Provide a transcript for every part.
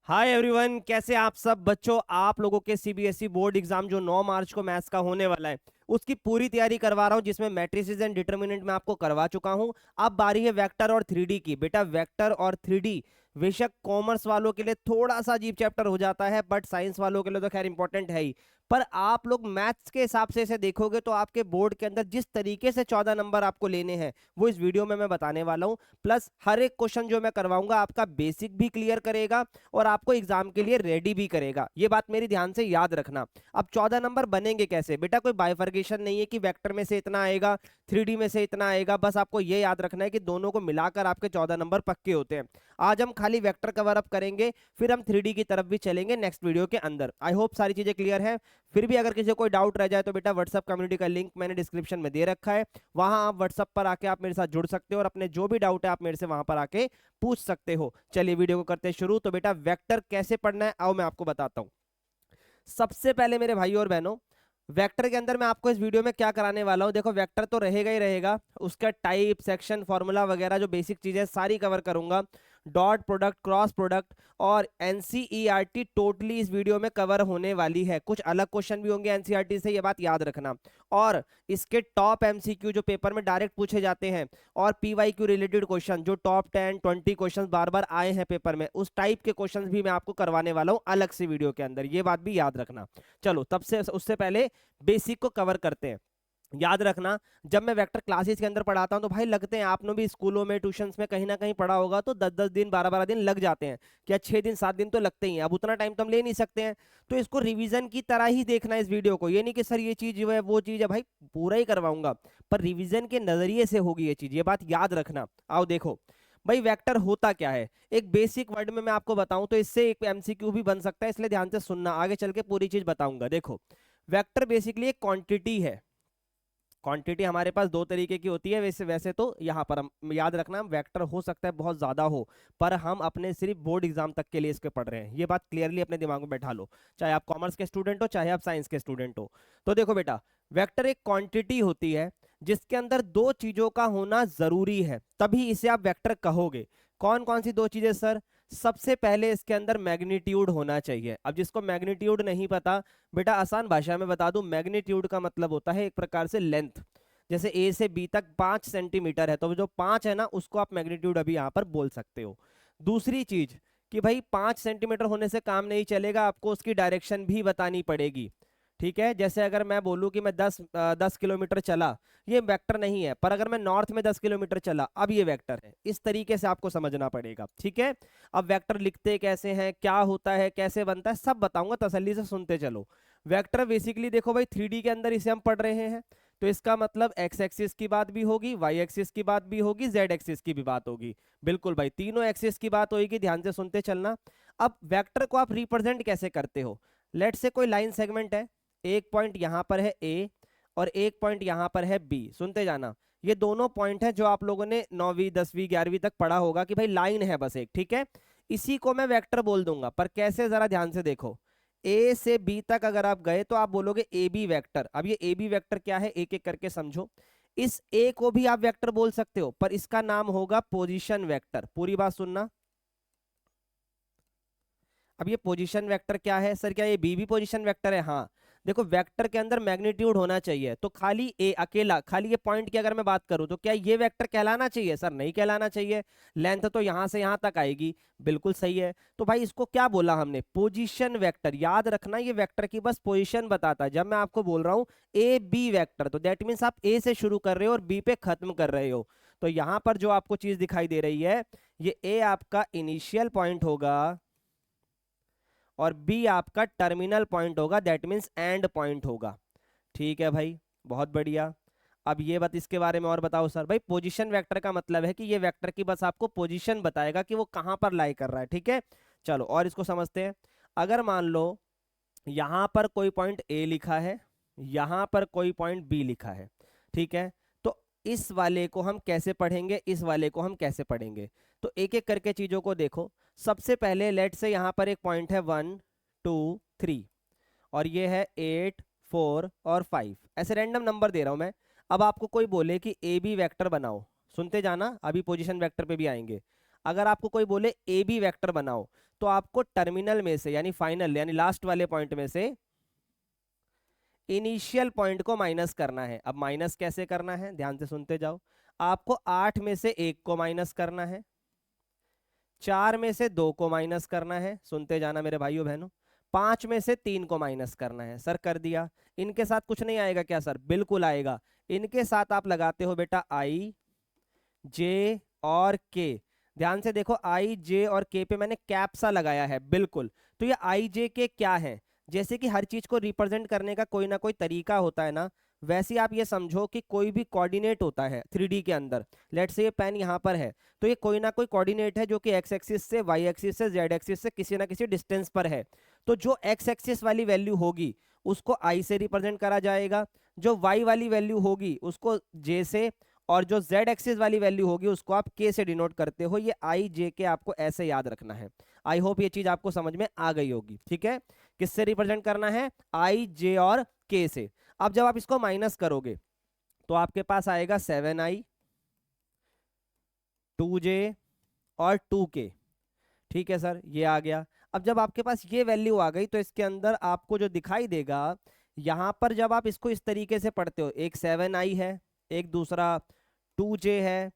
Hi everyone, कैसे आप सब बच्चों। आप लोगों के सीबीएसई बोर्ड एग्जाम जो 9 मार्च को मैथ्स का होने वाला है उसकी पूरी तैयारी करवा रहा हूं, जिसमें मैट्रिसेस एंड डिटर्मिनेंट मैं आपको करवा चुका हूं। अब बारी है वेक्टर और 3D की। बेटा वेक्टर और 3D बेशक कॉमर्स वालों के लिए थोड़ा सा अजीब चैप्टर हो जाता है, बट साइंस वालों के लिए तो खैर इंपॉर्टेंट है ही। पर आप लोग मैथ्स के हिसाब से इसे देखोगे तो आपके बोर्ड के अंदर जिस तरीके से 14 नंबर आपको लेने हैं वो इस वीडियो में मैं बताने वाला हूं। प्लस हर एक क्वेश्चन जो मैं करवाऊंगा आपका बेसिक भी क्लियर करेगा और आपको एग्जाम के लिए रेडी भी करेगा। ये बात मेरी ध्यान से याद रखना। अब 14 नंबर बनेंगे कैसे बेटा, कोई बाइफर्केशन नहीं है कि वेक्टर में से इतना आएगा 3D में से इतना आएगा। बस आपको ये याद रखना है कि दोनों को मिलाकर आपके 14 नंबर पक्के होते हैं। आज हम खाली वेक्टर कवर अप करेंगे, फिर हम 3D की तरफ भी चलेंगे नेक्स्ट वीडियो के अंदर। आई होप सारी चीजें क्लियर है। फिर भी अगर किसी को कोई डाउट रह जाए तो बेटा व्हाट्सएप कम्युनिटी का लिंक मैंने डिस्क्रिप्शन में दे रखा है, वहां आप व्हाट्सएप पर आके आप मेरे साथ जुड़ सकते हो और अपने जो भी डाउट है आप मेरे से वहां पर आके पूछ सकते हो। चलिए वीडियो को करते हैं शुरू। तो बेटा वेक्टर कैसे पढ़ना है आओ मैं आपको बताता हूं। सबसे पहले मेरे भाई और बहनों, वेक्टर के अंदर मैं आपको इस वीडियो में क्या कराने वाला हूं। देखो वेक्टर तो रहेगा ही रहेगा, उसका टाइप सेक्शन फॉर्मूला वगैरह जो बेसिक चीजें सारी कवर करूंगा। डॉट प्रोडक्ट क्रॉस प्रोडक्ट और एनसीईआरटी टोटली इस वीडियो में कवर होने वाली है। कुछ अलग क्वेश्चन भी होंगे एनसीईआरटी से, ये बात याद रखना। और इसके टॉप एमसीक्यू जो पेपर में डायरेक्ट पूछे जाते हैं और पीवाईक्यू रिलेटेड क्वेश्चन जो टॉप 10-20 क्वेश्चन बार बार आए हैं पेपर में, उस टाइप के क्वेश्चन भी मैं आपको करवाने वाला हूं अलग से वीडियो के अंदर। ये बात भी याद रखना। चलो तब से उससे पहले बेसिक को कवर करते हैं। याद रखना, जब मैं वेक्टर क्लासेस के अंदर पढ़ाता हूं तो भाई लगते हैं, आपने भी स्कूलों में ट्यूशंस में कहीं ना कहीं पढ़ा होगा, तो 10-10 दिन 12-12 दिन लग जाते हैं। क्या 6 दिन 7 दिन तो लगते ही हैं। अब उतना टाइम तो हम ले नहीं सकते हैं, तो इसको रिवीजन की तरह ही देखना है इस वीडियो को। ये नहीं कि सर ये चीज जो है वो चीज है, भाई पूरा ही करवाऊंगा पर रिवीजन के नजरिए से होगी ये चीज, ये बात याद रखना। आओ देखो भाई वेक्टर होता क्या है। एक बेसिक वर्ड में मैं आपको बताऊं तो इससे एक एमसीक्यू भी बन सकता है, इसलिए ध्यान से सुनना, आगे चल के पूरी चीज बताऊंगा। देखो वेक्टर बेसिकली एक क्वांटिटी है। क्वांटिटी हमारे पास दो तरीके की होती है। वैसे वैसे तो यहाँ पर हम याद रखना, वेक्टर हो सकता है बहुत ज्यादा हो, पर हम अपने सिर्फ बोर्ड एग्जाम तक के लिए इसके पढ़ रहे हैं। ये बात क्लियरली अपने दिमाग में बैठा लो, चाहे आप कॉमर्स के स्टूडेंट हो चाहे आप साइंस के स्टूडेंट हो। तो देखो बेटा, वेक्टर एक क्वांटिटी होती है जिसके अंदर दो चीजों का होना जरूरी है, तभी इसे आप वेक्टर कहोगे। कौन कौन सी दो चीजें सर? सबसे पहले इसके अंदर मैग्नीट्यूड होना चाहिए। अब जिसको मैग्नीट्यूड नहीं पता, बेटा आसान भाषा में बता दूं, मैग्नीट्यूड का मतलब होता है एक प्रकार से लेंथ। जैसे ए से बी तक 5 सेंटीमीटर है, तो जो 5 है ना उसको आप मैग्नीट्यूड अभी यहां पर बोल सकते हो। दूसरी चीज कि भाई 5 सेंटीमीटर होने से काम नहीं चलेगा, आपको उसकी डायरेक्शन भी बतानी पड़ेगी। ठीक है, जैसे अगर मैं बोलूं कि मैं 10 किलोमीटर चला, ये वेक्टर नहीं है, पर अगर मैं नॉर्थ में 10 किलोमीटर चला, अब ये वेक्टर है। इस तरीके से आपको समझना पड़ेगा। ठीक है, अब वेक्टर लिखते कैसे हैं, क्या होता है, कैसे बनता है, सब बताऊंगा, तसल्ली से सुनते चलो। वेक्टर बेसिकली देखो भाई 3D के अंदर इसे हम पढ़ रहे हैं, तो इसका मतलब एक्स एक्सिस की बात भी होगी, वाई एक्सिस की बात भी होगी, जेड एक्सिस की भी बात होगी। बिल्कुल भाई, तीनों एक्सिस की बात होगी, ध्यान से सुनते चलना। अब वेक्टर को आप रिप्रेजेंट कैसे करते हो? लेट से कोई लाइन सेगमेंट है, एक पॉइंट यहां पर है ए और एक पॉइंट यहां पर है बी। सुनते जाना, ये दोनों पॉइंट है जो आप लोगों ने 9वीं 10वीं 11वीं तक पढ़ा होगा कि भाई लाइन है बस एक। ठीक है, इसी को मैं वेक्टर बोल दूंगा, पर कैसे जरा ध्यान से देखो। ए से बी तक अगर आप गए तो आप बोलोगे ए बी वेक्टर। अब ये ए बी वेक्टर क्या है एक एक करके समझो। इस ए को भी आप वेक्टर बोल सकते हो, पर इसका नाम होगा पोजीशन वेक्टर। पूरी बात सुनना। अब ये पोजीशन वेक्टर क्या है सर? क्या ये बी भी पोजीशन वेक्टर है? हाँ। देखो वेक्टर के अंदर मैग्नीट्यूड होना चाहिए, तो खाली ए अकेला, खाली ये पॉइंट की अगर मैं बात करूं तो क्या ये वेक्टर कहलाना चाहिए? सर नहीं कहलाना चाहिए। लेंथ तो यहां से यहां तक आएगी, बिल्कुल सही है। तो भाई इसको क्या बोला हमने? Position vector. याद रखना, ये वेक्टर की बस पोजीशन बताता है। जब मैं आपको बोल रहा हूं ए बी वेक्टर, तो दैट मीन्स आप ए से शुरू कर रहे हो और बी पे खत्म कर रहे हो। तो यहां पर जो आपको चीज दिखाई दे रही है, ये ए आपका इनिशियल पॉइंट होगा और बी आपका टर्मिनल पॉइंट होगा, दैट मीन्स एंड पॉइंट होगा। ठीक है भाई, बहुत बढ़िया। अब ये बात इसके बारे में और बताओ सर। भाई पोजीशन वेक्टर का मतलब है कि ये वेक्टर की बस आपको पोजीशन बताएगा कि वो कहां पर लाई कर रहा है। ठीक है, चलो और इसको समझते हैं। अगर मान लो यहां पर कोई पॉइंट ए लिखा है, यहां पर कोई पॉइंट बी लिखा है, ठीक है, तो इस वाले को हम कैसे पढ़ेंगे, इस वाले को हम कैसे पढ़ेंगे? तो एक एक करके चीजों को देखो। सबसे पहले लेट से यहां पर एक पॉइंट है 1 2 3 और ये है 8 4 और 5, ऐसे रैंडम नंबर दे रहा हूं मैं। अब आपको कोई बोले कि ए बी वेक्टर बनाओ, सुनते जाना, अभी पोजीशन वेक्टर पे भी आएंगे। अगर आपको कोई बोले ए बी वेक्टर बनाओ, तो आपको टर्मिनल में से यानी फाइनल यानी लास्ट वाले पॉइंट में से इनिशियल पॉइंट को माइनस करना है। अब माइनस कैसे करना है, ध्यान से सुनते जाओ। आपको 8 में से 1 को माइनस करना है, 4 में से 2 को माइनस करना है, सुनते जाना मेरे भाइयों बहनों, 5 में से 3 को माइनस करना है। सर कर दिया। इनके साथ कुछ नहीं आएगा क्या सर? बिल्कुल आएगा। इनके साथ आप लगाते हो बेटा आई जे और के। ध्यान से देखो, आई जे और के पे मैंने कैप सा लगाया है, बिल्कुल। तो ये आई जे के क्या है? जैसे कि हर चीज को रिप्रेजेंट करने का कोई ना कोई तरीका होता है ना, वैसे आप ये समझो कि कोई भी कोऑर्डिनेट होता है 3D के अंदर। लेट्स से ये पेन यहाँ पर है, तो ये कोई ना कोई कोऑर्डिनेट है जो कि एक्स एक्सिस से, वाई एक्सिस से, जेड एक्सिस से किसी ना किसी डिस्टेंस पर है। तो जो एक्स एक्सिस वाली वैल्यू होगी उसको आई से रिप्रेजेंट करा जाएगा, जो वाई वाली वैल्यू होगी उसको जे से, और जो z एक्सिस वाली वैल्यू होगी उसको आप k से डिनोट करते हो। ये i j के आपको ऐसे याद रखना है। आई होप ये चीज आपको समझ में आ गई होगी, ठीक है। किससे रिप्रेजेंट करना है? i j और k से। अब जब आप इसको माइनस करोगे तो आपके पास आएगा 7i 2j और 2k, ठीक है सर, ये आ गया। अब जब आपके पास ये वैल्यू आ गई तो इसके अंदर आपको जो दिखाई देगा, यहां पर जब आप इसको इस तरीके से पढ़ते हो, एक 7i है, एक दूसरा 2j है,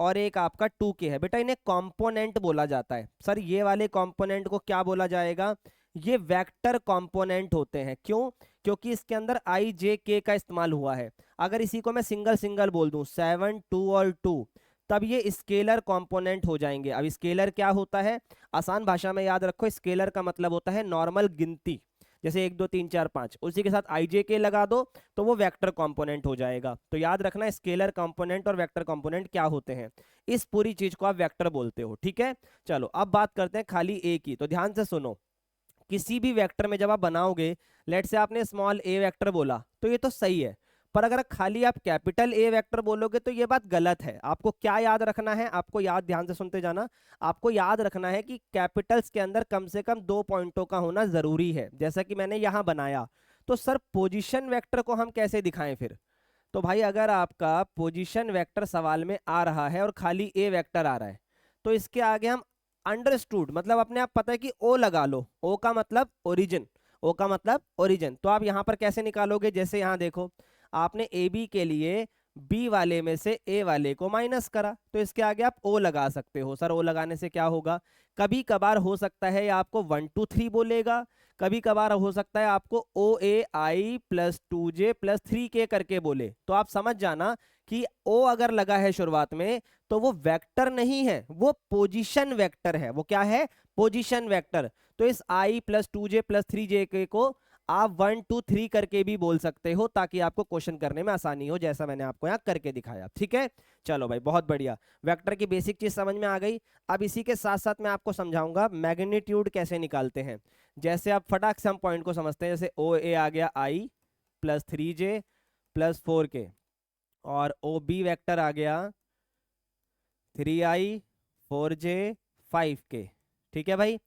और एक आपका 2k है। बेटा इन्हें कंपोनेंट बोला जाता है। सर ये वाले कंपोनेंट को क्या बोला जाएगा? ये वेक्टर कंपोनेंट होते हैं। क्यों? क्योंकि इसके अंदर i j k का इस्तेमाल हुआ है। अगर इसी को मैं सिंगल सिंगल बोल दूं 7 2 और 2, तब ये स्केलर कंपोनेंट हो जाएंगे। अब स्केलर क्या होता है? आसान भाषा में याद रखो, स्केलर का मतलब होता है नॉर्मल गिनती, जैसे 1 2 3 4 5, उसी के साथ आई जे के लगा दो तो वो वेक्टर कंपोनेंट हो जाएगा। तो याद रखना स्केलर कंपोनेंट और वेक्टर कंपोनेंट क्या होते हैं, इस पूरी चीज को आप वेक्टर बोलते हो, ठीक है। चलो अब बात करते हैं खाली ए की। तो ध्यान से सुनो, किसी भी वेक्टर में जब आप बनाओगे, लेट से आपने स्मॉल ए वेक्टर बोला तो ये तो सही है, पर अगर खाली आप कैपिटल ए वेक्टर बोलोगे तो ये बात गलत है। आपको क्या याद रखना है? आपको याद, ध्यान से सुनते जाना, आपको याद रखना है कि कैपिटल्स के अंदर कम से कम 2 पॉइंटों का होना जरूरी है। जैसा कि मैंने यहां बनाया, तो सर पोजीशन वेक्टर को हम कैसे दिखाएं फिर? तो भाई अगर आपका पोजीशन वेक्टर सवाल में आ रहा है और खाली ए वेक्टर आ रहा है, तो इसके आगे हम अंडरस्टूड मतलब अपने आप पता है कि ओ लगा लो। ओ का मतलब ओरिजिन, ओ का मतलब ओरिजिन। तो आप यहां पर कैसे निकालोगे? जैसे यहां देखो, आपने ए बी के लिए बी वाले में से ए वाले को माइनस करा, तो इसके आगे आप ओ लगा सकते हो। सर ओ लगाने से क्या होगा? कभी कभार हो सकता है आपको 1 2 3 बोलेगा, कभी कभार हो सकता है आपको ओ ए आई प्लस 2j प्लस 3k करके बोले। तो आप समझ जाना कि ओ अगर लगा है शुरुआत में तो वो वेक्टर नहीं है, वो पोजीशन वेक्टर है। वो क्या है? Position vector. तो इस i plus 2j plus 3j को आप 1 2 3 करके भी बोल सकते हो, ताकि आपको क्वेश्चन करने में आसानी हो, जैसा मैंने आपको यहाँ करके दिखाया, ठीक है। चलो भाई बहुत बढ़िया, वेक्टर की बेसिक चीज समझ में आ गई। अब इसी के साथ साथ मैं आपको समझाऊंगा मैग्नीट्यूड कैसे निकालते हैं। जैसे आप फटाक से हम पॉइंट को समझते हैं, जैसे ओ ए आ गया i plus 3j plus 4k, और ओ बी वेक्टर आ गया 3i 4j 5k, ठीक है भाई,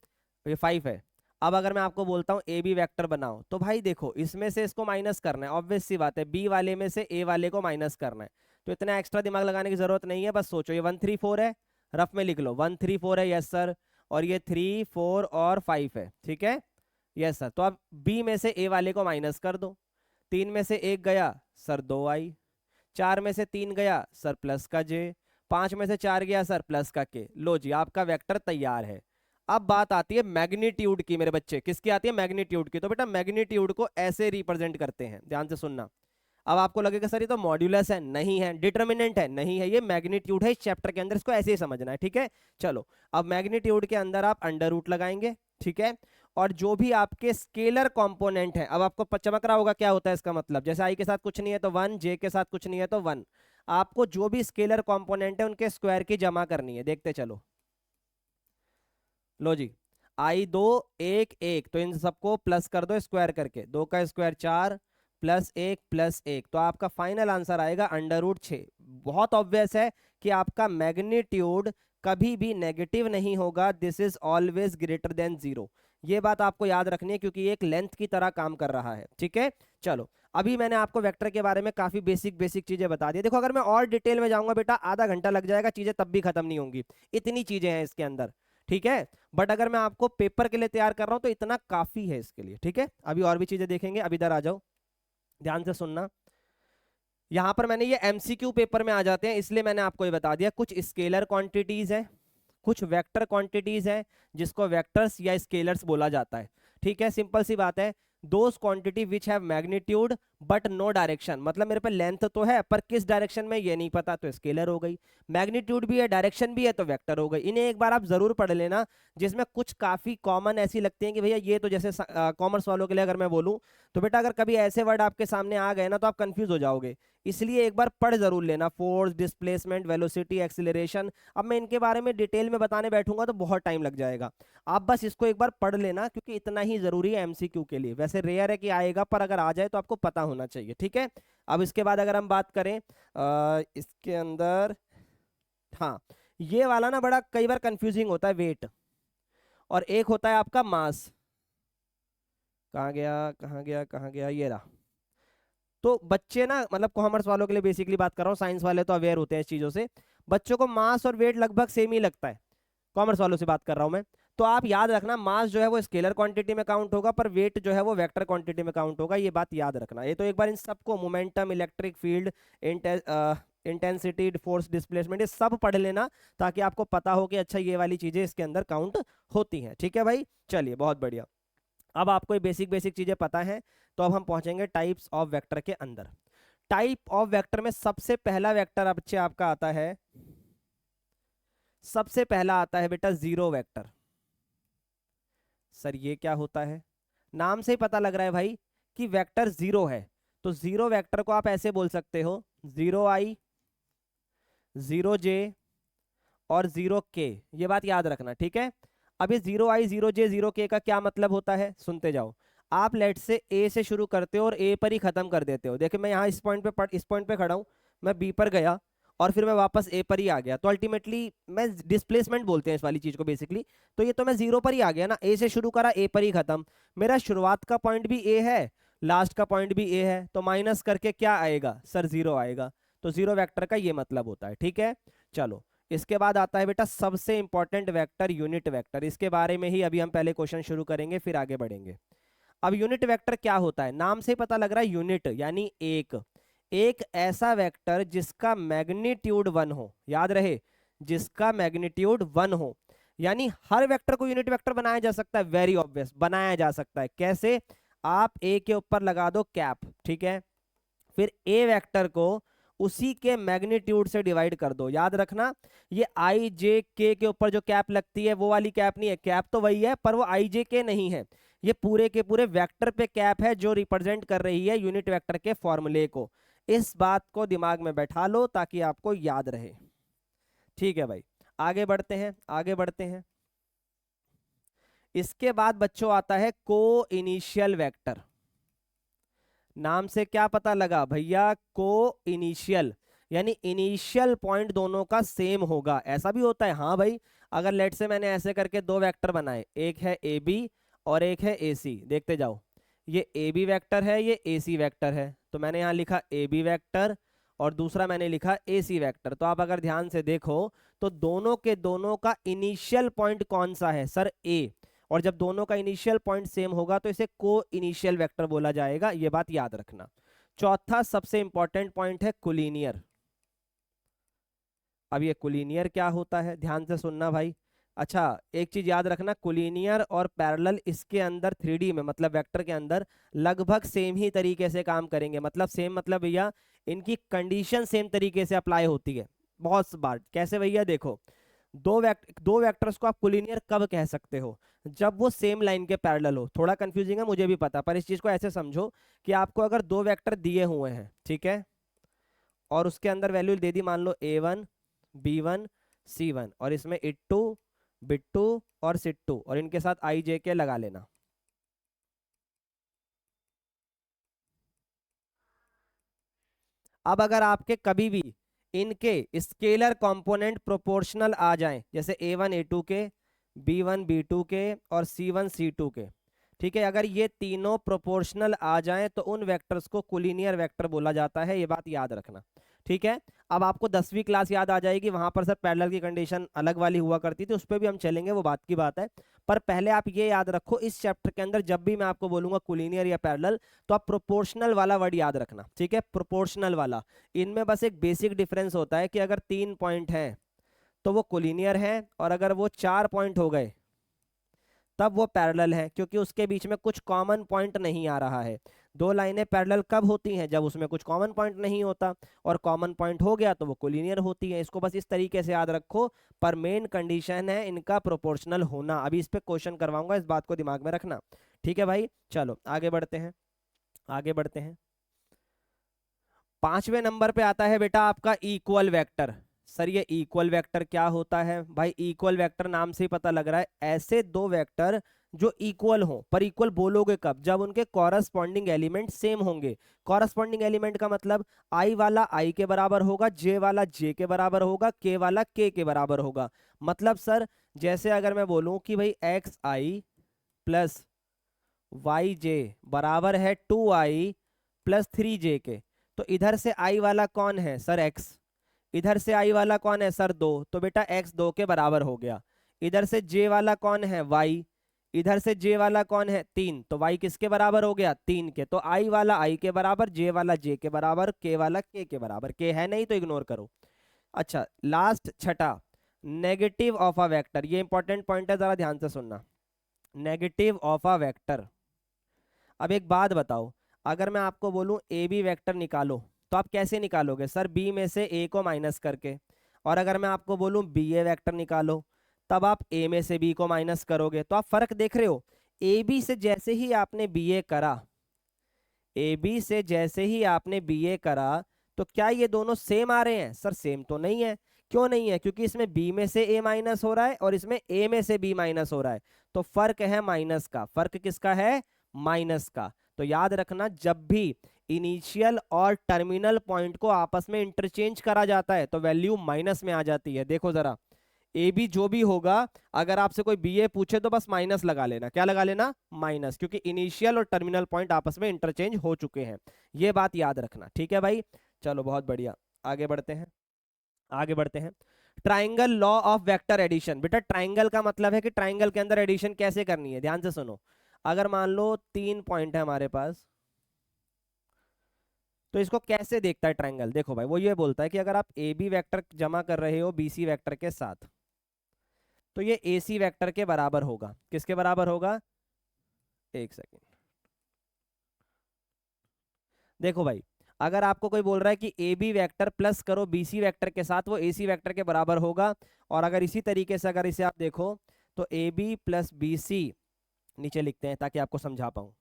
ये 5 है। अब अगर मैं आपको बोलता हूँ ए बी वेक्टर बनाओ, तो भाई देखो इसमें से इसको माइनस करना है, ऑब्वियस सी बात है, बी वाले में से ए वाले को माइनस करना है। तो इतना एक्स्ट्रा दिमाग लगाने की जरूरत नहीं है, बस सोचो ये 1 3 4 है, रफ में लिख लो 1 3 4 है, यस सर, और ये 3 4 और 5 है, ठीक है, यस सर। तो अब बी में से ए वाले को माइनस कर दो, 3 में से 1 गया सर 2i, 4 में से 3 गया सर प्लस का j, 5 में से 4 गया सर प्लस का k। लो जी आपका वेक्टर तैयार है। अब बात आती है मैग्नीट्यूड की मेरे बच्चे, किसकी आती है? मैग्नीट्यूड की। तो बेटा मैग्नीट्यूड को ऐसे रिप्रेजेंट करते हैं, ध्यान से सुनना। अब आपको लगेगा सर ये तो मॉड्यूलस है, नहीं है, डिटर्मिनेंट है, नहीं है, ये मैग्नीट्यूड है इस चैप्टर के अंदर, इसको ऐसे ही समझना है, ठीक है। चलो अब मैग्नीट्यूड के अंदर आप अंडर रूट लगाएंगे, ठीक है, और जो भी आपके स्केलर कंपोनेंट है, अब आपको चमक रहा होगा क्या होता है इसका मतलब। जैसे आई के साथ कुछ नहीं है तो 1, जे के साथ कुछ नहीं है तो 1। आपको जो भी स्केलर कंपोनेंट है उनके स्क्वायर की जमा करनी है, देखते चलो। लो जी, आई 2 1 1, तो इन सबको प्लस कर दो स्क्वायर करके, 2 का स्क्वायर 4 प्लस 1 प्लस 1, तो आपका फाइनल आंसर आएगा अंडर रूट 6। बहुत ऑब्वियस है कि आपका मैग्नीट्यूड कभी भी नेगेटिव नहीं होगा, this is always greater than 0। ये बात आपको याद रखनी है क्योंकि ये एक लेंथ की तरह काम कर रहा है, ठीक है। चलो, अभी मैंने आपको वेक्टर के बारे में काफी बेसिक बेसिक चीजें बता दी। देखो, अगर मैं और डिटेल में जाऊंगा बेटा आधा घंटा लग जाएगा, चीजें तब भी खत्म नहीं होंगी, इतनी चीजें हैं इसके अंदर, ठीक है। बट अगर मैं आपको पेपर के लिए तैयार कर रहा हूं तो इतना काफी है इसके लिए, ठीक है। अभी और भी चीजें देखेंगे, अभी इधर आ जाओ, ध्यान से सुनना। यहां पर मैंने ये एमसीक्यू पेपर में आ जाते हैं, इसलिए मैंने आपको ये बता दिया। कुछ स्केलर क्वांटिटीज है, कुछ वेक्टर क्वांटिटीज है जिसको वेक्टर्स या स्केलर्स बोला जाता है, ठीक है। सिंपल सी बात है, those quantity which have magnitude but no direction, मतलब मेरे पे लेंथ तो है पर किस डायरेक्शन में ये नहीं पता, तो स्केलर हो गई। मैग्नीट्यूड भी है, डायरेक्शन भी है, तो वेक्टर हो गई। इन्हें एक बार आप जरूर पढ़ लेना, जिसमें कुछ काफी कॉमन ऐसी लगती हैं कि भैया ये तो, जैसे कॉमर्स वालों के लिए अगर मैं बोलूं तो बेटा अगर कभी ऐसे वर्ड आपके सामने आ गए ना तो आप कंफ्यूज हो जाओगे, इसलिए एक बार पढ़ जरूर लेना। Force, displacement, velocity, acceleration. अब मैं इनके बारे में डिटेल में बताने बैठूंगा तो बहुत टाइम लग जाएगा, आप बस इसको एक बार पढ़ लेना क्योंकि इतना ही जरूरी है एमसीक्यू के लिए। वैसे रेयर है कि आएगा, पर अगर आ जाए तो आपको पता होना चाहिए, ठीक है। अब इसके बाद अगर हम बात करें इसके अंदर, हाँ, ये वाला ना बड़ा कई बार कंफ्यूजिंग होता है, वेट, और एक होता है आपका मास। कहाँ गया कहाँ गया कहाँ गया, ये रहा। तो बच्चे ना, मतलब कॉमर्स वालों के लिए बेसिकली बात कर रहा हूँ, साइंस वाले तो अवेयर होते हैं इस चीजों से। बच्चों को मास और वेट लगभग सेम ही लगता है, कॉमर्स वालों से बात कर रहा हूं मैं। तो आप याद रखना, मास जो है वो स्केलर क्वांटिटी में काउंट होगा, पर वेट जो है वो वेक्टर क्वांटिटी में काउंट होगा, ये बात याद रखना। ये तो एक बार इन सबको, momentum, electric field, intensity, force, displacement, ये सब पढ़ लेना ताकि आपको पता हो कि अच्छा ये वाली चीजें इसके अंदर काउंट होती हैं, ठीक है भाई। चलिए, बहुत बढ़िया। अब आपको ये बेसिक बेसिक चीजें पता है, तो अब हम पहुंचेंगे टाइप्स ऑफ वेक्टर के अंदर। टाइप ऑफ वेक्टर में सबसे पहला वेक्टर बच्चे आपका आता है, सबसे पहला आता है बेटा जीरो वेक्टर। सर ये क्या होता है? नाम से ही पता लग रहा है भाई कि वेक्टर जीरो है, तो जीरो वेक्टर को आप ऐसे बोल सकते हो, 0i, 0j और 0k। ये बात याद रखना, ठीक है। अब ये 0i, 0j, 0k का क्या मतलब होता है, सुनते जाओ। आप लेट से ए से शुरू करते हो और ए पर ही खत्म कर देते हो। देखिए मैं यहाँ इस पॉइंट पे खड़ा हूँ, मैं बी पर गया और फिर मैं वापस ए पर ही आ गया, तो अल्टीमेटली मैं डिस्प्लेसमेंट बोलते हैं इस वाली चीज को बेसिकली। तो ये तो मैं जीरो पर ही आ गया ना, ए से शुरू करा, ए पर ही खत्म। मेरा शुरुआत का पॉइंट भी ए है, लास्ट का पॉइंट भी ए है, तो माइनस करके क्या आएगा सर, जीरो आएगा। तो जीरो वेक्टर का ये मतलब होता है, ठीक है। चलो, इसके बाद आता है बेटा सबसे इंपॉर्टेंट वेक्टर, यूनिट वेक्टर। इसके बारे में ही अभी हम पहले क्वेश्चन शुरू करेंगे, फिर आगे बढ़ेंगे। अब यूनिट वेक्टर क्या होता है, नाम से ही पता लग रहा है, यूनिट यानी एक। एक ऐसा वेक्टर जिसका मैग्नीट्यूड 1 हो, याद रहे, जिसका मैग्नीट्यूड 1 हो। यानी हर वेक्टर को यूनिट वेक्टर बनाया जा सकता है, वेरी ऑब्वियस, बनाया जा सकता है। कैसे? आप ए के ऊपर लगा दो कैप, ठीक है, फिर ए वेक्टर को उसी के मैग्नीट्यूड से डिवाइड कर दो। याद रखना, ये आई जे के ऊपर जो कैप लगती है वो वाली कैप नहीं है, कैप तो वही है पर वो आई जे के नहीं है, ये पूरे के पूरे वेक्टर पे कैप है जो रिप्रेजेंट कर रही है यूनिट वेक्टर के फॉर्मूले को। इस बात को दिमाग में बैठा लो ताकि आपको याद रहे, ठीक है भाई। आगे बढ़ते हैं, आगे बढ़ते हैं। इसके बाद बच्चों आता है को इनिशियल वेक्टर। नाम से क्या पता लगा भैया, को इनिशियल, यानी इनिशियल पॉइंट दोनों का सेम होगा। ऐसा भी होता है, हाँ भाई। अगर लेट से मैंने ऐसे करके दो वेक्टर बनाए, एक है ए बी और एक है ए सी, देखते जाओ, ये ए बी वेक्टर है, ये ए सी वेक्टर है, तो मैंने यहाँ लिखा ए बी वेक्टर और दूसरा मैंने लिखा ए सी वेक्टर। तो आप अगर ध्यान से देखो तो दोनों के दोनों का इनिशियल पॉइंट कौन सा है सर, ए। और जब दोनों का इनिशियल पॉइंट सेम होगा तो इसे को इनिशियल वेक्टर बोला जाएगा, ये बात याद रखना। चौथा सबसे इंपॉर्टेंट पॉइंट है कोलिनियर। अब ये कोलिनियर क्या होता है, ध्यान से सुनना भाई। अच्छा, एक चीज याद रखना, कोलिनियर और पैरेलल इसके अंदर 3D में, मतलब वेक्टर के अंदर लगभग सेम ही तरीके से काम करेंगे। मतलब सेम मतलब भैया इनकी कंडीशन सेम तरीके से अप्लाई होती है बहुत बार। कैसे भैया, देखो, दो वेक्टर्स को आप कोलिनियर कब कह सकते हो, जब वो सेम लाइन के पैरेलल हो। थोड़ा कंफ्यूजिंग है मुझे भी पता, पर इस चीज को ऐसे समझो कि आपको अगर दो वेक्टर दिए हुए हैं, ठीक है, और उसके अंदर वैल्यू दे दी मान लो a1 b1 c1, और इसमें it2 bit2 और sit2, और इनके साथ i j के लगा लेना। अब अगर आपके कभी भी इनके स्केलर कंपोनेंट प्रोपोर्शनल आ जाएं, जैसे a1 a2 के, b1 b2 के और c1 c2 के, ठीक है, अगर ये तीनों प्रोपोर्शनल आ जाएं तो उन वेक्टर्स को कोलिनियर वेक्टर बोला जाता है, ये बात याद रखना, ठीक है। अब आपको 10वीं क्लास याद आ जाएगी, वहां पर सर पैरेलल की कंडीशन अलग वाली हुआ करती थी, उस पर भी हम चलेंगे, वो बात की बात है। पर पहले आप ये याद रखो, इस चैप्टर के अंदर जब भी मैं आपको बोलूंगा कोलिनियर या पैरेलल, तो आप प्रोपोर्शनल वाला वर्ड याद रखना, ठीक है, प्रोपोर्शनल वाला। इनमें बस एक बेसिक डिफरेंस होता है कि अगर 3 पॉइंट हैं तो वो कोलिनियर है, और अगर वो 4 पॉइंट हो गए तब वो पैरेलल है, क्योंकि उसके बीच में कुछ कॉमन पॉइंट नहीं आ रहा है। दो लाइनें पैरेलल कब होती हैं? जब उसमें कुछ कॉमन पॉइंट नहीं होता, और कॉमन पॉइंट हो गया तो वो कोलिनियर होती है। इसको बस इस तरीके से याद रखो, पर मेन कंडीशन है इनका प्रोपोर्शनल होना। अभी इस पे क्वेश्चन करवाऊंगा, इस बात को दिमाग में रखना, ठीक है भाई। चलो आगे बढ़ते हैं, आगे बढ़ते हैं। 5वें नंबर पे आता है बेटा आपका इक्वल वेक्टर। सर ये इक्वल वेक्टर क्या होता है? भाई इक्वल वेक्टर नाम से ही पता लग रहा है, ऐसे दो वेक्टर जो इक्वल हो। पर इक्वल बोलोगे कब? जब उनके कॉरस्पॉन्डिंग एलिमेंट सेम होंगे। कॉरस्पॉन्डिंग एलिमेंट का मतलब आई वाला आई के बराबर होगा, जे वाला जे के बराबर होगा, के वाला के बराबर होगा। मतलब सर जैसे अगर मैं बोलूं कि भाई एक्स आई प्लस वाई जे बराबर है 2i प्लस 3j के, तो इधर से i वाला कौन है सर? x। इधर से i वाला कौन है सर? 2। तो बेटा x 2 के बराबर हो गया। इधर से j वाला कौन है? y। इधर से j वाला कौन है? 3। तो y किसके बराबर हो गया? 3 के। तो i वाला i के बराबर, j वाला j के बराबर, k वाला k के बराबर। k है नहीं तो इग्नोर करो। अच्छा लास्ट छठा, नेगेटिव ऑफ अ वेक्टर। ये इंपॉर्टेंट पॉइंट है, जरा ध्यान से सुनना। Negative of a vector. अब एक बात बताओ, अगर मैं आपको बोलूं ए बी वेक्टर निकालो, तो आप कैसे निकालोगे सर? बी में से ए को माइनस करके। और अगर मैं आपको बोलूं बी ए वेक्टर निकालो, तब आप ए में से बी को माइनस करोगे। तो आप फर्क देख रहे हो, ए बी से जैसे ही आपने बी ए करा, ए बी से जैसे ही आपने बी ए करा, तो क्या ये दोनों सेम आ रहे हैं? सर सेम तो नहीं है। क्यों नहीं है? क्योंकि इसमें b में से a माइनस हो रहा है और इसमें a में से b माइनस हो रहा है। तो फर्क है माइनस का। फर्क किसका है? माइनस का। तो याद रखना, जब भी इनिशियल और टर्मिनल पॉइंट को आपस में इंटरचेंज करा जाता है तो वैल्यू माइनस में आ जाती है। देखो जरा, ए बी जो भी होगा, अगर आपसे कोई बी ए पूछे तो बस माइनस लगा लेना। क्या लगा लेना? माइनस, क्योंकि इनिशियल और टर्मिनल पॉइंट आपस में इंटरचेंज हो चुके हैं। ये बात याद रखना, ठीक है भाई। चलो बहुत बढ़िया, आगे बढ़ते हैं, आगे बढ़ते हैं। Triangle law of vector addition. बेटा ट्राइंगल का मतलब है कि ट्राइंगल के अंदर एडिशन कैसे करनी है। ध्यान से सुनो, अगर मान लो 3 पॉइंट है हमारे पास, तो इसको कैसे देखता है ट्राइंगल? देखो भाई, वो ये बोलता है कि अगर आप ए बी वेक्टर जमा कर रहे हो बी सी वेक्टर के साथ, तो ये ए सी वेक्टर के बराबर होगा। किसके बराबर होगा? एक सेकेंड, देखो भाई, अगर आपको कोई बोल रहा है कि ए बी वेक्टर प्लस करो बी सी वेक्टर के साथ, वो ए सी वेक्टर के बराबर होगा। और अगर इसी तरीके से अगर इसे आप देखो, तो A B plus B C नीचे लिखते हैं ताकि आपको समझा पाऊं,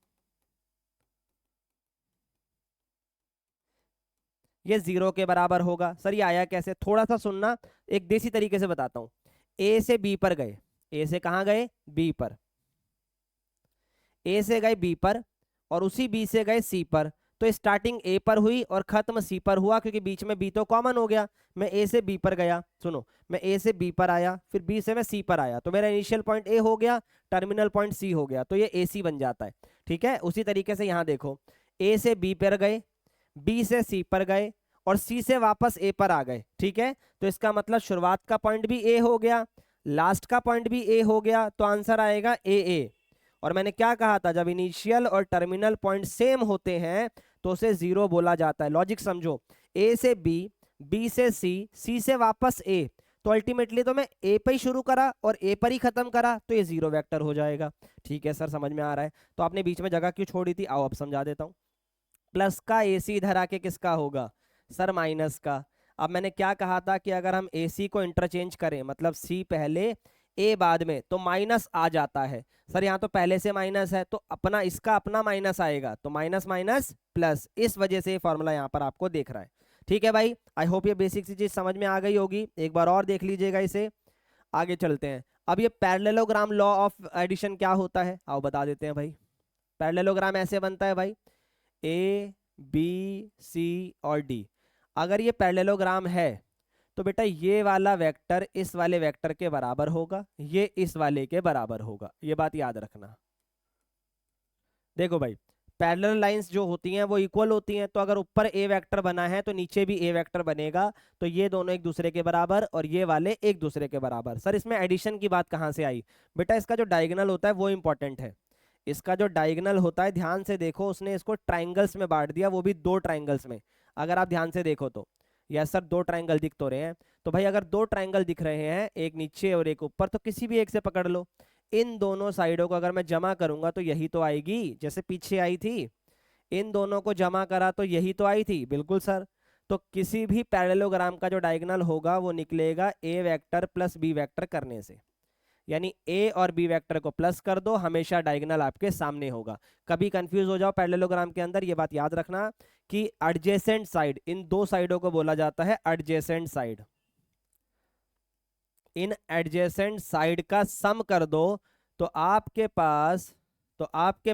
ये 0 के बराबर होगा। सर ये आया कैसे? थोड़ा सा सुनना, एक देसी तरीके से बताता हूं। ए से बी पर गए, ए से कहां गए? बी पर। ए से गए बी पर, और उसी बी से गए सी पर। तो स्टार्टिंग ए पर हुई और खत्म सी पर हुआ, क्योंकि बीच में बी तो कॉमन हो गया। मैं ए से बी पर गया, सुनो, मैं ए से बी पर आया, फिर बी से मैं सी पर आया, तो मेरा इनिशियल पॉइंट ए हो गया, टर्मिनल पॉइंट सी हो गया, तो ये ए सी बन जाता है। ठीक है, उसी तरीके से यहां देखो, ए से बी पर गए, बी से सी पर गए, और सी से वापस ए पर आ गए। ठीक है, तो इसका मतलब शुरुआत का पॉइंट भी ए हो गया, लास्ट का पॉइंट भी ए हो गया, तो आंसर आएगा ए ए। और मैंने क्या कहा था? जब इनिशियल और टर्मिनल पॉइंट सेम होते हैं तो उसे 0 बोला जाता है। लॉजिक समझो, ए से बी, बी से सी, सी से वापस ए, तो अल्टीमेटली तो मैं ए पर ही शुरू करा और ए पर ही खत्म करा, तो ये 0 वेक्टर हो जाएगा। ठीक है सर, समझ में आ रहा है। तो आपने बीच में जगह क्यों छोड़ी थी? आओ अब समझा देता हूं। प्लस का ए सी इधर आके किसका होगा? सर माइनस का। अब मैंने क्या कहा था कि अगर हम ए सी को इंटरचेंज करें, मतलब सी पहले ए बाद में, तो माइनस आ जाता है। सर यहाँ तो पहले से माइनस है, तो अपना इसका अपना माइनस आएगा, तो माइनस माइनस प्लस, इस वजह से ये फॉर्मूला यहाँ पर आपको देख रहा है। ठीक है भाई, आई होप ये बेसिक सी चीज समझ में आ गई होगी। एक बार और देख लीजिएगा इसे, आगे चलते हैं। अब ये पैरेललोग्राम लॉ ऑफ एडिशन क्या होता है, आओ बता देते हैं भाई। पैरेललोग्राम ऐसे बनता है भाई, ए बी सी और डी। अगर ये पैरेललोग्राम है तो बेटा ये वाला वेक्टर इस वाले वेक्टर के बराबर होगा, ये इस वाले के बराबर होगा, ये बात याद रखना। देखो भाई पैरेलल लाइंस जो होती हैं वो इक्वल होती हैं, तो अगर ऊपर ए वेक्टर बना है तो नीचे भी ए वेक्टर बनेगा, तो ये दोनों एक दूसरे के बराबर और ये वाले एक दूसरे के बराबर। सर इसमें एडिशन की बात कहाँ से आई? बेटा इसका जो डायगोनल होता है वो इंपॉर्टेंट है। इसका जो डायगोनल होता है ध्यान से देखो, उसने इसको ट्राइंगल्स में बांट दिया, वो भी दो ट्राइंगल्स में। अगर आप ध्यान से देखो तो यस सर दो ट्राइंगल दिख तो रहे हैं, तो भाई अगर दो ट्राइंगल दिख रहे हैं, एक नीचे और एक ऊपर, तो किसी भी एक से पकड़ लो। इन दोनों साइडों को अगर मैं जमा करूंगा तो यही तो आएगी, जैसे पीछे आई थी। इन दोनों को जमा करा तो यही तो आई थी, बिल्कुल सर। तो किसी भी पैरेललोग्राम का जो डायगोनल होगा वो निकलेगा ए वेक्टर प्लस बी वेक्टर करने से, यानी ए और बी वेक्टर को प्लस कर दो, हमेशा डायगोनल आपके सामने होगा। कभी कंफ्यूज हो जाओ पैरेललोग्राम के अंदर, ये बात याद रखना कि एडजेसेंट साइड, इन दो साइडों को बोला जाता है एडजेसेंट साइड। इन एडजेसेंट साइड का सम कर दो तो आपके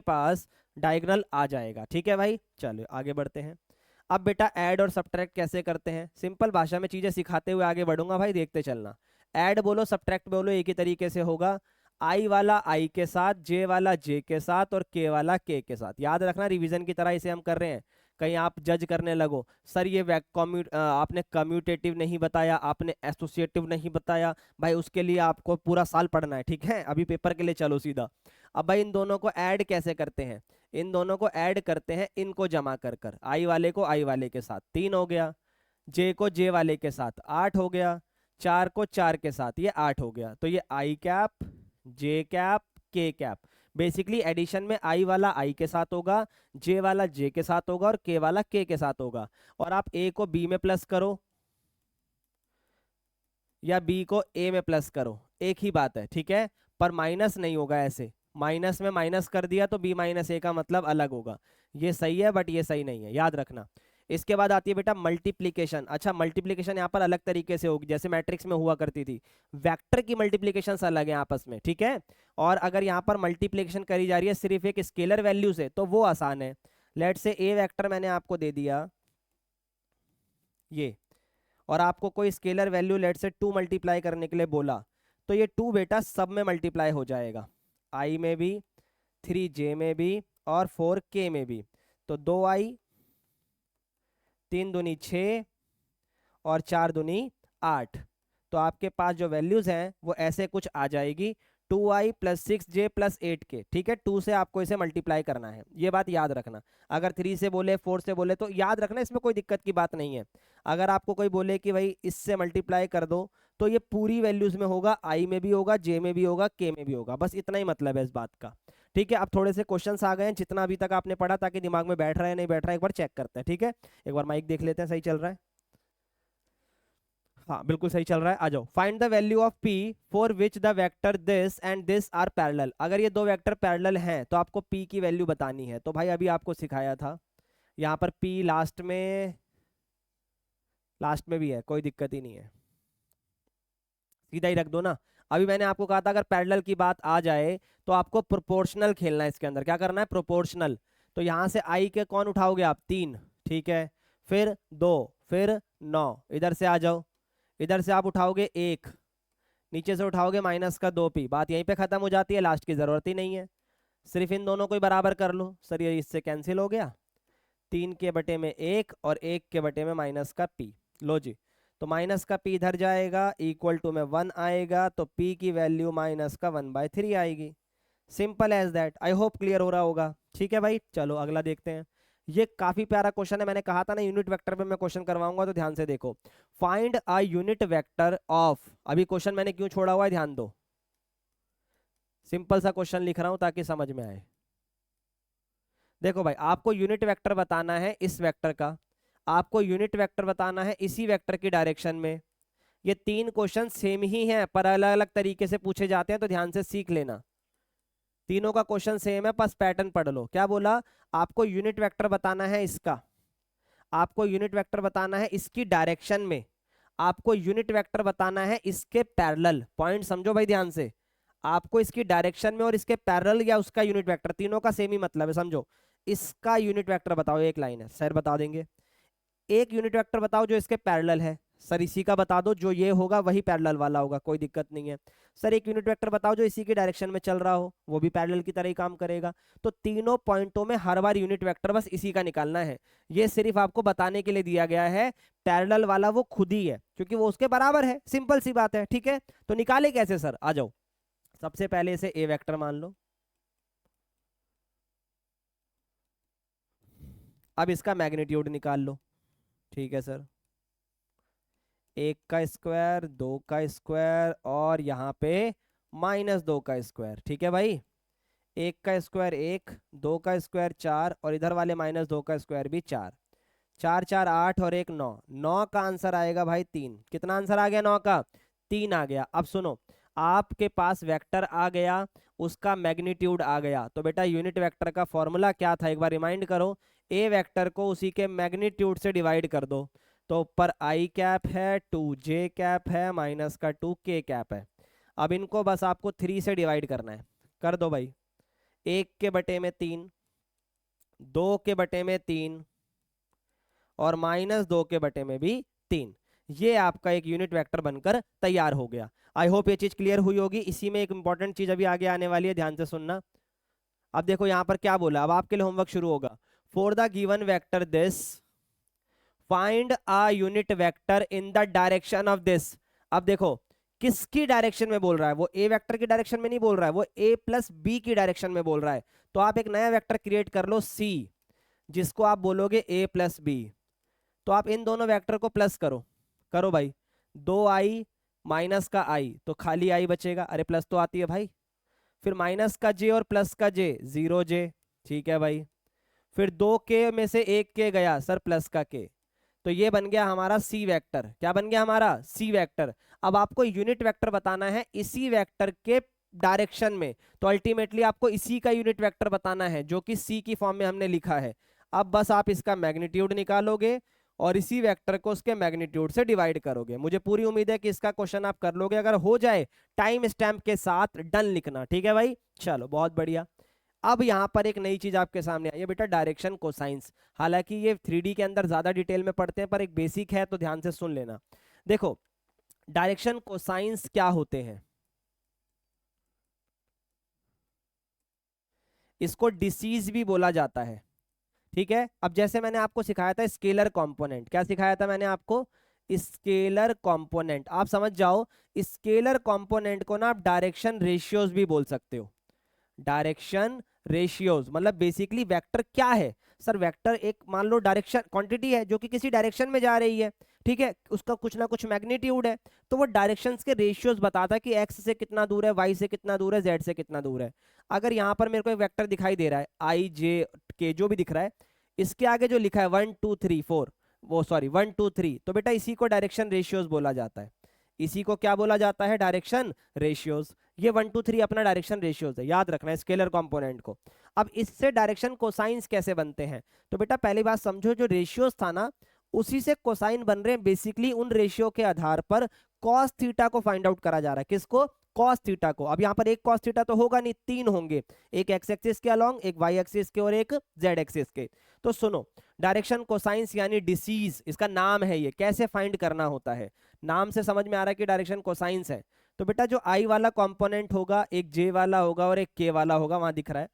पास डायगोनल आ जाएगा। ठीक है भाई, चलो आगे बढ़ते हैं। अब बेटा ऐड और सब्ट्रैक्ट कैसे करते हैं, सिंपल भाषा में चीजें सिखाते हुए आगे बढ़ूंगा भाई, देखते चलना। ऐड बोलो सब्ट्रैक्ट बोलो एक ही तरीके से होगा, आई वाला आई के साथ, जे वाला जे के साथ और के वाला के के साथ। याद रखना रिवीजन की तरह इसे हम कर रहे हैं, कहीं आप जज करने लगो सर ये आपने कम्यूटेटिव नहीं बताया, आपने एसोसिएटिव नहीं बताया, भाई उसके लिए आपको पूरा साल पढ़ना है। ठीक है, अभी पेपर के लिए चलो सीधा। अब भाई इन दोनों को ऐड कैसे करते हैं, इन दोनों को ऐड करते हैं इनको जमा कर कर, आई वाले को आई वाले के साथ 3 हो गया, जे को जे वाले के साथ 8 हो गया, 4 को 4 के साथ ये 8 हो गया, तो ये आई कैप जे कैप के कैप। बेसिकली एडिशन में आई वाला आई के साथ होगा, जे वाला जे के साथ होगा और के वाला के साथ होगा। और आप ए को बी में प्लस करो या बी को ए में प्लस करो, एक ही बात है। ठीक है, पर माइनस नहीं होगा, ऐसे माइनस में माइनस कर दिया तो बी माइनस ए का मतलब अलग होगा। ये सही है बट ये सही नहीं है, याद रखना। इसके बाद आती है बेटा मल्टीप्लीकेशन। अच्छा मल्टीप्लीकेशन यहाँ पर अलग तरीके से होगी, जैसे मैट्रिक्स में हुआ करती थी, वेक्टर की मल्टीप्लीकेशन अलग है आपस में। ठीक है, और अगर यहाँ पर मल्टीप्लीकेशन करी जा रही है सिर्फ एक स्केलर वैल्यू से तो वो आसान है। लेट से ए वेक्टर मैंने आपको दे दिया ये, और आपको कोई स्केलर वैल्यू लेट से 2 मल्टीप्लाई करने के लिए बोला, तो ये 2 बेटा सब में मल्टीप्लाई हो जाएगा, आई में भी, 3j में भी और 4k में भी। तो 2i, 3 दूनी 6 और 4 दूनी 8। तो आपके पास जो वैल्यूज हैं वो ऐसे कुछ आ जाएगी, 2i plus 6j plus 8k। ठीक है, 2 से आपको इसे मल्टीप्लाई करना है, ये बात याद रखना। अगर 3 से बोले 4 से बोले तो याद रखना, इसमें कोई दिक्कत की बात नहीं है। अगर आपको कोई बोले कि भाई इससे मल्टीप्लाई कर दो तो ये पूरी वैल्यूज में होगा, आई में भी होगा, जे में भी होगा, के में भी होगा, बस इतना ही मतलब है इस बात का। ठीक है, अब थोड़े से क्वेश्चंस आ गए हैं, जितना अभी तक आपने पढ़ा ताकि दिमाग में बैठ रहा है नहीं बैठ रहा है एक बार चेक करते हैं। ठीक है, एक बार माइक देख लेते हैं सही चल रहा है, हाँ बिल्कुल सही चल रहा है। आ जाओ, find the value of p for which the vector this and this are parallel. अगर ये दो वेक्टर पैरेलल हैं तो आपको p की वैल्यू बतानी है। तो भाई अभी आपको सिखाया था, यहाँ पर p लास्ट में भी है, कोई दिक्कत ही नहीं है, सीधा ही रख दो ना। अभी मैंने आपको कहा था अगर पैरेलल की बात आ जाए तो आपको प्रोपोर्शनल खेलना है, इसके अंदर क्या करना है, प्रोपोर्शनल। तो यहाँ से आई के कौन उठाओगे आप, 3, ठीक है, फिर 2, फिर 9, इधर से आ जाओ, इधर से आप उठाओगे 1, नीचे से उठाओगे माइनस का 2p, बात यहीं पे खत्म हो जाती है, लास्ट की जरूरत ही नहीं है। सिर्फ इन दोनों को ही बराबर कर लो। सर ये इससे कैंसिल हो गया, 3 के बटे में 1 और 1 के बटे में माइनस का p, लो जी। तो माइनस का p इधर जाएगा, इक्वल टू में 1 आएगा, तो p की वैल्यू माइनस का 1/3 आएगी। Simple as that. I hope clear हो रहा होगा। ठीक है भाई, चलो अगला देखते हैं। ये काफी प्यारा क्वेश्चन है, मैंने कहा था ना यूनिट वेक्टर पे मैं क्वेश्चन करवाऊंगा, तो ध्यान से देखो। Find a unit vector of, अभी क्वेश्चन मैंने क्यों छोड़ा हुआ है ध्यान दो, सिंपल सा क्वेश्चन लिख रहा हूं ताकि समझ में आए। देखो भाई आपको यूनिट वेक्टर बताना है इस वेक्टर का, आपको यूनिट वेक्टर बताना है इसी वेक्टर की डायरेक्शन में। ये 3 क्वेश्चन सेम ही हैं पर अलग अलग तरीके से पूछे जाते हैं, तो ध्यान से सीख लेना। तीनों का क्वेश्चन सेम है, बस पैटर्न पढ़ लो। क्या बोला, आपको यूनिट वेक्टर बताना है इसका, आपको यूनिट वेक्टर बताना है इसकी डायरेक्शन में, आपको यूनिट वेक्टर बताना है इसके पैरेलल। पॉइंट समझो भाई ध्यान से, आपको इसकी डायरेक्शन में और इसके पैरेलल या उसका यूनिट वेक्टर, तीनों का सेम ही मतलब है, समझो। इसका यूनिट वेक्टर बताओ, एक लाइन है, सर बता देंगे। एक यूनिट वेक्टर बताओ जो इसके पैरेलल है। सर इसी का बता दो, जो ये होगा वही पैरेलल वाला होगा, कोई दिक्कत नहीं है। सर एक यूनिट वेक्टर बताओ जो इसी की डायरेक्शन में चल रहा हो, वो भी पैरेलल की तरह ही काम करेगा। तो तीनों पॉइंटों में हर बार यूनिट वेक्टर बस इसी का निकालना है। ये सिर्फ आपको बताने के लिए दिया गया है, पैरेलल वाला वो खुद ही है क्योंकि वो उसके बराबर है, सिंपल सी बात है। ठीक है, तो निकाले कैसे सर, आ जाओ। सबसे पहले इसे ए वेक्टर मान लो। अब इसका मैग्नीट्यूड निकाल लो। ठीक है सर, 1 का स्क्वायर, 2 का स्क्वायर और यहाँ पे -2 का स्क्वायर। ठीक है भाई, 1 का स्क्वायर 1, 2 का स्क्वायर 4 और इधर वाले -2 का स्क्वायर भी 4। 4 4 8 और 1 9। 9 का आंसर आएगा भाई 3। कितना आंसर आ गया 9 का? 3 आ गया। अब सुनो, आपके पास वेक्टर आ गया, उसका मैग्नीट्यूड आ गया, तो बेटा यूनिट वेक्टर का फॉर्मूला क्या था एक बार रिमाइंड करो। ए वेक्टर को उसी के मैग्नीट्यूड से डिवाइड कर दो। तो ऊपर आई कैप है, 2j कैप है, माइनस का 2k कैप है। अब इनको बस आपको 3 से डिवाइड करना है, कर दो भाई। 1 के बटे में 3, 2 के बटे में 3 और -2 के बटे में भी 3। ये आपका एक यूनिट वेक्टर बनकर तैयार हो गया। आई होप ये चीज क्लियर हुई होगी। इसी में एक इंपॉर्टेंट चीज अभी आगे आने वाली है, ध्यान से सुनना। अब देखो यहाँ पर क्या बोला, अब आपके लिए होमवर्क शुरू होगा। For the given vector this find a unit vector in the direction of this. अब देखो किसकी डायरेक्शन में बोल रहा है, वो ए वेक्टर की डायरेक्शन में नहीं बोल रहा है, वो a प्लस बी की डायरेक्शन में बोल रहा है। तो आप एक नया वेक्टर क्रिएट कर लो c, जिसको आप बोलोगे a प्लस बी। तो आप इन दोनों वेक्टर को प्लस करो, करो भाई। 2i माइनस का i, तो खाली i बचेगा, अरे प्लस तो आती है भाई। फिर माइनस का j और प्लस का j, 0j। ठीक है भाई, फिर 2k में से 1k गया सर, प्लस का k। तो ये बन गया हमारा सी वेक्टर। क्या बन गया हमारा? C vector. अब आपको यूनिट वेक्टर बताना है इसी वेक्टर के डायरेक्शन में, तो अल्टीमेटली आपको इसी का यूनिट वेक्टर बताना है जो कि सी की फॉर्म में हमने लिखा है। अब बस आप इसका मैग्नीट्यूड निकालोगे और इसी वेक्टर को उसके मैग्नीट्यूड से डिवाइड करोगे। मुझे पूरी उम्मीद है कि इसका क्वेश्चन आप कर लोगे, अगर हो जाए टाइम स्टैम्प के साथ डन लिखना। ठीक है भाई, चलो बहुत बढ़िया। अब यहाँ पर एक नई चीज आपके सामने आई है बेटा, डायरेक्शन कोसाइंस। हालांकि ये 3D के अंदर ज्यादा डिटेल में पढ़ते हैं, पर एक बेसिक है तो ध्यान से सुन लेना। देखो डायरेक्शन कोसाइंस क्या होते हैं, इसको डिसीज भी बोला जाता है। ठीक है, अब जैसे मैंने आपको सिखाया था स्केलर कंपोनेंट, क्या सिखाया था मैंने आपको? Scalar component. आप समझ जाओ, स्केलर कंपोनेंट को ना आप डायरेक्शन रेशियोज भी बोल सकते हो। डायरेक्शन रेशियोज मतलब बेसिकली वेक्टर क्या है सर? वेक्टर एक मान लो डायरेक्शन क्वांटिटी है जो कि किसी डायरेक्शन में जा रही है। ठीक है, उसका कुछ ना कुछ मैग्नीट्यूड है, तो वो डायरेक्शंस के रेशियोज बताता है कि एक्स से कितना दूर है, वाई से कितना दूर है, जेड से कितना दूर है। अगर यहाँ पर मेरे को एक वेक्टर दिखाई दे रहा है आई जे के, जो भी दिख रहा है, इसके आगे जो लिखा है 1 2 3 4, वो सॉरी 1 2 3, तो बेटा इसी को डायरेक्शन रेशियोज बोला जाता है। इसी को क्या बोला जाता है? Direction ratios. ये 1 2 3 अपना डायरेक्शन रेशियोज है, याद रखना है स्केलर कंपोनेंट को। अब इससे डायरेक्शन कोसाइंस कैसे बनते हैं? तो बेटा पहली बात समझो, जो रेशियोज था ना उसी से कोसाइन बन रहे हैं। बेसिकली उन रेशियो के आधार पर कॉस थीटा को फाइंड आउट करा जा रहा है। किसको? कॉस थीटा को। अब यहाँ पर एक कॉस थीटा तो होगा नहीं, 3 होंगे, एक एक्स एक्सिस के अलोंग, एक वाई एक्सिस के और एक जेड एक्सिस के। तो सुनो, डायरेक्शन कोसाइंस यानी डिसीज, इसका नाम है। ये कैसे फाइंड करना होता है, नाम से समझ में आ रहा है कि डायरेक्शन कोसाइंस है। तो बेटा जो आई वाला कंपोनेंट होगा, एक जे वाला होगा और एक के वाला होगा, वहां दिख रहा है।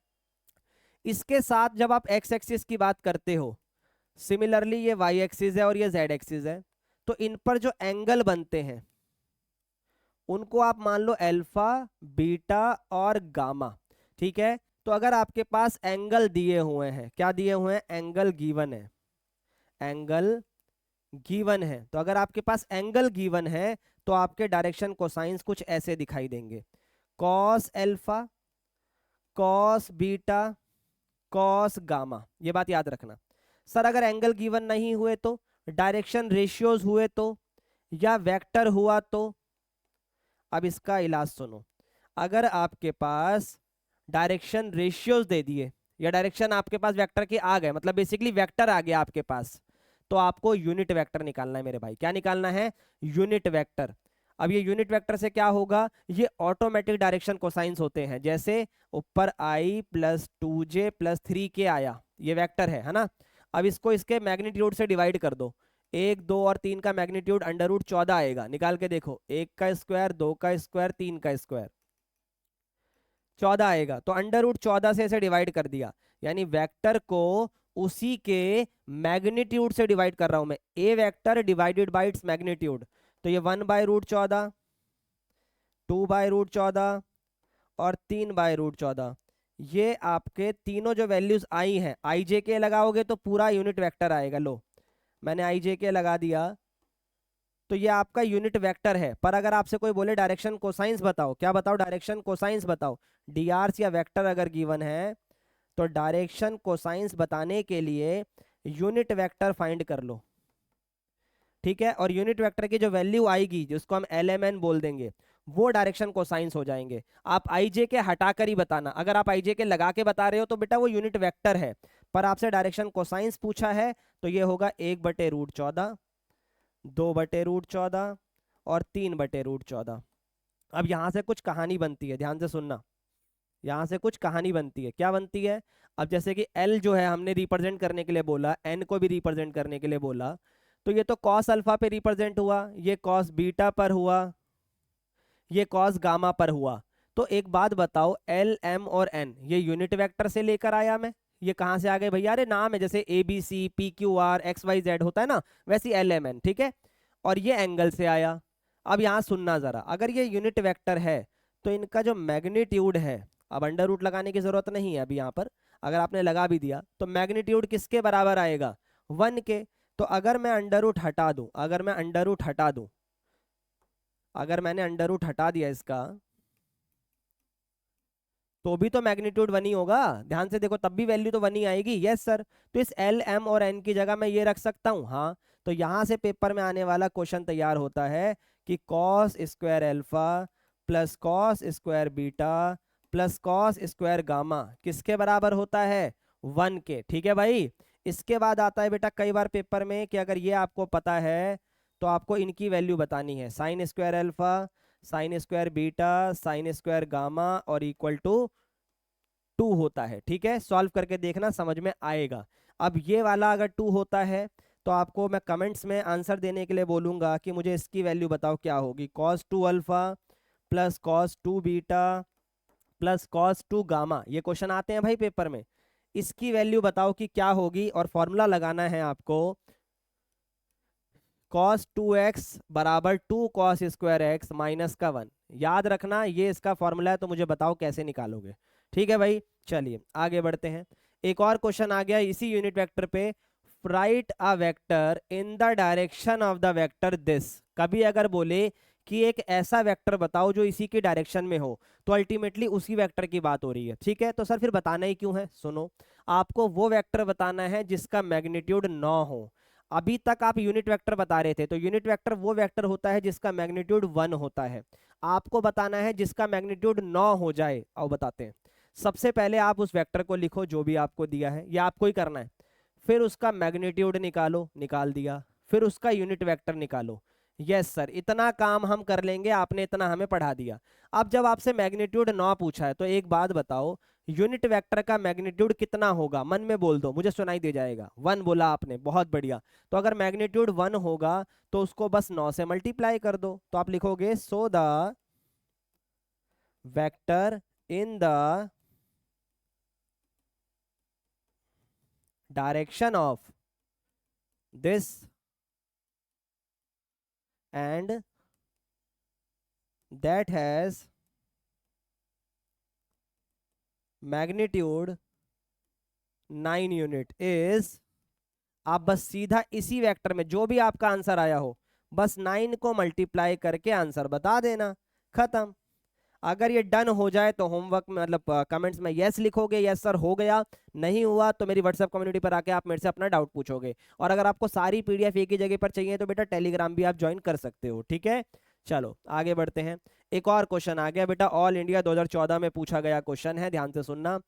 इसके साथ जब आप एक्स एक्सिस की बात करते हो, सिमिलरली ये वाई एक्सिस है और ये जेड एक्सिस है, तो इन पर जो एंगल बनते हैं उनको आप मान लो अल्फा, बीटा और गामा। ठीक है, तो अगर आपके पास एंगल दिए हुए हैं, क्या दिए हुए हैं? एंगल गिवन है, एंगल गिवन है। तो अगर आपके पास एंगल गिवन है तो आपके डायरेक्शन कोसाइंस कुछ ऐसे दिखाई देंगे, cos alpha, cos beta, cos gamma. ये बात याद रखना। सर अगर एंगल गिवन नहीं हुए तो, डायरेक्शन रेशियोज हुए तो, या वेक्टर हुआ तो? अब इसका इलाज सुनो, अगर आपके पास डायरेक्शन रेशियोज दे दिए या डायरेक्शन आपके पास वेक्टर के आ गए, मतलब बेसिकली वेक्टर आ गया आपके पास, तो आपको यूनिट वेक्टर निकालना है मेरे भाई। क्या निकालना है? Unit vector. अब ये यूनिट वेक्टर से क्या होगा? ये ऑटोमेटिक डायरेक्शन कोसाइंस होते हैं। जैसे ऊपर i plus 2j plus 3k आया, ये वेक्टर है ना। अब इसको इसके मैग्नीट्यूड से डिवाइड कर दो। 1 2 और 3 का मैग्नीट्यूड अंडर रूट 14 आएगा, निकाल के देखो। 1 का स्क्वायर, 2 का स्क्वायर, 3 का स्क्वायर, 14 आएगा। तो अंडर रूट 14 से इसे डिवाइड कर दिया, यानी वेक्टर को उसी के मैग्नीट्यूड से डिवाइड कर रहा हूं मैं। ए vector divided by its magnitude, तो ये 1/√14, 2/√14 और 3/√14। ये आपके तीनों जो वैल्यूज आई हैं, आई जे के लगाओगे तो पूरा यूनिट वेक्टर आएगा। लो मैंने आई जे के लगा दिया, तो ये आपका यूनिट वेक्टर है। पर अगर आपसे कोई बोले डायरेक्शन कोसाइंस बताओ, क्या बताओ, डायरेक्शन कोसाइंस बताओ, डीआर या वेक्टर अगर गिवन है तो डायरेक्शन कोसाइंस बताने के लिए यूनिट वेक्टर फाइंड कर लो, ठीक है। और यूनिट वेक्टर की जो वैल्यू आएगी, जिसको हम LMN बोल देंगे, वो डायरेक्शन कोसाइंस हो जाएंगे। आप आई जे के हटाकर ही बताना। अगर आप आई जे के लगा के बता रहे हो तो बेटा वो यूनिट वेक्टर है, पर आपसे डायरेक्शन कोसाइंस पूछा है तो ये होगा 1/√14, 2/√14 और 3/√14। अब यहां से कुछ कहानी बनती है, ध्यान से सुनना। यहां से कुछ कहानी बनती है, क्या बनती है? अब जैसे कि L जो है हमने रिप्रेजेंट करने के लिए बोला, N को भी रिप्रेजेंट करने के लिए बोला, तो ये तो कॉस अल्फा पे रिप्रेजेंट हुआ, ये कॉस बीटा पर हुआ, ये कॉस गामा पर हुआ। तो एक बात बताओ, L M और N ये यूनिट वेक्टर से लेकर आया मैं, ये कहां से आ गए भैया? अरे नाम है, जैसे ABC PQR XYZ होता है ना, वैसी LMN, ठीक है। और ये एंगल से आया। अब यहां सुनना जरा, अगर ये यूनिट वेक्टर है तो इनका जो मैग्नीट्यूड है, अब अंडर रूट लगाने की जरूरत नहीं है अभी यहाँ पर, अगर आपने लगा भी दिया तो मैग्नीट्यूड किसके बराबर आएगा? 1 के। तो अगर मैं अंडर रूट हटा दूं, अगर मैं अंडर रूट हटा दूं, अगर मैंने अंडर रूट हटा दिया इसका, तो भी तो मैग्नीट्यूड 1 ही होगा। ध्यान से देखो, तब भी वैल्यू तो 1 ही आएगी। Yes sir. तो इस L M और N की जगह मैं ये रख सकता हूँ, हाँ। तो यहां से पेपर में आने वाला क्वेश्चन तैयार होता है कि cos square alpha plus cos square beta plus cos square gamma किसके बराबर होता है? 1 के, ठीक है भाई। इसके बाद आता है बेटा कई बार पेपर में कि अगर ये आपको पता है तो आपको इनकी वैल्यू बतानी है, sine square alpha, sine square beta, sine square gamma और इक्वल टू 2 होता है, ठीक है। सॉल्व करके देखना, समझ में आएगा। अब ये वाला अगर 2 होता है तो आपको मैं कमेंट्स में आंसर देने के लिए बोलूंगा कि मुझे इसकी वैल्यू बताओ क्या होगी। cos 2 alpha plus cos 2 beta plus cos 2 gamma, ये क्वेश्चन आते हैं भाई पेपर में। इसकी वैल्यू बताओ कि क्या होगी, और फॉर्मूला लगाना है आपको cos 2x बराबर 2 cos स्क्वायर x माइनस का 1। याद रखना ये इसका फॉर्मूला है, तो मुझे बताओ कैसे निकालोगे, ठीक है भाई। चलिए आगे बढ़ते हैं। एक और क्वेश्चन आ गया इसी यूनिट वेक्टर पे, right a vector in the direction of the vector this. कभी अगर बोले कि एक ऐसा वेक्टर बताओ जो इसी की डायरेक्शन में हो, तो अल्टीमेटली उसी वेक्टर की बात हो रही है, ठीक है। तो सर फिर बताना ही क्यों है? सुनो, आपको वो वेक्टर बताना है जिसका मैग्नीट्यूड 9 हो। अभी तक आप यूनिट वेक्टर बता रहे थे, तो यूनिट वेक्टर वो वेक्टर होता है जिसका मैग्नीट्यूड 1 होता है। आपको बताना है जिसका मैग्नीट्यूड 9 हो जाए। आओ बताते हैं। सबसे पहले आप उस वेक्टर को लिखो जो भी आपको दिया है, या आपको ही करना है। फिर उसका मैग्नीट्यूड निकालो, निकाल दिया। फिर उसका यूनिट वेक्टर निकालो। यस सर, इतना काम हम कर लेंगे, आपने इतना हमें पढ़ा दिया। अब जब आपसे मैग्नीट्यूड 9 पूछा है तो एक बात बताओ, यूनिट वेक्टर का मैग्नीट्यूड कितना होगा? मन में बोल दो, मुझे सुनाई दे जाएगा। 1 बोला आपने, बहुत बढ़िया। तो अगर मैग्नीट्यूड 1 होगा तो उसको बस 9 से मल्टीप्लाई कर दो। तो आप लिखोगे so the vector in the direction of this and that has magnitude 9 unit is, आप बस सीधा इसी वेक्टर में जो भी आपका आंसर आया हो, बस 9 को मल्टीप्लाई करके आंसर बता देना, खत्म। अगर ये डन हो जाए तो होमवर्क में मतलब कमेंट्स में यस लिखोगे, यस सर हो गया। नहीं हुआ तो मेरी व्हाट्सएप कम्युनिटी पर आके आप मेरे से अपना डाउट पूछोगे। और अगर आपको सारी पीडीएफ एक ही जगह पर चाहिए तो बेटा टेलीग्राम भी आप ज्वाइन कर सकते हो, ठीक है। चलो आगे बढ़ते हैं। एक और क्वेश्चन आ गया बेटा, ऑल इंडिया 2014 में पूछा गया क्वेश्चन है, ध्यान से सुनना।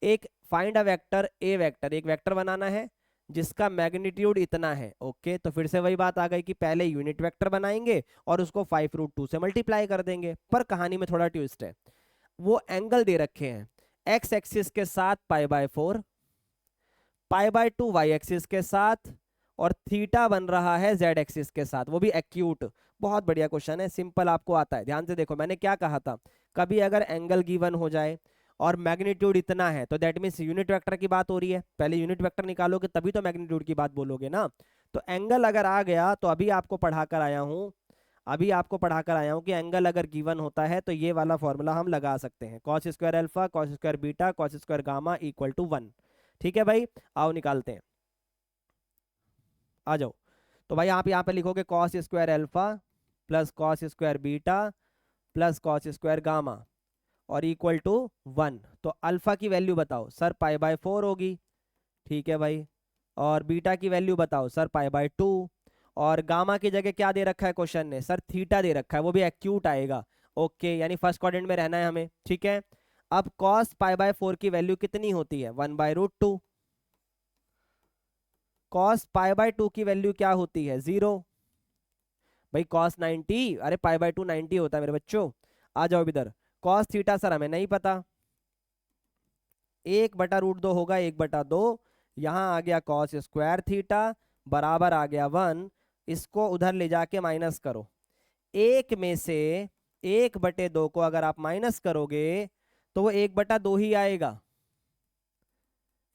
एक find a vector, A vector, एक वेक्टर बनाना है जिसका मैग्नीट्यूड इतना है। ओके, तो फिर से वही बात आ गई कि पहले यूनिट वेक्टर बनाएंगे और उसको 5√2 से मल्टीप्लाई कर देंगे। पर कहानी में थोड़ा ट्विस्ट है, वो एंगल दे रखे हैं, एक्स एक्सिस के साथ π/4, π/2 y एक्सिस के साथ और थीटा बन रहा है z एक्सिस के साथ, वो भी एक्यूट। बहुत बढ़िया क्वेश्चन है, सिंपल, आपको आता है। ध्यान से देखो, मैंने क्या कहा था, कभी अगर एंगल गिवन हो जाए और मैग्नीट्यूड इतना है तो दैट मीन्स यूनिट वेक्टर की बात हो रही है। पहले यूनिट वेक्टर निकालोगे तभी तो मैग्नीट्यूड की बात बोलोगे ना। तो एंगल अगर आ गया तो अभी आपको पढ़ाकर आया हूं, कि एंगल अगर गिवन होता है तो ये वाला फॉर्मूला हम लगा सकते हैं, cos square alpha cos square beta cos square gamma equal to 1। ठीक है भाई, आओ निकालते हैं, आ जाओ। तो भाई आप यहाँ पे लिखोगे cos square alpha plus cos square beta plus cos square gamma और इक्वल टू 1। तो अल्फा की वैल्यू बताओ सर, π/4 होगी। ठीक है भाई, और बीटा की वैल्यू बताओ सर, π/2। और गामा की जगह क्या दे रखा है क्वेश्चन ने, सर थीटा दे रखा है, वो भी एक्यूट आएगा। ओके, यानी फर्स्ट क्वाड्रेंट में रहना है हमें। ठीक है, अब cos π/4 की वैल्यू कितनी होती है, 1/√2। cos π/2 की वैल्यू क्या होती है, 0। भाई cos 90, अरे π/2 90 होता है मेरे बच्चों। आ जाओ इधर, cos थीटा सर हमें नहीं पता, 1/√2 होगा, 1/2। यहाँ आ गया cos स्क्वायर थीटा बराबर आ गया 1। इसको उधर ले जाके माइनस करो, एक में से 1/2 को अगर आप माइनस करोगे तो वो 1/2 ही आएगा।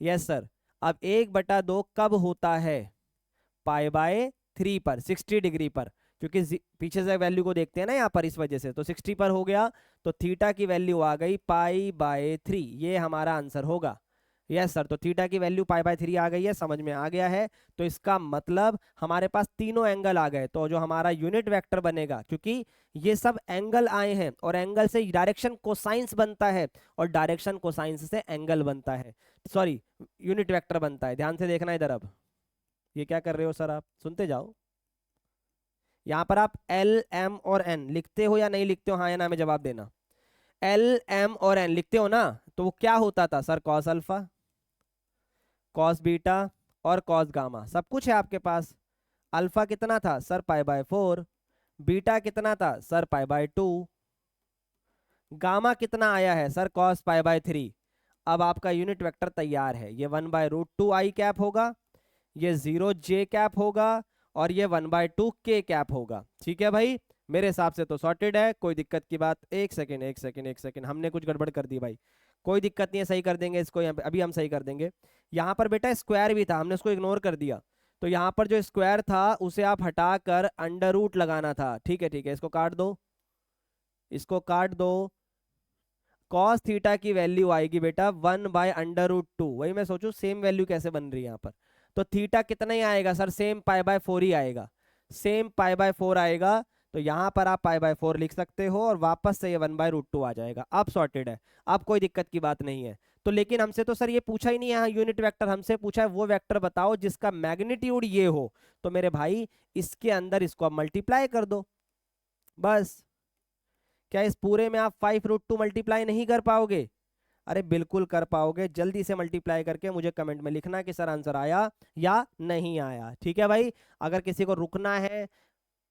यस सर, अब 1/2 कब होता है, π/3 पर, 60 डिग्री पर, क्योंकि पीछे से वैल्यू को देखते हैं ना यहाँ पर, इस वजह से तो 60 पर हो गया। तो थीटा की वैल्यू आ गई π/3, ये हमारा आंसर होगा। यस सर, तो थीटा की वैल्यू π/3 आ गई है, समझ में आ गया है। तो इसका मतलब हमारे पास तीनों एंगल आ गए, तो जो हमारा यूनिट वेक्टर बनेगा, क्योंकि ये सब एंगल आए हैं और एंगल से डायरेक्शन कोसाइंस बनता है और डायरेक्शन कोसाइंस से एंगल बनता है, सॉरी यूनिट वेक्टर बनता है। ध्यान से देखना इधर, अब ये क्या कर रहे हो सर, आप सुनते जाओ। यहाँ पर आप एल एम और एन लिखते हो या नहीं लिखते हो, हाँ या ना में जवाब देना। एल एम और एन लिखते हो ना, तो वो क्या होता था sir, cos alpha cos beta और कॉस गामा, सब कुछ है आपके पास। अल्फा कितना था सर, π/4। बीटा कितना था सर, π/2। गामा कितना आया है सर, कॉस π/3। अब आपका यूनिट वेक्टर तैयार है, ये 1/√2 आई कैप होगा, ये 0 j कैप होगा और ये 1/2 k कैप होगा। ठीक है भाई, मेरे हिसाब से तो सॉर्टेड है, कोई दिक्कत की बात। एक सेकेंड एक सेकेंड एक सेकेंड, हमने कुछ गड़बड़ कर दी भाई, कोई दिक्कत नहीं है, सही कर देंगे इसको, यहाँ पे अभी हम सही कर देंगे। यहाँ पर बेटा स्क्वायर भी था, हमने उसको इग्नोर कर दिया, तो यहाँ पर जो स्क्वायर था उसे आप हटाकर अंडर रूट लगाना था। ठीक है ठीक है, इसको काट दो, इसको काट दो। कॉस थीटा की वैल्यू आएगी बेटा 1/√2। वही मैं सोचूं सेम वैल्यू कैसे बन रही है यहाँ पर, तो थीटा कितना ही आएगा सर, सेम π/4 ही आएगा, सेम π/4 आएगा। तो यहाँ पर आप π/4 लिख सकते हो और वापस से ये 1/√2 आ जाएगा। अब सॉर्टेड है, अब कोई दिक्कत की बात नहीं है। तो लेकिन हमसे तो सर ये पूछा ही नहीं है यूनिट वेक्टर, हमसे पूछा है वो वेक्टर बताओ जिसका मैग्नीट्यूड ये हो। तो मेरे भाई इसके अंदर इसको आप मल्टीप्लाई कर दो बस। क्या इस पूरे में आप 5√2 मल्टीप्लाई नहीं कर पाओगे, अरे बिल्कुल कर पाओगे, जल्दी से मल्टीप्लाई करके मुझे कमेंट में लिखना कि सर आंसर आया या नहीं आया। ठीक है भाई, अगर किसी को रुकना है,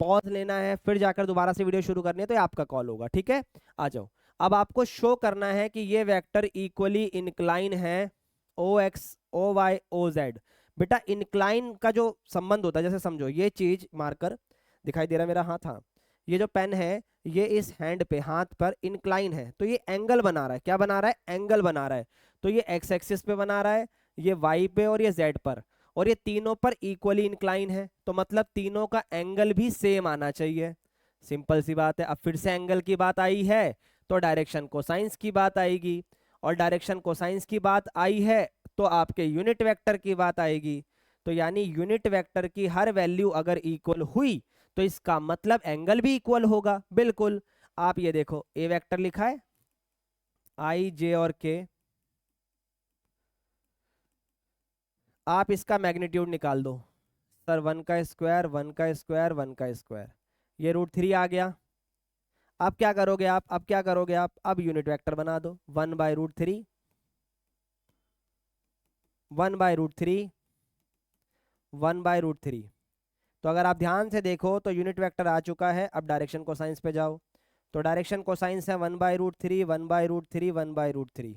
पॉज लेना है, फिर जाकर दोबारा से वीडियो शुरू करनी है तो ये आपका कॉल होगा। ठीक है, आ जाओ। अब आपको शो करना है कि ये वेक्टर इक्वली इंक्लाइन है, O X O Y O Z. बेटा इंक्लाइन का जो संबंध होता है, जैसे समझो ये चीज मार्कर दिखाई दे रहा है मेरा हाथ, हाँ ये जो पेन है ये इस हैंड पे हाथ पर इंक्लाइन है, तो ये एंगल बना रहा है, क्या बना रहा है, एंगल बना रहा है। तो ये एक्स एक्सिस पे बना रहा है, ये वाई पे और ये जेड पर, और ये तीनों पर इक्वली इंक्लाइन है, तो मतलब तीनों का एंगल भी सेम आना चाहिए। सिंपल सी बात है। अब फिर से एंगल की बात आई है तो डायरेक्शन कोसाइंस की बात आएगी, और डायरेक्शन कोसाइंस की बात आई है तो आपके यूनिट वेक्टर की बात आएगी। तो यानी यूनिट वेक्टर की हर वैल्यू अगर इक्वल हुई तो इसका मतलब एंगल भी इक्वल होगा। बिल्कुल, आप ये देखो ए वेक्टर लिखा है, आई जे और के, आप इसका मैग्नीट्यूड निकाल दो सर, 1 का स्क्वायर 1 का स्क्वायर 1 का स्क्वायर, ये √3 आ गया। अब क्या करोगे आप, अब क्या करोगे आप, अब यूनिट वेक्टर बना दो, 1/√3 1/√3 1/√3। तो अगर आप ध्यान से देखो तो यूनिट वेक्टर आ चुका है। अब डायरेक्शन कोसाइंस पे जाओ, तो डायरेक्शन कोसाइंस है 1/√3 1/√3 1/√3।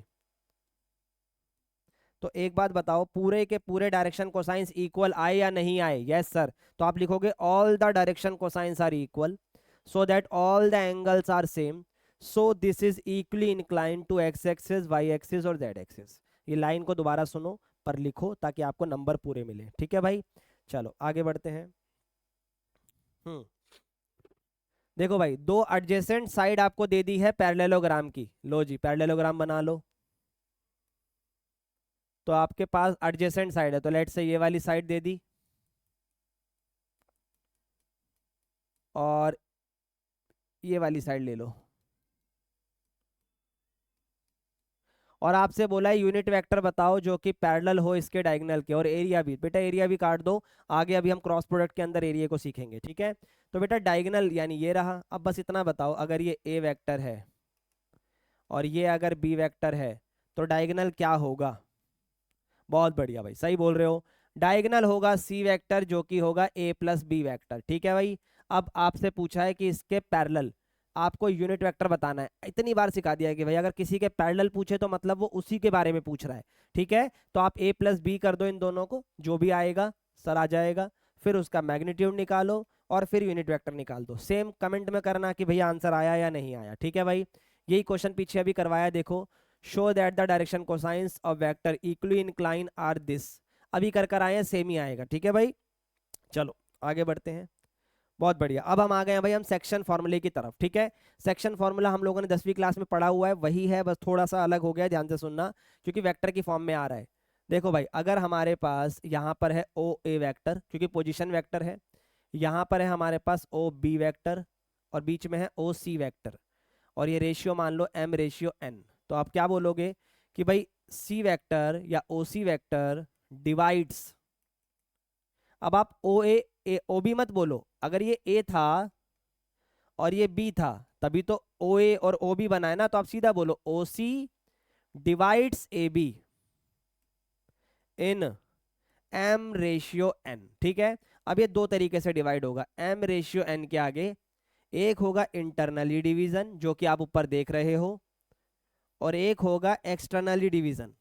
तो एक बात बताओ, पूरे के पूरे डायरेक्शन कोसाइंस इक्वल आए या नहीं आए? Yes sir. तो आप लिखोगे all the direction cosines are equal so that all the angles are same, so this is equally inclined to X axis, Y axis और जेड एक्सिस। ये लाइन को दोबारा सुनो पर लिखो ताकि आपको नंबर पूरे मिले, ठीक है भाई। चलो आगे बढ़ते हैं। देखो भाई, दो एडजेसेंट साइड आपको दे दी है पैरेललोग्राम की। लो जी, पैरेललोग्राम बना लो। तो आपके पास एडजेसेंट साइड है, तो लेट से ये वाली साइड दे दी और ये वाली साइड ले लो। और आपसे बोला है यूनिट वेक्टर बताओ जो कि पैरेलल हो इसके डायगोनल के, और एरिया भी। बेटा एरिया भी काट दो, आगे अभी हम क्रॉस प्रोडक्ट के अंदर एरिया को सीखेंगे, ठीक है। तो बेटा डायगोनल यानी ये रहा। अब बस इतना बताओ, अगर ये ए वेक्टर है और ये अगर बी वेक्टर है तो डायगोनल क्या होगा? बहुत बढ़िया भाई, सही बोल रहे हो। डायगोनल होगा सी वेक्टर जो कि होगा ए प्लस बी वेक्टर, ठीक है भाई। अब आपसे पूछा है कि इसके पैरेलल आपको यूनिट वेक्टर बताना है। इतनी बार सिखा दिया है कि भाई अगर किसी के पैरेलल पूछे तो मतलब वो उसी के बारे में पूछ रहा है, ठीक है। तो आप ए प्लस बी कर दो इन दोनों को, जो भी आएगा सर आ जाएगा। फिर उसका मैग्नीट्यूड निकालो और फिर यूनिट वेक्टर निकाल दो। सेम कमेंट में करना कि भैया आंसर आया या नहीं आया, ठीक है भाई। यही क्वेश्चन पीछे अभी करवाया, देखो। Show that the direction cosines of vector equally incline are this. अभी कर आए हैं, सेम ही आएगा, ठीक है भाई। चलो आगे बढ़ते हैं। बहुत बढ़िया, अब हम आ गए हैं भाई हम सेक्शन फॉर्मूले की तरफ, ठीक है। सेक्शन फॉर्मूला हम लोगों ने 10वीं क्लास में पढ़ा हुआ है, वही है, बस थोड़ा सा अलग हो गया है, ध्यान से सुनना क्योंकि वेक्टर की फॉर्म में आ रहा है। देखो भाई, अगर हमारे पास यहाँ पर है ओ ए वेक्टर क्योंकि पोजीशन वेक्टर है, यहाँ पर है हमारे पास ओ बी वेक्टर और बीच में है ओ सी वेक्टर, और ये रेशियो मान लो m रेशियो n। तो आप क्या बोलोगे कि भाई सी वेक्टर या ओ सी वेक्टर डिवाइड्स। अब आप ओ बी मत बोलो, अगर ये ए था और ये बी था तभी तो ओ ए और ओ बी बना है ना। तो आप सीधा बोलो O C divides A B in m ratio n, ठीक है। अब ये दो तरीके से डिवाइड होगा m रेशियो n के आगे। एक होगा इंटरनली डिवीजन जो कि आप ऊपर देख रहे हो, और एक होगा एक्सटर्नली डिवीजन।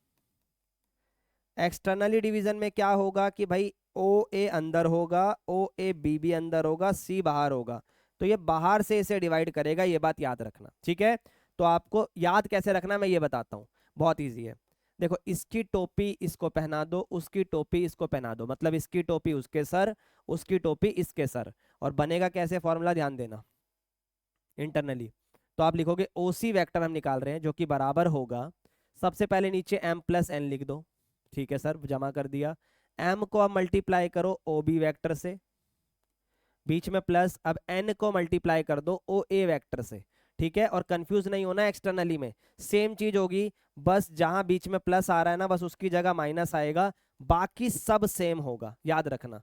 एक्सटर्नली डिवीजन में क्या होगा कि भाई ओ ए अंदर होगा, ओ ए बी भी अंदर होगा, सी बाहर होगा। तो ये बाहर से इसे डिवाइड करेगा, ये बात याद रखना, ठीक है। तो आपको याद कैसे रखना मैं ये बताता हूँ, बहुत ईजी है। देखो, इसकी टोपी इसको पहना दो, उसकी टोपी इसको पहना दो, मतलब इसकी टोपी उसके सर, उसकी टोपी इसके सर। और बनेगा कैसे फॉर्मूला, ध्यान देना। इंटरनली तो आप लिखोगे ओ सी वैक्टर हम निकाल रहे हैं जो कि बराबर होगा, सबसे पहले नीचे m प्लस n लिख दो, ठीक है सर, जमा कर दिया। m को अब मल्टीप्लाई करो ओ बी वैक्टर से, बीच में प्लस, अब n को मल्टीप्लाई कर दो ओ ए वैक्टर से, ठीक है। और कंफ्यूज नहीं होना, एक्सटर्नली में सेम चीज होगी, बस जहां बीच में प्लस आ रहा है ना बस उसकी जगह माइनस आएगा, बाकी सब सेम होगा, याद रखना।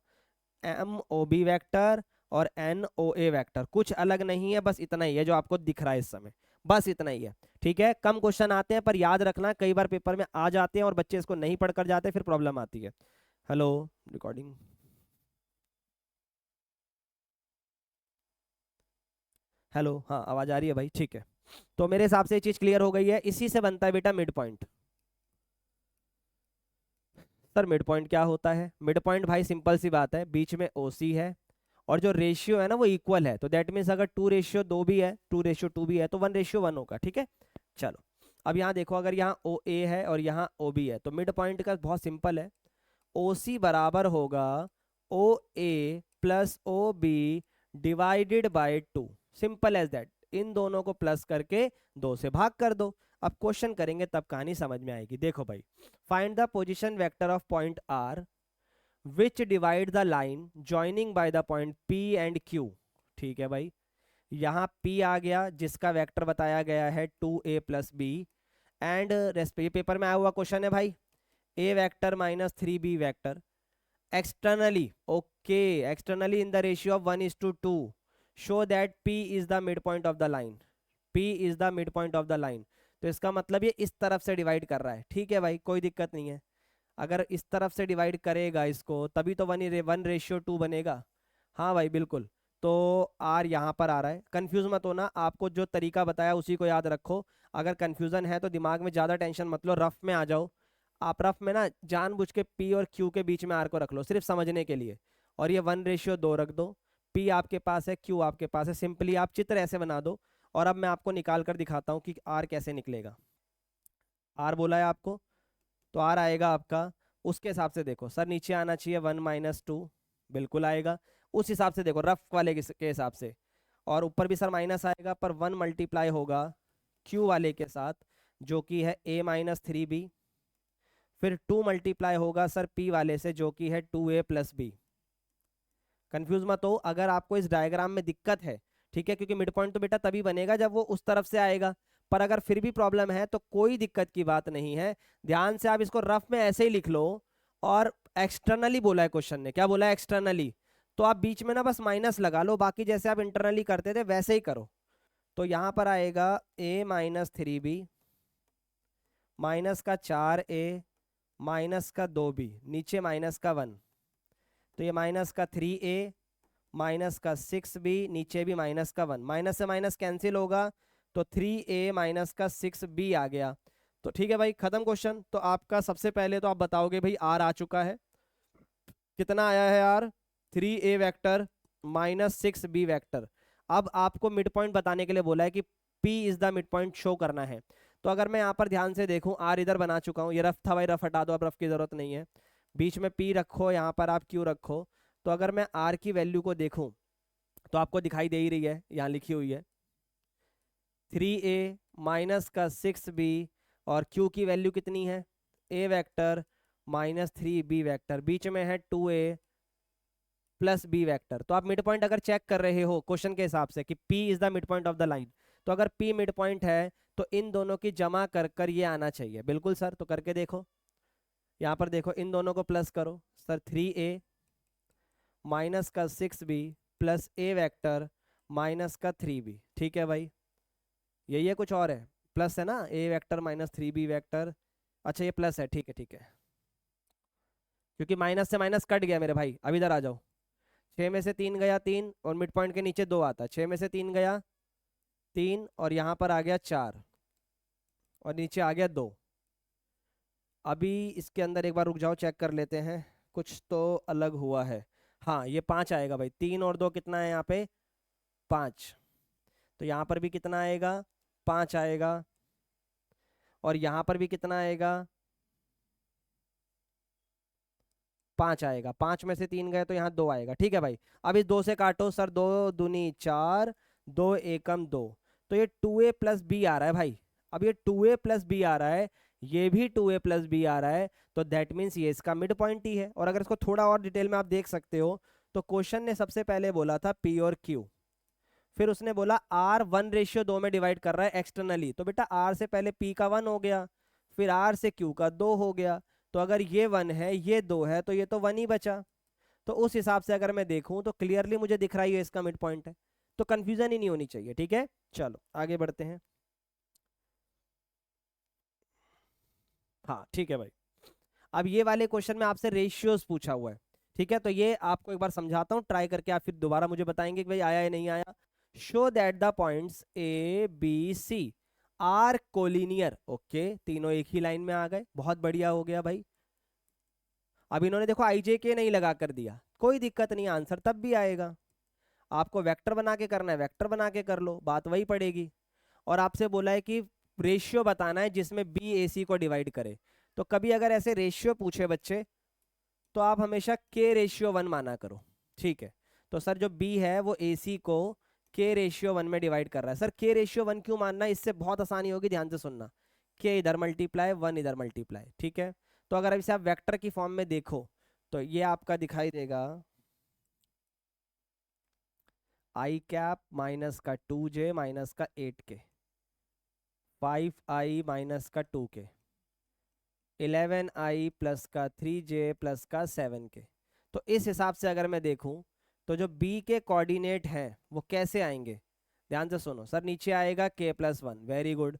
m ओ बी वैक्टर और n ओ ए वैक्टर कुछ अलग नहीं है, बस इतना ही है जो आपको दिख रहा है इस समय, बस इतना ही है, ठीक है। कम क्वेश्चन आते हैं पर याद रखना कई बार पेपर में आ जाते हैं और बच्चे इसको नहीं पढ़ कर जाते, फिर प्रॉब्लम आती है। Hello, recording. हेलो, हाँ आवाज आ रही है भाई, ठीक है। तो मेरे हिसाब से ये चीज क्लियर हो गई है, इसी से बनता है बेटा mid point. Sir mid point क्या होता है? मिड पॉइंट भाई सिंपल सी बात है, बीच में ओ सी है और जो रेशियो है ना वो इक्वल है, तो दैट मीन्स अगर 2:2 भी है, 2:2 भी है तो 1:1 होगा, ठीक है। चलो अब यहाँ देखो, अगर यहाँ ओ ए है और यहाँ ओ बी है तो मिड पॉइंट का बहुत सिंपल है, ओ सी बराबर होगा O A plus O B divided by 2, simple as that. इन दोनों को प्लस करके 2 से भाग कर दो। अब क्वेश्चन करेंगे तब कहानी समझ में आएगी। देखो भाई, find the position vector of point R which divide the line joining by the point P and Q, ठीक है भाई। यहाँ P आ गया जिसका वेक्टर बताया गया है 2a प्लस बी, एंड ये पेपर में आया हुआ क्वेश्चन है भाई, a vector minus 3b vector externally, okay, externally in the ratio of 1:2, show that P is the mid point of the line, P is the mid point of the line. तो इसका मतलब ये इस तरफ से divide कर रहा है, ठीक है भाई, कोई दिक्कत नहीं है। अगर इस तरफ से डिवाइड करेगा इसको तभी तो 1:2 बनेगा। हाँ भाई बिल्कुल। तो आर यहाँ पर आ रहा है, कंफ्यूज मत होना, आपको जो तरीका बताया उसी को याद रखो। अगर कंफ्यूजन है तो दिमाग में ज़्यादा टेंशन मत लो, रफ में आ जाओ। आप रफ में ना जानबूझ के पी और क्यू के बीच में आर को रख लो सिर्फ समझने के लिए, और ये 1:2 रख दो। पी आपके पास है, क्यू आपके पास है, सिंपली आप चित्र ऐसे बना दो। और अब मैं आपको निकाल कर दिखाता हूँ कि आर कैसे निकलेगा। आर बोला है आपको, तो आर आएगा आपका उसके हिसाब से देखो सर, नीचे आना चाहिए 1 - 2, बिल्कुल आएगा। उस हिसाब से देखो रफ वाले के हिसाब से। और ऊपर भी सर माइनस आएगा, पर 1 मल्टीप्लाई होगा क्यू वाले के साथ, जो कि है A - 3B। फिर 2 मल्टीप्लाई होगा सर पी वाले से, जो कि है 2A + B। कंफ्यूज मत हो अगर आपको इस डायग्राम में दिक्कत है, ठीक है, क्योंकि मिड पॉइंट तो बेटा तभी बनेगा जब वो उस तरफ से आएगा। पर अगर फिर भी प्रॉब्लम है तो कोई दिक्कत की बात नहीं है, ध्यान से आप इसको रफ में ऐसे ही लिख लो। और एक्सटर्नली बोला है क्वेश्चन ने, क्या बोला है एक्सटर्नली, तो आप बीच में ना बस माइनस लगा लो, बाकी जैसे आप इंटरनली करते थे वैसे ही करो। तो यहां पर आएगा A - 3B माइनस का 4A माइनस का 2B, नीचे माइनस का 1, तो ये माइनस का 3A माइनस का 6B, नीचे भी माइनस का 1, माइनस से माइनस कैंसिल होगा, तो 3A माइनस का 6B आ गया। तो ठीक है भाई, खत्म क्वेश्चन। तो आपका सबसे पहले तो आप बताओगे भाई आर आ चुका है, कितना आया है are, 3A vector -6B vector. अब आपको मिड पॉइंट बताने के लिए बोला है कि P is the mid point show करना है। तो अगर मैं यहाँ पर ध्यान से देखूं, आर इधर बना चुका हूँ, ये रफ था भाई, रफ हटा दो, अब रफ की जरूरत नहीं है। बीच में P रखो, यहाँ पर आप Q रखो। तो अगर मैं आर की वैल्यू को देखूं तो आपको दिखाई दे ही रही है, यहाँ लिखी हुई है 3A माइनस का 6B, और Q की वैल्यू कितनी है, A वेक्टर -3B वेक्टर, बीच में है 2A + B वेक्टर। तो आप मिड पॉइंट अगर चेक कर रहे हो क्वेश्चन के हिसाब से कि P is the mid point of the line, तो अगर P मिड पॉइंट है तो इन दोनों की जमा कर कर ये आना चाहिए। बिल्कुल सर, तो करके देखो, यहाँ पर देखो इन दोनों को प्लस करो सर, 3A माइनस का 6B plus A vector minus का 3B। ठीक है भाई, यही है, कुछ और है, प्लस है ना, A वेक्टर -3B वेक्टर। अच्छा ये प्लस है, ठीक है ठीक है, क्योंकि माइनस से माइनस कट गया मेरे भाई। अब इधर आ जाओ, 6 में से 3 गया 3, और मिड पॉइंट के नीचे 2 आता है, 6 में से 3 गया 3, और यहाँ पर आ गया 4, और नीचे आ गया 2। अभी इसके अंदर एक बार रुक जाओ, चेक कर लेते हैं, कुछ तो अलग हुआ है। हाँ ये 5 आएगा भाई, 3 और 2 कितना है यहाँ पे, 5। तो यहाँ पर भी कितना आएगा, 5 आएगा, और यहाँ पर भी कितना आएगा, 5 आएगा। 5 में से 3 गए तो यहाँ 2 आएगा। ठीक है भाई, अब इस 2 से काटो सर, 2 दूनी 4, 2 एकम 2, तो ये 2A + B आ रहा है भाई। अब ये 2A + B आ रहा है, ये भी 2A + B आ रहा है, तो दैट मीन्स ये इसका मिड पॉइंट ही है। और अगर इसको थोड़ा और डिटेल में आप देख सकते हो, तो क्वेश्चन ने सबसे पहले बोला था P और Q, फिर उसने बोला R 1:2 में डिवाइड कर रहा है एक्सटर्नली, तो बेटा R से पहले P का 1 हो गया, फिर R से Q का 2 हो गया। तो अगर ये 1 है ये 2 है, तो ये तो 1 ही बचा। तो उस हिसाब से अगर मैं देखूं तो क्लियरली मुझे दिख रहा है ये इसका मिड पॉइंट है, तो कंफ्यूजन ही नहीं होनी चाहिए। ठीक है, चलो आगे बढ़ते हैं। हाँ ठीक है भाई, अब ये वाले क्वेश्चन में आपसे रेशियोज पूछा हुआ है, ठीक है, तो ये आपको एक बार समझाता हूँ ट्राई करके, आप फिर दोबारा मुझे बताएंगे कि भाई आया या नहीं आया। Show that the points A B C are collinear. Okay, तीनों एक ही लाइन में आ गए, बहुत बढ़िया हो गया भाई। अब इन्होंने देखो IJK नहीं लगा कर दिया, कोई दिक्कत नहीं, आंसर तब भी आएगा। आपको वेक्टर बना के करना है, वेक्टर बना के कर लो, बात वही पड़ेगी। और आपसे बोला है कि रेशियो बताना है जिसमें BAC को डिवाइड करे। तो कभी अगर ऐसे रेशियो पूछे बच्चे, तो आप हमेशा K/1 माना करो। ठीक है, तो सर जो B है वो AC को K/1 में डिवाइड कर रहा है। सर K/1 क्यों मानना है, इससे बहुत आसानी होगी, ध्यान से सुनना। K इधर मल्टीप्लाई, 1 इधर मल्टीप्लाई, ठीक है। तो अगर इसे आप वेक्टर की फॉर्म में देखो तो ये आपका दिखाई देगा I माइनस का 2J माइनस का 8K, 5I माइनस का 2K, 11I प्लस का 3J प्लस का 7K। तो इस हिसाब से अगर मैं देखूं तो जो B के कोऑर्डिनेट हैं वो कैसे आएंगे, ध्यान से सुनो सर। नीचे आएगा K+1, very good.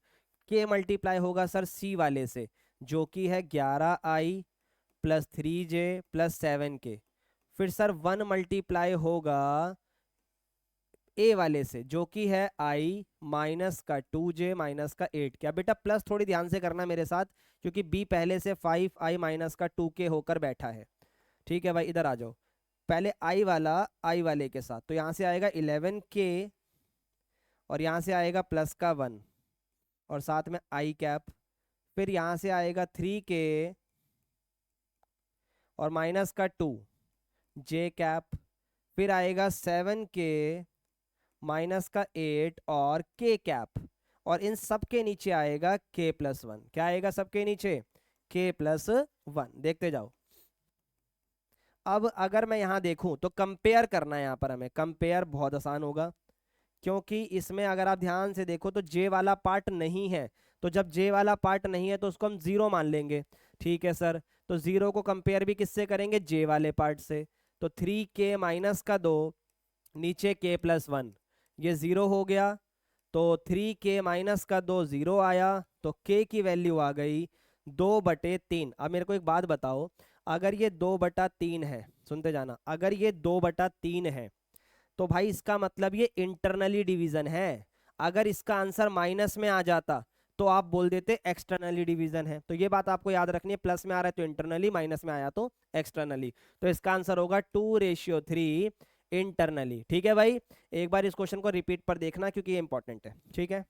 K multiply होगा सर C वाले से, जो कि है 11I plus 3J plus 7K। फिर सर 1 मल्टीप्लाई होगा ए वाले से जो कि है i माइनस का 2j माइनस का 8। क्या बेटा प्लस थोड़ी ध्यान से करना मेरे साथ, क्योंकि b पहले से 5i माइनस का 2k होकर बैठा है। ठीक है भाई, इधर आ जाओ। पहले i वाला i वाले के साथ, तो यहाँ से आएगा 11k और यहाँ से आएगा प्लस का 1 और साथ में i कैप। फिर यहाँ से आएगा 3k और माइनस का 2 j कैप। फिर आएगा 7k माइनस का 8 और k कैप। और इन सब के नीचे आएगा k प्लस 1। क्या आएगा सबके नीचे? k plus 1। देखते जाओ। अब अगर मैं यहाँ देखूं तो कंपेयर करना है, यहाँ पर हमें कंपेयर बहुत आसान होगा, क्योंकि इसमें अगर आप ध्यान से देखो तो जे वाला पार्ट नहीं है। तो जब जे वाला पार्ट नहीं है तो उसको हम जीरो मान लेंगे। ठीक है सर, तो जीरो को कंपेयर भी किससे करेंगे? जे वाले पार्ट से। तो 3k माइनस का 2 नीचे k प्लस 1, ये जीरो हो गया। तो 3k माइनस का 2 जीरो आया, तो k की वैल्यू आ गई 2/3। अब मेरे को एक बात बताओ, अगर ये 2/3 है, सुनते जाना, अगर ये 2/3 है तो भाई इसका मतलब ये इंटरनली डिवीजन है। अगर इसका आंसर माइनस में आ जाता तो आप बोल देते एक्सटर्नली डिवीजन है। तो ये बात आपको याद रखनी है, प्लस में आ रहा है तो इंटरनली, माइनस में आया तो एक्सटर्नली। तो इसका आंसर होगा 2:3 इंटरनली। ठीक है भाई, एक बार इस क्वेश्चन को रिपीट पर देखना क्योंकि ये इंपॉर्टेंट है। ठीक है,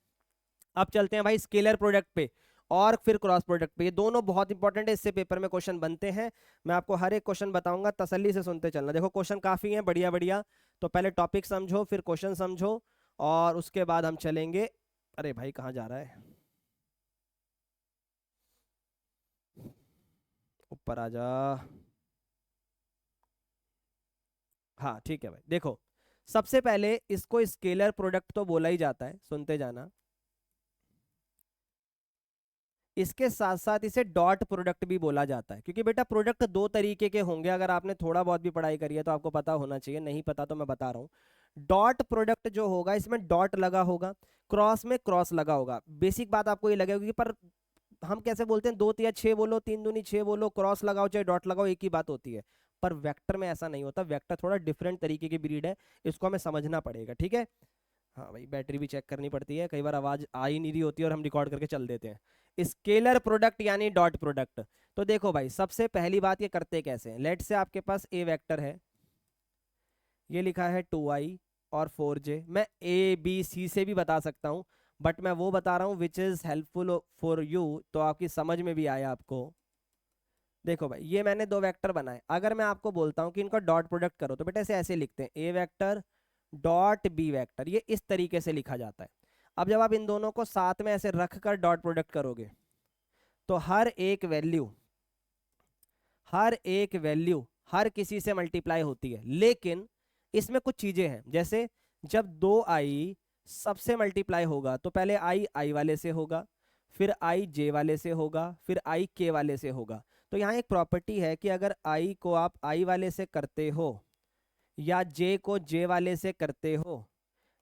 अब चलते हैं भाई स्केलर प्रोडक्ट पे और फिर क्रॉस प्रोडक्ट पे। ये दोनों बहुत इंपॉर्टेंट है, इससे पेपर में क्वेश्चन बनते हैं। मैं आपको हर एक क्वेश्चन बताऊंगा, तसल्ली से सुनते चलना। देखो क्वेश्चन काफी हैं बढ़िया बढ़िया, तो पहले टॉपिक समझो फिर क्वेश्चन समझो और उसके बाद हम चलेंगे। अरे भाई कहाँ जा रहा है, ऊपर आ जा। हाँ ठीक है भाई, देखो सबसे पहले इसको स्केलर प्रोडक्ट तो बोला ही जाता है, सुनते जाना। इसके साथ साथ इसे डॉट प्रोडक्ट भी बोला जाता है, क्योंकि बेटा प्रोडक्ट दो तरीके के होंगे। अगर आपने थोड़ा बहुत भी पढ़ाई करी है तो आपको पता होना चाहिए, नहीं पता तो मैं बता रहा हूँ। डॉट प्रोडक्ट जो होगा इसमें डॉट लगा होगा, क्रॉस में क्रॉस लगा होगा। बेसिक बात आपको ये लगेगी, पर हम कैसे बोलते हैं 2 तिया 6 बोलो, 3 दूनी 6 बोलो, क्रॉस लगाओ चाहे डॉट लगाओ एक ही बात होती है। पर वेक्टर में ऐसा नहीं होता, वेक्टर थोड़ा डिफरेंट तरीके की ब्रीड है, इसको हमें समझना पड़ेगा। ठीक है, हाँ भाई बैटरी भी चेक करनी पड़ती है, कई बार आवाज आ ही नहीं रही होती है और हम रिकॉर्ड करके चल देते हैं। स्केलर प्रोडक्ट यानी डॉट प्रोडक्ट। तो देखो भाई सबसे पहली बात ये करते कैसे हैं। लेट से आपके पास ए वेक्टर है, ये लिखा है 2i और 4j। मैं ए बी सी से भी बता सकता हूँ, बट मैं वो बता रहा हूँ which is helpful for you, तो आपकी समझ में भी आया आपको। देखो भाई ये मैंने दो वेक्टर बनाए, अगर मैं आपको बोलता हूँ कि इनका डॉट प्रोडक्ट करो तो बेटा ऐसे ऐसे लिखते हैं, ए वेक्टर डॉट बी वेक्टर, ये इस तरीके से लिखा जाता है। अब जब आप इन दोनों को साथ में ऐसे रख कर डॉट प्रोडक्ट करोगे तो हर एक वैल्यू हर किसी से मल्टीप्लाई होती है। लेकिन इसमें कुछ चीजें हैं, जैसे जब 2i सबसे मल्टीप्लाई होगा तो पहले i वाले से होगा, फिर i j वाले से होगा, फिर i k वाले से होगा। तो यहाँ एक प्रॉपर्टी है कि अगर i को आप i वाले से करते हो या j को j वाले से करते हो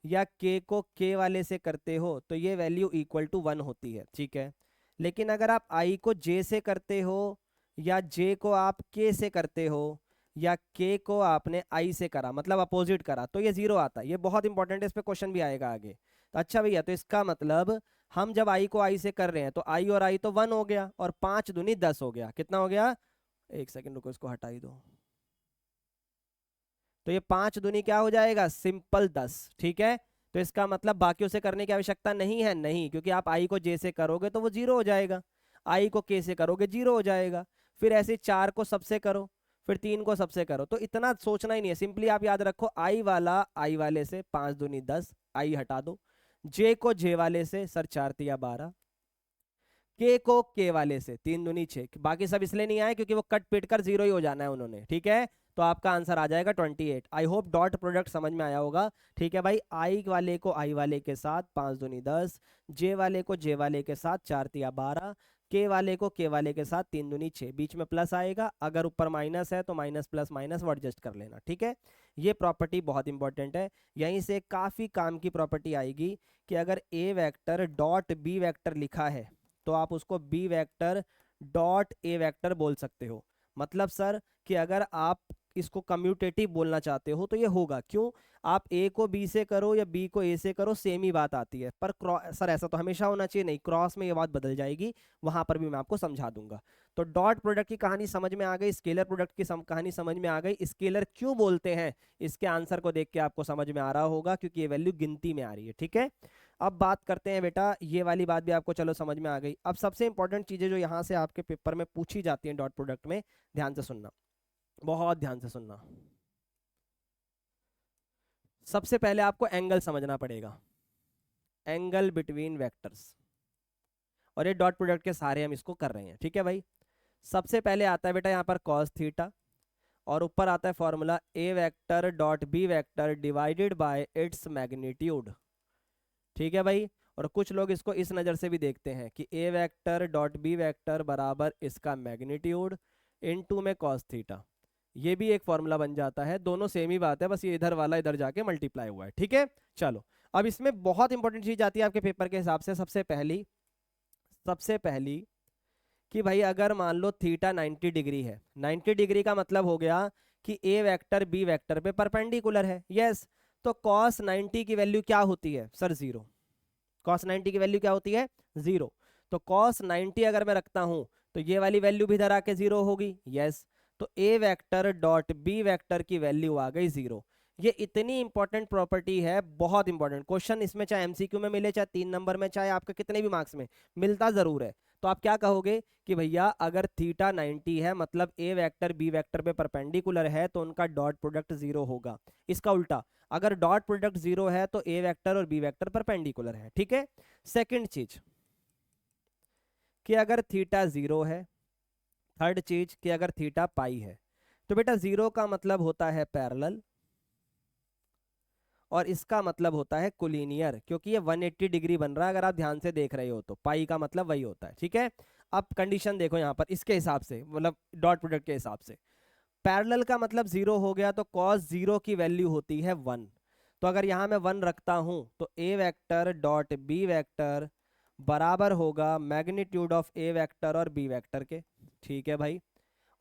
या k को k वाले से करते हो तो ये वैल्यू इक्वल टू 1 होती है। ठीक है, लेकिन अगर आप i को j से करते हो या j को आप k से करते हो या k को आपने i से करा, मतलब अपोजिट करा, तो ये जीरो आता है। ये बहुत इंपॉर्टेंट है, इस पे क्वेश्चन भी आएगा आगे। तो अच्छा भैया, तो इसका मतलब हम जब i को i से कर रहे हैं तो i और i तो 1 हो गया और 5 दूनी 10 हो गया। कितना हो गया? एक सेकंड रुको, इसको हटा ही दो। तो ये 5 दूनी क्या हो जाएगा? सिंपल 10। ठीक है, तो इसका मतलब बाकियों से करने की आवश्यकता नहीं है, नहीं, क्योंकि आप आई को जे से करोगे तो वो जीरो हो जाएगा, आई को के से करोगे जीरो हो जाएगा, फिर ऐसे 4 को सबसे करो, फिर 3 को सबसे करो। तो इतना सोचना ही नहीं है, सिंपली आप याद रखो आई वाला आई वाले से 5 दूनी 10, आई हटा दो, जे को जे वाले से सर 4 तिया 12, के को के वाले से 3 दूनी 6। बाकी सब इसलिए नहीं आए क्योंकि वो कट पिट कर जीरो ही हो जाना है उन्होंने। ठीक है, तो आपका आंसर आ जाएगा 28। आई होप डॉट प्रोडक्ट समझ में आया होगा। ठीक है भाई, आई वाले को आई वाले के साथ 5 दूनी 10, जे वाले को जे वाले के साथ 4 तिया 12, के वाले को के वाले के साथ 3 दूनी 6, बीच में प्लस आएगा, अगर ऊपर माइनस है तो माइनस प्लस माइनस वो एडजस्ट कर लेना। ठीक है, ये प्रॉपर्टी बहुत इंपॉर्टेंट है, यहीं से काफी काम की प्रॉपर्टी आएगी कि अगर A vector dot B vector लिखा है तो आप उसको बी वेक्टर डॉट ए वेक्टर बोल सकते हो। मतलब सर कि अगर आप इसको कम्यूटेटिव बोलना चाहते हो तो ये होगा। क्यों? आप ए को बी से करो या बी को ए से करो, सेम ही बात आती है। पर सर ऐसा तो हमेशा होना चाहिए, नहीं, क्रॉस में ये बात बदल जाएगी, वहां पर भी मैं आपको समझा दूंगा। तो डॉट प्रोडक्ट की कहानी समझ में आ गई, स्केलर प्रोडक्ट की कहानी समझ में आ गई। स्केलर क्यों बोलते हैं, इसके आंसर को देख के आपको समझ में आ रहा होगा, क्योंकि ये वैल्यू गिनती में आ रही है। ठीक है, अब बात करते हैं बेटा, ये वाली बात भी आपको चलो समझ में आ गई। अब सबसे इंपॉर्टेंट चीजें जो यहाँ से आपके पेपर में पूछी जाती हैं डॉट प्रोडक्ट में, ध्यान से सुनना, बहुत ध्यान से सुनना। सबसे पहले आपको एंगल समझना पड़ेगा, एंगल बिटवीन वेक्टर्स, और ये डॉट प्रोडक्ट के सारे हम इसको कर रहे हैं। ठीक है भाई, सबसे पहले आता है बेटा यहाँ पर कॉस थीटा, और ऊपर आता है formula A vector dot B vector divided by its magnitude. ठीक है भाई, और कुछ लोग इसको इस नज़र से भी देखते हैं कि a vector dot B vector बराबर इसका मैग्नीट्यूड इनटू में कॉस थीटा, ये भी एक फॉर्मूला बन जाता है। दोनों सेम ही बात है, बस ये इधर वाला इधर जाके मल्टीप्लाई हुआ है। ठीक है, चलो अब इसमें बहुत इंपॉर्टेंट चीज आती है आपके पेपर के हिसाब से। सबसे पहली कि भाई अगर मान लो थीटा 90 डिग्री है, 90 डिग्री का मतलब हो गया कि ए वेक्टर बी वेक्टर पे परपेंडिकुलर है। यस, तो कॉस 90 की वैल्यू क्या होती है सर? जीरो। कॉस 90 की वैल्यू क्या होती है? जीरो। तो कॉस 90 अगर मैं रखता हूं तो ये वाली वैल्यू भी इधर आके जीरो होगी। यस, तो a vector dot B vector की वैल्यू आ गई जीरो। ये इतनी इंपॉर्टेंट प्रॉपर्टी है, बहुत इंपॉर्टेंट क्वेश्चन इसमें, चाहे एमसीक्यू में मिले, चाहे 3 नंबर में, चाहे आपके कितने भी मार्क्स में, मिलता जरूर है। तो आप क्या कहोगे कि भैया अगर थीटा 90 है मतलब ए वेक्टर बी वेक्टर पे परपेंडिकुलर है तो उनका डॉट प्रोडक्ट जीरो होगा। इसका उल्टा, अगर डॉट प्रोडक्ट जीरो है तो ए वेक्टर और बी वेक्टर परपेंडिकुलर है। ठीक है, सेकंड चीज कि अगर थीटा जीरो है, थर्ड चीज कि अगर थीटा पाई है, तो बेटा जीरो का मतलब होता है पैरेलल, और इसका मतलब होता है कोलिनियर, क्योंकि ये 180 डिग्री बन रहा है अगर आप ध्यान से देख रहे हो तो। पाई का मतलब वही होता है। ठीक है, अब कंडीशन देखो यहाँ पर इसके हिसाब से, मतलब डॉट प्रोडक्ट के हिसाब से, पैरेलल का मतलब जीरो हो गया तो कॉस जीरो की वैल्यू होती है 1। तो अगर यहाँ मैं 1 रखता हूं तो a vector dot B vector बराबर होगा मैग्नीट्यूड ऑफ ए वेक्टर और बी वेक्टर के। ठीक है भाई,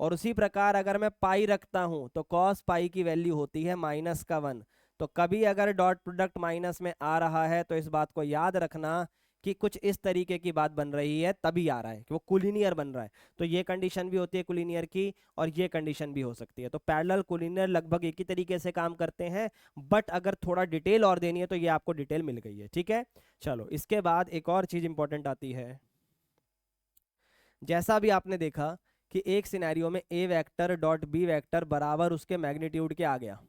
और उसी प्रकार अगर मैं पाई रखता हूं तो कॉस पाई की वैल्यू होती है -1। तो कभी अगर डॉट प्रोडक्ट माइनस में आ रहा है तो इस बात को याद रखना कि कुछ इस तरीके की बात बन रही है, तभी आ रहा है कि वो कोलिनियर बन रहा है। तो ये कंडीशन भी होती है कोलिनियर की, और ये कंडीशन भी हो सकती है। तो पैरेलल कोलिनियर लगभग एक ही तरीके से काम करते हैं, बट अगर थोड़ा डिटेल और देनी है तो ये आपको डिटेल मिल गई है। ठीक है, चलो इसके बाद एक और चीज इंपॉर्टेंट आती है। जैसा भी आपने देखा कि एक सिनेरियो में ए वेक्टर डॉट बी वेक्टर बराबर उसके मैग्नीट्यूड के आ गया।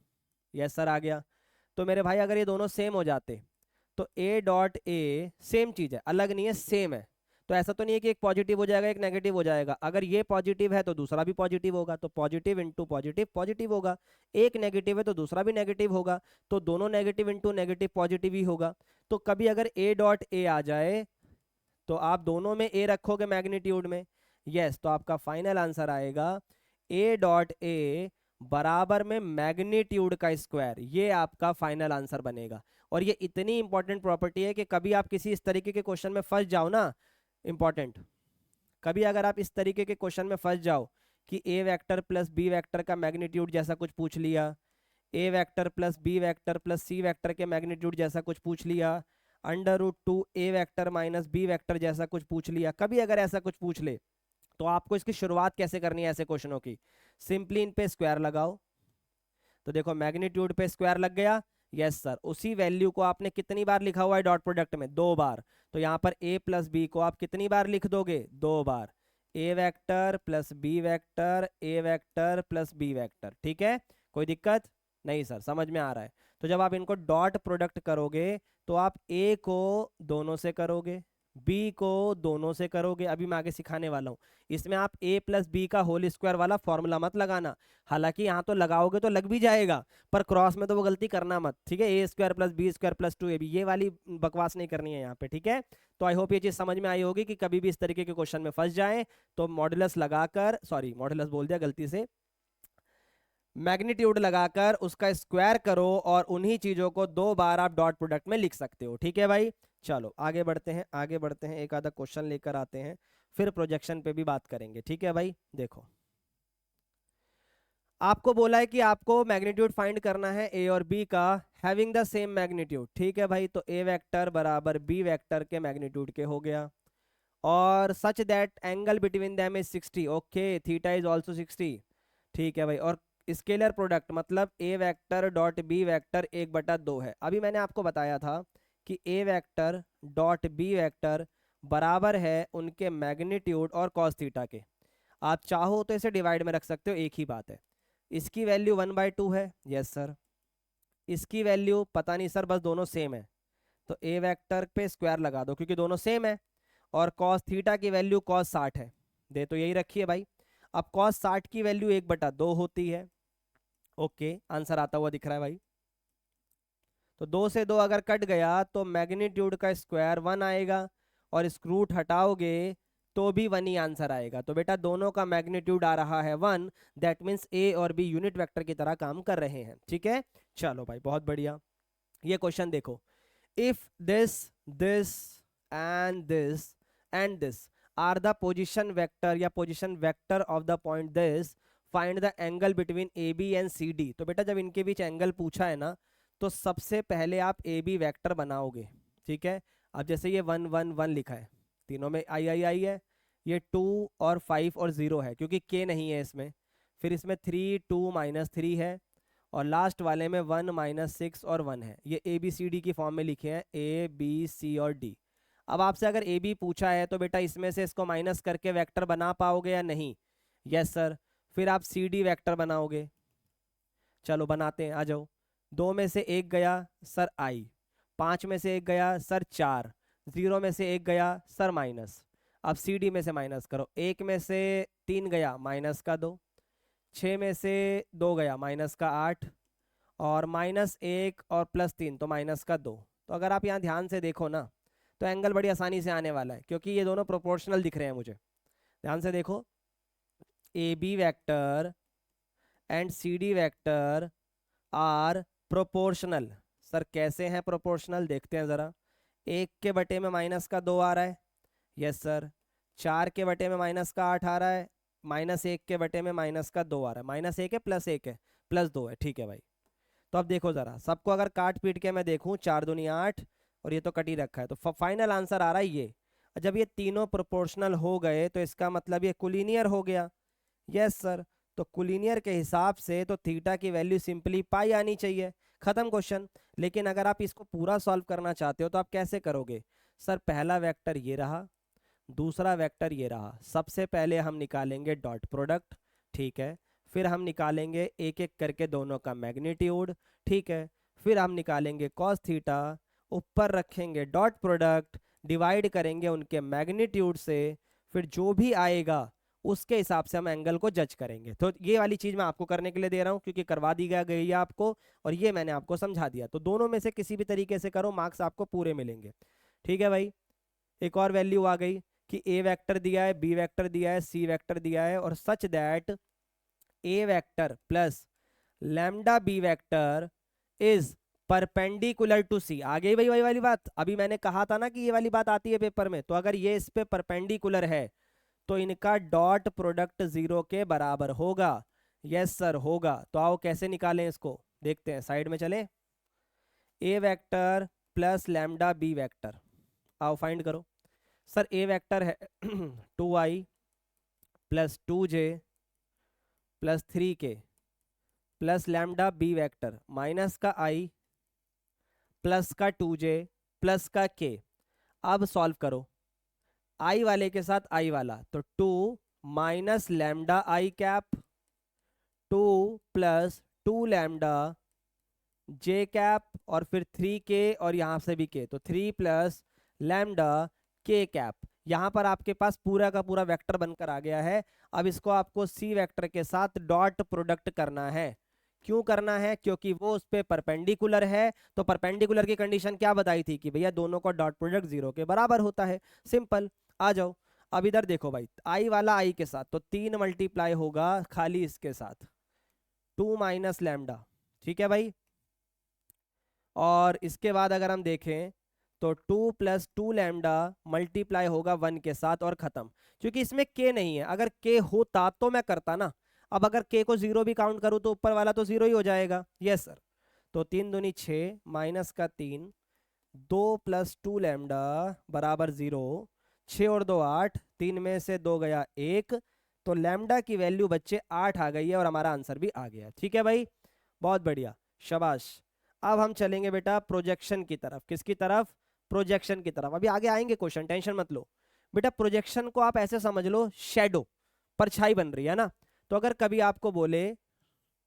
यस सर, आ गया। तो मेरे भाई अगर ये दोनों सेम हो जाते तो ए डॉट ए सेम चीज है, अलग नहीं है, सेम है। तो ऐसा तो नहीं है कि एक पॉजिटिव हो जाएगा एक नेगेटिव हो जाएगा। अगर ये पॉजिटिव है तो दूसरा भी पॉजिटिव होगा, तो पॉजिटिव इंटू पॉजिटिव पॉजिटिव होगा। एक नेगेटिव है तो दूसरा भी नेगेटिव होगा, तो दोनों नेगेटिव इंटू नेगेटिव पॉजिटिव ही होगा। तो कभी अगर ए डॉट ए आ जाए तो आप दोनों में ए रखोगे मैग्नीट्यूड में। यस, तो आपका फाइनल आंसर आएगा ए डॉट ए बराबर में मैग्नीट्यूड का स्क्वायर, ये आपका फाइनल आंसर बनेगा। और ये इतनी इंपॉर्टेंट प्रॉपर्टी है कि कभी आप किसी इस तरीके के क्वेश्चन में फंस जाओ ना, इंपॉर्टेंट, कभी अगर आप इस तरीके के क्वेश्चन में फंस जाओ कि a vector plus b vector का मैग्नीट्यूड जैसा कुछ पूछ लिया, a vector plus b vector plus c vector के मैग्नीट्यूड जैसा कुछ पूछ लिया, √2 a vector minus b vector जैसा कुछ पूछ लिया, कभी अगर ऐसा कुछ पूछ ले तो आपको इसकी शुरुआत कैसे करनी है ऐसे क्वेश्चनों की? सिंपली इन पे स्क्वायर लगाओ। तो देखो मैग्नीट्यूड पे स्क्वायर लग गया। यस सर, उसी वैल्यू को आपने कितनी बार लिखा हुआ है डॉट प्रोडक्ट में? 2 बार। तो यहाँ पर a प्लस बी को आप कितनी बार लिख दोगे? 2 बार। ए वेक्टर प्लस बी वेक्टर, ए वेक्टर प्लस बी वेक्टर। ठीक है, कोई दिक्कत नहीं सर, समझ में आ रहा है। तो जब आप इनको डॉट प्रोडक्ट करोगे तो आप a को दोनों से करोगे, b को दोनों से करोगे, अभी मैं आगे सिखाने वाला हूँ। इसमें आप a प्लस बी का होल स्क्वायर वाला फॉर्मूला मत लगाना, हालांकि यहाँ तो लगाओगे तो लग भी जाएगा, पर क्रॉस में तो वो गलती करना मत। ठीक है, a square plus b square plus 2ab, ये वाली बकवास नहीं करनी है यहाँ पे। ठीक है, तो आई होप ये चीज समझ में आई होगी कि कभी भी इस तरीके के क्वेश्चन में फंस जाए तो मॉडुलस लगाकर, सॉरी मॉडुलस बोल दिया गलती से, मैग्नीट्यूड लगाकर उसका स्क्वायर करो और उन्हीं चीजों को 2 बार आप डॉट प्रोडक्ट में लिख सकते हो। ठीक है भाई, चलो आगे बढ़ते हैं, आगे बढ़ते हैं, एक आधा क्वेश्चन लेकर आते हैं, फिर प्रोजेक्शन पे भी बात करेंगे। ठीक है भाई, देखो आपको बोला है कि आपको मैग्नीट्यूड फाइंड करना है ए और बी का हैविंग द सेम मैग्नीट्यूड। ठीक है भाई, तो ए वेक्टर बराबर बी वेक्टर के मैग्नीट्यूड के हो गया, और such that angle between them is 60। Okay, theta is also 60। ठीक है भाई, और स्केलर प्रोडक्ट मतलब ए वेक्टर डॉट बी वेक्टर 1/2 है। अभी मैंने आपको बताया था कि a vector dot B vector बराबर है उनके मैग्नीट्यूड और कॉस थीटा के। आप चाहो तो इसे डिवाइड में रख सकते हो, एक ही बात है। इसकी वैल्यू 1/2 है, यस सर। इसकी वैल्यू पता नहीं सर, बस दोनों सेम है, तो ए वेक्टर पे स्क्वायर लगा दो क्योंकि दोनों सेम है। और कॉस थीटा की वैल्यू कॉस 60 है, दे तो यही रखी है भाई। अब कॉस 60 की वैल्यू 1/2 होती है। ओके, आंसर आता हुआ दिख रहा है भाई। तो 2 से 2 अगर कट गया तो मैग्नीट्यूड का स्क्वायर 1 आएगा, और इसका रूट हटाओगे तो भी 1 ही आंसर आएगा। तो बेटा दोनों का मैग्नीट्यूड आ रहा है 1, दैट मीन्स ए और बी यूनिट वेक्टर की तरह काम कर रहे हैं। ठीक है, चलो भाई बहुत बढ़िया। ये क्वेश्चन देखो, if this and this and this are the position vector या position vector of the point this, find the angle between A B and C D. तो बेटा जब इनके बीच एंगल पूछा है ना, तो सबसे पहले आप ए बी वेक्टर बनाओगे। ठीक है, अब जैसे ये 1 1 1 लिखा है, तीनों में आई आई आई है। ये 2 और 5 और 0 है क्योंकि के नहीं है इसमें। फिर इसमें 3 2 -3 है, और लास्ट वाले में 1 -6 और 1 है। ये ए बी सी डी की फॉर्म में लिखे हैं, ए बी सी और डी। अब आपसे अगर ए बी पूछा है तो बेटा इसमें से इसको माइनस करके वेक्टर बना पाओगे या नहीं? Yes sir. फिर आप सी डी वेक्टर बनाओगे। चलो बनाते हैं, आ जाओ। 2 में से 1 गया सर आई, 5 में से 1 गया सर 4, 0 में से 1 गया सर माइनस। अब सी डी में से माइनस करो, 1 में से 3 गया माइनस का 2, 6 में से 2 गया माइनस का 8, और -1 और +3 तो माइनस का 2। तो अगर आप यहाँ ध्यान से देखो ना, तो एंगल बड़ी आसानी से आने वाला है क्योंकि ये दोनों प्रोपोर्शनल दिख रहे हैं मुझे। ध्यान से देखो, A B vector and C D vector are proportional. Sir कैसे हैं प्रोपोर्शनल, देखते हैं ज़रा। 1 के बटे में -2 आ रहा है, यस सर। 4 के बटे में -8 आ रहा है, -1 के बटे में -2 आ रहा है। -1 है +1 है +2 है, ठीक है भाई। तो अब देखो ज़रा, सबको अगर काट पीट के मैं देखूं, 4 दूनी 8, और ये तो कट ही रखा है, तो फाइनल आंसर आ रहा है ये। जब ये तीनों प्रोपोर्शनल हो गए तो इसका मतलब ये कोलिनियर हो गया। यस सर, तो कोलिनियर के हिसाब से तो थीटा की वैल्यू सिंपली पाई आनी चाहिए, खत्म क्वेश्चन। लेकिन अगर आप इसको पूरा सॉल्व करना चाहते हो तो आप कैसे करोगे? सर पहला वेक्टर ये रहा, दूसरा वेक्टर ये रहा। सबसे पहले हम निकालेंगे डॉट प्रोडक्ट, ठीक है। फिर हम निकालेंगे एक एक करके दोनों का मैग्नीट्यूड, ठीक है। फिर हम निकालेंगे कॉस थीटा, ऊपर रखेंगे डॉट प्रोडक्ट, डिवाइड करेंगे उनके मैग्नीट्यूड से, फिर जो भी आएगा उसके हिसाब से हम एंगल को जज करेंगे। तो ये वाली चीज़ मैं आपको करने के लिए दे रहा हूँ क्योंकि करवा दी गई है आपको, और ये मैंने आपको समझा दिया। तो दोनों में से किसी भी तरीके से करो, मार्क्स आपको पूरे मिलेंगे। ठीक है भाई, एक और वैल्यू आ गई कि ए वेक्टर दिया है, बी वेक्टर दिया है, सी वेक्टर दिया है, और such that a vector plus lambda b vector is perpendicular to c. आ गई भाई वही वाली बात, अभी मैंने कहा था ना कि ये वाली बात आती है पेपर में। तो अगर ये इस पे परपेंडिकुलर है तो इनका डॉट प्रोडक्ट 0 के बराबर होगा। यस सर होगा। तो आओ कैसे निकालें इसको, देखते हैं, साइड में चले। A vector plus lambda b vector, आओ फाइंड करो। सर ए वेक्टर है 2i plus 2j plus 3k plus lambda b vector minus का i प्लस का 2j प्लस का k। अब सॉल्व करो, i वाले के साथ i वाला, तो 2 minus lambda i cap, 2 plus 2 lambda j cap, और फिर 3k, और यहाँ से भी k, तो 3 प्लस लैम्डा k कैप। यहाँ पर आपके पास पूरा का पूरा वेक्टर बनकर आ गया है। अब इसको आपको सी वेक्टर के साथ डॉट प्रोडक्ट करना है। क्यों करना है? क्योंकि वो उस पर परपेंडिकुलर है। तो परपेंडिकुलर की कंडीशन क्या बताई थी कि भैया दोनों का डॉट प्रोडक्ट 0 के बराबर होता है। सिंपल, आ जाओ। अब इधर देखो भाई, आई वाला आई के साथ तो 3 मल्टीप्लाई होगा खाली इसके साथ, 2 माइनस लैम्डा, ठीक है भाई। और इसके बाद अगर हम देखें तो 2 प्लस 2 लैम्डा मल्टीप्लाई होगा 1 के साथ, और खत्म। क्योंकि इसमें के नहीं है, अगर के होता तो मैं करता ना। अब अगर k को 0 भी काउंट करूँ तो ऊपर वाला तो 0 ही हो जाएगा। Yes sir. तो 3 दूनी 6 माइनस का 3, 2 + 2 लैम्डा बराबर 0, 6 और 2 8, 3 में से 2 गया 1, तो लैम्डा की वैल्यू बच्चे 8 आ गई है और हमारा आंसर भी आ गया। ठीक है भाई, बहुत बढ़िया, शाबाश। अब हम चलेंगे बेटा प्रोजेक्शन की तरफ। किसकी तरफ? प्रोजेक्शन की तरफ। अभी आगे आएंगे क्वेश्चन, टेंशन मत लो बेटा। प्रोजेक्शन को आप ऐसे समझ लो, शैडो, परछाई बन रही है ना। तो अगर कभी आपको बोले,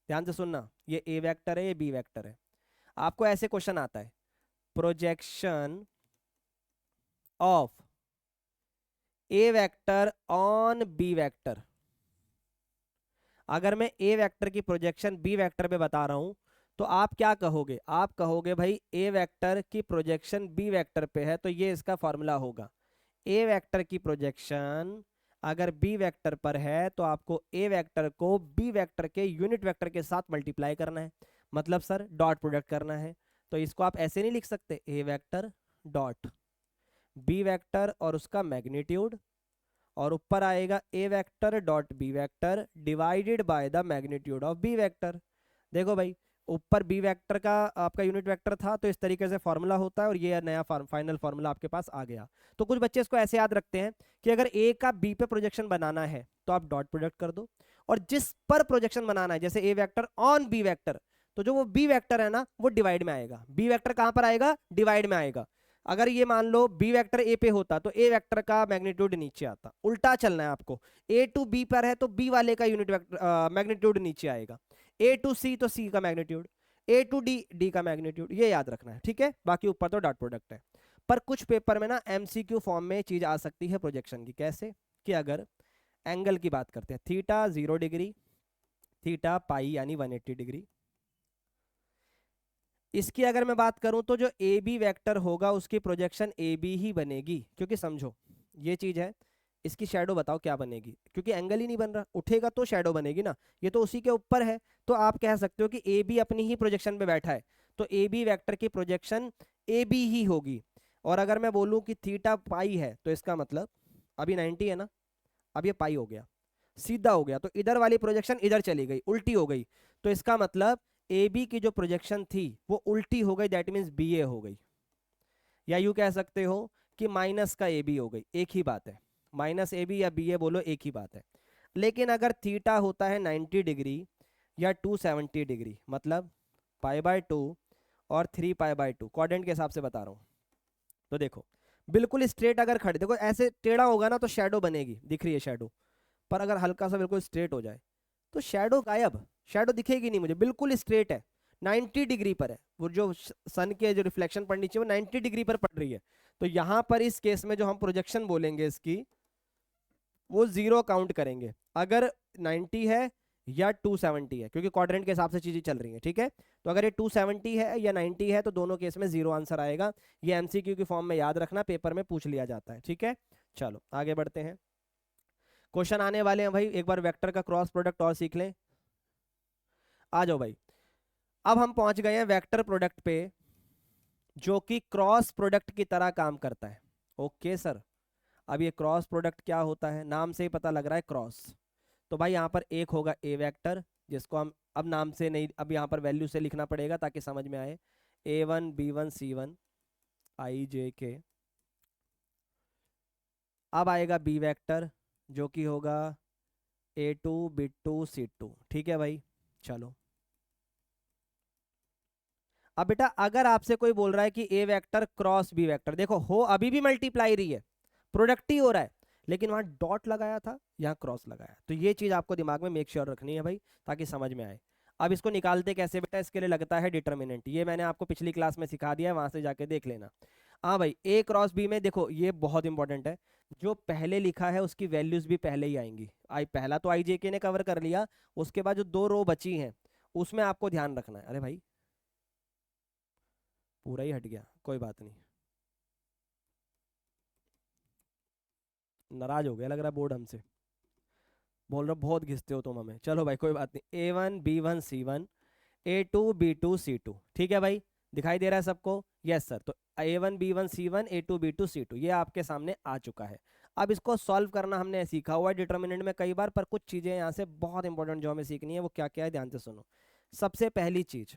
ध्यान से सुनना, ये ए वेक्टर है, ये बी वेक्टर है, आपको ऐसे क्वेश्चन आता है, projection of A vector on B vector. अगर मैं ए वेक्टर की प्रोजेक्शन बी वेक्टर पे बता रहा हूं तो आप क्या कहोगे? आप कहोगे भाई ए वेक्टर की प्रोजेक्शन बी वेक्टर पे है तो ये इसका फॉर्मूला होगा। ए वेक्टर की प्रोजेक्शन अगर बी वेक्टर पर है तो आपको ए वेक्टर को बी वेक्टर के यूनिट वेक्टर के साथ मल्टीप्लाई करना है, मतलब सर डॉट प्रोडक्ट करना है। तो इसको आप ऐसे नहीं लिख सकते, a vector dot B vector और उसका मैग्नीट्यूड, और ऊपर आएगा a vector dot B vector divided by the magnitude of b vector. देखो भाई, ऊपर बी वेक्टर का आपका यूनिट वेक्टर था तो इस तरीके से फॉर्मूला होता है, और ये नया फाइनल फॉर्मूला आपके पास आ गया। तो कुछ बच्चे इसको ऐसे याद रखते हैं कि अगर ए का बी पे प्रोजेक्शन बनाना है तो आप डॉट प्रोडक्ट कर दो, और जिस पर प्रोजेक्शन बनाना है जैसे A vector on B vector, तो जो वो बी वेक्टर है ना वो डिवाइड में आएगा। बी वेक्टर कहां पर आएगा? डिवाइड में आएगा। अगर ये मान लो बी वेक्टर ए पे होता तो ए वेक्टर का मैग्नीट्यूड नीचे आता। उल्टा चलना है आपको, ए टू बी पर है तो बी वाले का यूनिट वेक्टर मैग्नीट्यूड नीचे आएगा, ए टू सी तो सी का magnitude, A to D D का मैग्नीट्यूड, ये याद रखना है। ठीक है, बाकी ऊपर तो डॉट प्रोडक्ट है। पर कुछ पेपर में ना एमसीक्यू फॉर्म में चीज आ सकती है प्रोजेक्शन की। कैसे? कि अगर एंगल की बात करते हैं, थीटा 0 डिग्री, थीटा पाई यानी 180 डिग्री, इसकी अगर मैं बात करूं तो जो ए बी वैक्टर होगा उसकी प्रोजेक्शन ए बी ही बनेगी। क्योंकि समझो ये चीज है, इसकी शैडो बताओ क्या बनेगी, क्योंकि एंगल ही नहीं बन रहा, उठेगा तो शैडो बनेगी ना, ये तो उसी के ऊपर है। तो आप कह सकते हो कि ए बी अपनी ही प्रोजेक्शन पे बैठा है, तो ए बी वैक्टर की प्रोजेक्शन ए बी ही होगी। और अगर मैं बोलूं कि थीटा पाई है तो इसका मतलब, अभी 90 है ना, अब ये पाई हो गया, सीधा हो गया, तो इधर वाली प्रोजेक्शन इधर चली गई, उल्टी हो गई, तो इसका मतलब ए बी की जो प्रोजेक्शन थी वो उल्टी हो गई, दैट मीन्स बी ए हो गई। या यूं कह सकते हो कि माइनस का ए बी हो गई, एक ही बात है, माइनस ए बी या बी ए बोलो एक ही बात है। लेकिन अगर थीटा होता है 90 डिग्री या 270 डिग्री, मतलब π/2 और 3π/2, क्वाड्रेंट के हिसाब से बता रहा हूं, तो देखो बिल्कुल स्ट्रेट अगर खड़े, देखो ऐसे टेढ़ा होगा ना तो शैडो बनेगी, दिख रही है शैडो, पर अगर हल्का सा बिल्कुल स्ट्रेट हो जाए तो शैडो गायब, शैडो दिखेगी नहीं मुझे, बिल्कुल स्ट्रेट है, 90 डिग्री पर है, वो जो सन के जो रिफ्लेक्शन पड़नी चाहिए वो 90 डिग्री पर पड़ रही है। तो यहां पर इस केस में जो हम प्रोजेक्शन बोलेंगे इसकी, वो 0 काउंट करेंगे अगर 90 है या 270 है, क्योंकि क्वाड्रेंट के हिसाब से चीजें चल रही हैं। ठीक है, तो अगर ये 270 है या 90 है तो दोनों केस में 0 आंसर आएगा। ये एमसीक्यू की फॉर्म में याद रखना, पेपर में पूछ लिया जाता है। ठीक है, चलो आगे बढ़ते हैं। क्वेश्चन आने वाले हैं भाई, एक बार वेक्टर का क्रॉस प्रोडक्ट और सीख लें। आ जाओ भाई, अब हम पहुंच गए हैं वेक्टर प्रोडक्ट पे जो कि क्रॉस प्रोडक्ट की तरह काम करता है। ओके सर, अब ये क्रॉस प्रोडक्ट क्या होता है, नाम से ही पता लग रहा है क्रॉस। तो भाई यहाँ पर एक होगा ए वेक्टर, जिसको हम अब नाम से नहीं, अब यहाँ पर वैल्यू से लिखना पड़ेगा ताकि समझ में आए, A1 B1 C1 I J K। अब आएगा बी वेक्टर जो कि होगा A2 B2 C2। ठीक है भाई, चलो अब बेटा अगर आपसे कोई बोल रहा है कि a vector cross B vector, देखो हो अभी भी मल्टीप्लाई रही है, प्रोडक्ट ही हो रहा है, लेकिन वहां डॉट लगाया था, यहाँ क्रॉस लगाया, तो ये चीज आपको दिमाग में मेक श्योर रखनी है भाई ताकि समझ में आए। अब इसको निकालते कैसे बेटा, इसके लिए लगता है डिटर्मिनेंट, ये मैंने आपको पिछली क्लास में सिखा दिया है, वहां से जाके देख लेना। हाँ भाई, ए क्रॉस बी में देखो ये बहुत इंपॉर्टेंट है, जो पहले लिखा है उसकी वैल्यूज भी पहले ही आएंगी। पहला तो आई जे के ने कवर कर लिया, उसके बाद जो 2 रो बची हैं उसमें आपको ध्यान रखना है। अरे भाई पूरा ही हट गया, कोई बात नहीं, नाराज हो गया लग रहा है बोर्ड हमसे, बोल रहा बहुत घिसते हो तुम हमें। चलो भाई कोई बात नहीं, A1 B1 C1 A2 B2 C2। ठीक है भाई, दिखाई दे रहा है सबको? Yes sir. तो A1 B1 C1 A2 B2 C2 ये आपके सामने आ चुका है। अब इसको सॉल्व करना हमने सीखा हुआ है डिटर्मिनेंट में कई बार, पर कुछ चीजें यहाँ से बहुत इंपॉर्टेंट जो हमें सीखनी है वो क्या क्या है, ध्यान से सुनो। सबसे पहली चीज,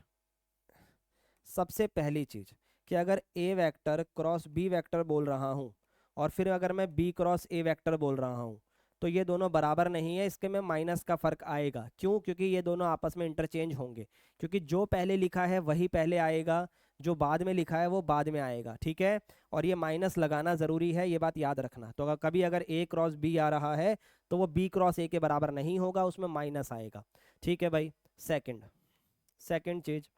सबसे पहली चीज कि अगर A vector cross B vector बोल रहा हूँ और फिर अगर मैं बी क्रॉस ए वेक्टर बोल रहा हूँ तो ये दोनों बराबर नहीं है, इसके में माइनस का फर्क आएगा। क्यों? क्योंकि ये दोनों आपस में इंटरचेंज होंगे, क्योंकि जो पहले लिखा है वही पहले आएगा, जो बाद में लिखा है वो बाद में आएगा, ठीक है। और ये माइनस लगाना ज़रूरी है, ये बात याद रखना। तो अगर कभी अगर ए क्रॉस बी आ रहा है तो वो बी क्रॉस ए के बराबर नहीं होगा, उसमें माइनस आएगा, ठीक है भाई। सेकंड सेकंड चीज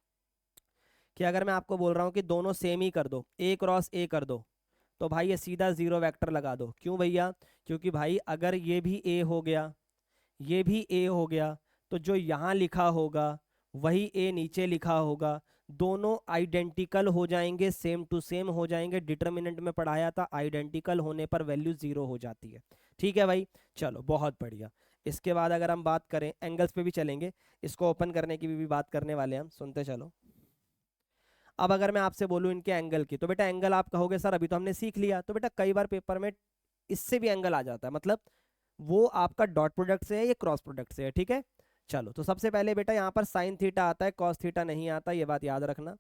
कि अगर मैं आपको बोल रहा हूँ कि दोनों सेम ही कर दो, ए क्रॉस ए कर दो, तो भाई ये सीधा जीरो वेक्टर लगा दो। क्यों भैया? क्योंकि भाई अगर ये भी ए हो गया, ये भी ए हो गया, तो जो यहाँ लिखा होगा वही ए नीचे लिखा होगा, दोनों आइडेंटिकल हो जाएंगे, सेम टू सेम हो जाएंगे। डिटर्मिनेंट में पढ़ाया था आइडेंटिकल होने पर वैल्यू जीरो हो जाती है, ठीक है भाई। चलो बहुत बढ़िया। इसके बाद अगर हम बात करें एंगल्स पे भी चलेंगे, इसको ओपन करने की भी बात करने वाले हैं हम, सुनते चलो। अब अगर मैं आपसे बोलूं इनके एंगल की, तो बेटा एंगल आप कहोगे सर अभी तो हमने सीख लिया, तो बेटा कई बार पेपर में इससे भी एंगल आ जाता है, मतलब वो आपका डॉट प्रोडक्ट से है, ये क्रॉस प्रोडक्ट से है, ठीक है। चलो तो सबसे पहले बेटा यहाँ पर साइन थीटा आता है, कॉस थीटा नहीं आता, ये बात याद रखना।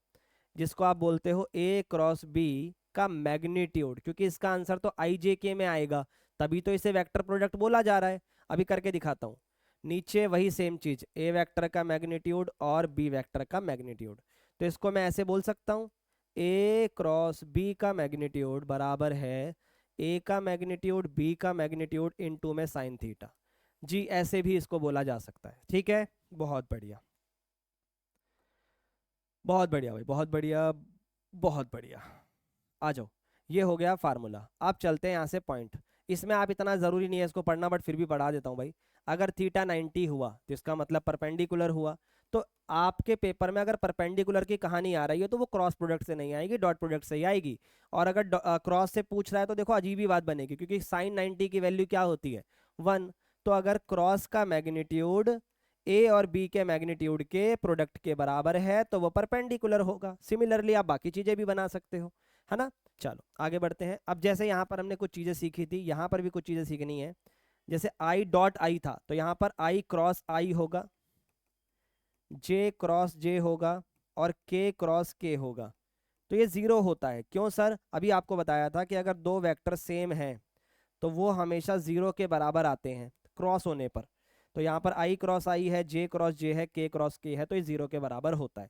जिसको आप बोलते हो ए क्रॉस बी का मैग्नीट्यूड, क्योंकि इसका आंसर तो आई जे के में आएगा, तभी तो इसे वेक्टर प्रोडक्ट बोला जा रहा है। अभी करके दिखाता हूँ। नीचे वही सेम चीज, ए वेक्टर का मैग्नीट्यूड और बी वेक्टर का मैग्नीट्यूड। तो इसको मैं ऐसे बोल सकता हूँ, ए क्रॉस बी का मैग्नीट्यूड बराबर है ए का मैग्नीट्यूड बी का मैग्नीट्यूड इनटू में साइन थीटा। जी ऐसे भी इसको बोला जा सकता है, ठीक है। बहुत बढ़िया, बहुत बढ़िया भाई, बहुत बढ़िया, बहुत बढ़िया। आ जाओ, ये हो गया फार्मूला। अब चलते हैं यहाँ से पॉइंट। इसमें आप इतना ज़रूरी नहीं है इसको पढ़ना, बट फिर भी पढ़ा देता हूँ भाई। अगर थीटा 90 हुआ तो इसका मतलब परपेंडिकुलर हुआ। तो आपके पेपर में अगर परपेंडिकुलर की कहानी आ रही है तो वो क्रॉस प्रोडक्ट से नहीं आएगी, डॉट प्रोडक्ट से ही आएगी। और अगर क्रॉस से पूछ रहा है तो देखो अजीब ही बात बनेगी, क्योंकि साइन 90 की वैल्यू क्या होती है? 1। तो अगर क्रॉस का मैग्नीट्यूड ए और बी के मैग्नीट्यूड के प्रोडक्ट के बराबर है तो वो परपेंडिकुलर होगा। सिमिलरली आप बाकी चीजें भी बना सकते हो, है ना। चलो आगे बढ़ते हैं। अब जैसे यहाँ पर हमने कुछ चीजें सीखी थी, यहाँ पर भी कुछ चीजें सीखनी है। जैसे आई डॉट आई था, तो यहाँ पर आई क्रॉस आई होगा, जे क्रॉस जे होगा और के क्रॉस के होगा। तो ये जीरो होता है, क्यों सर? अभी आपको बताया था कि अगर दो वेक्टर सेम हैं तो वो हमेशा जीरो के बराबर आते हैं क्रॉस होने पर। तो यहाँ पर आई क्रॉस आई है, जे क्रॉस जे है, के क्रॉस के है, तो ये जीरो के बराबर होता है।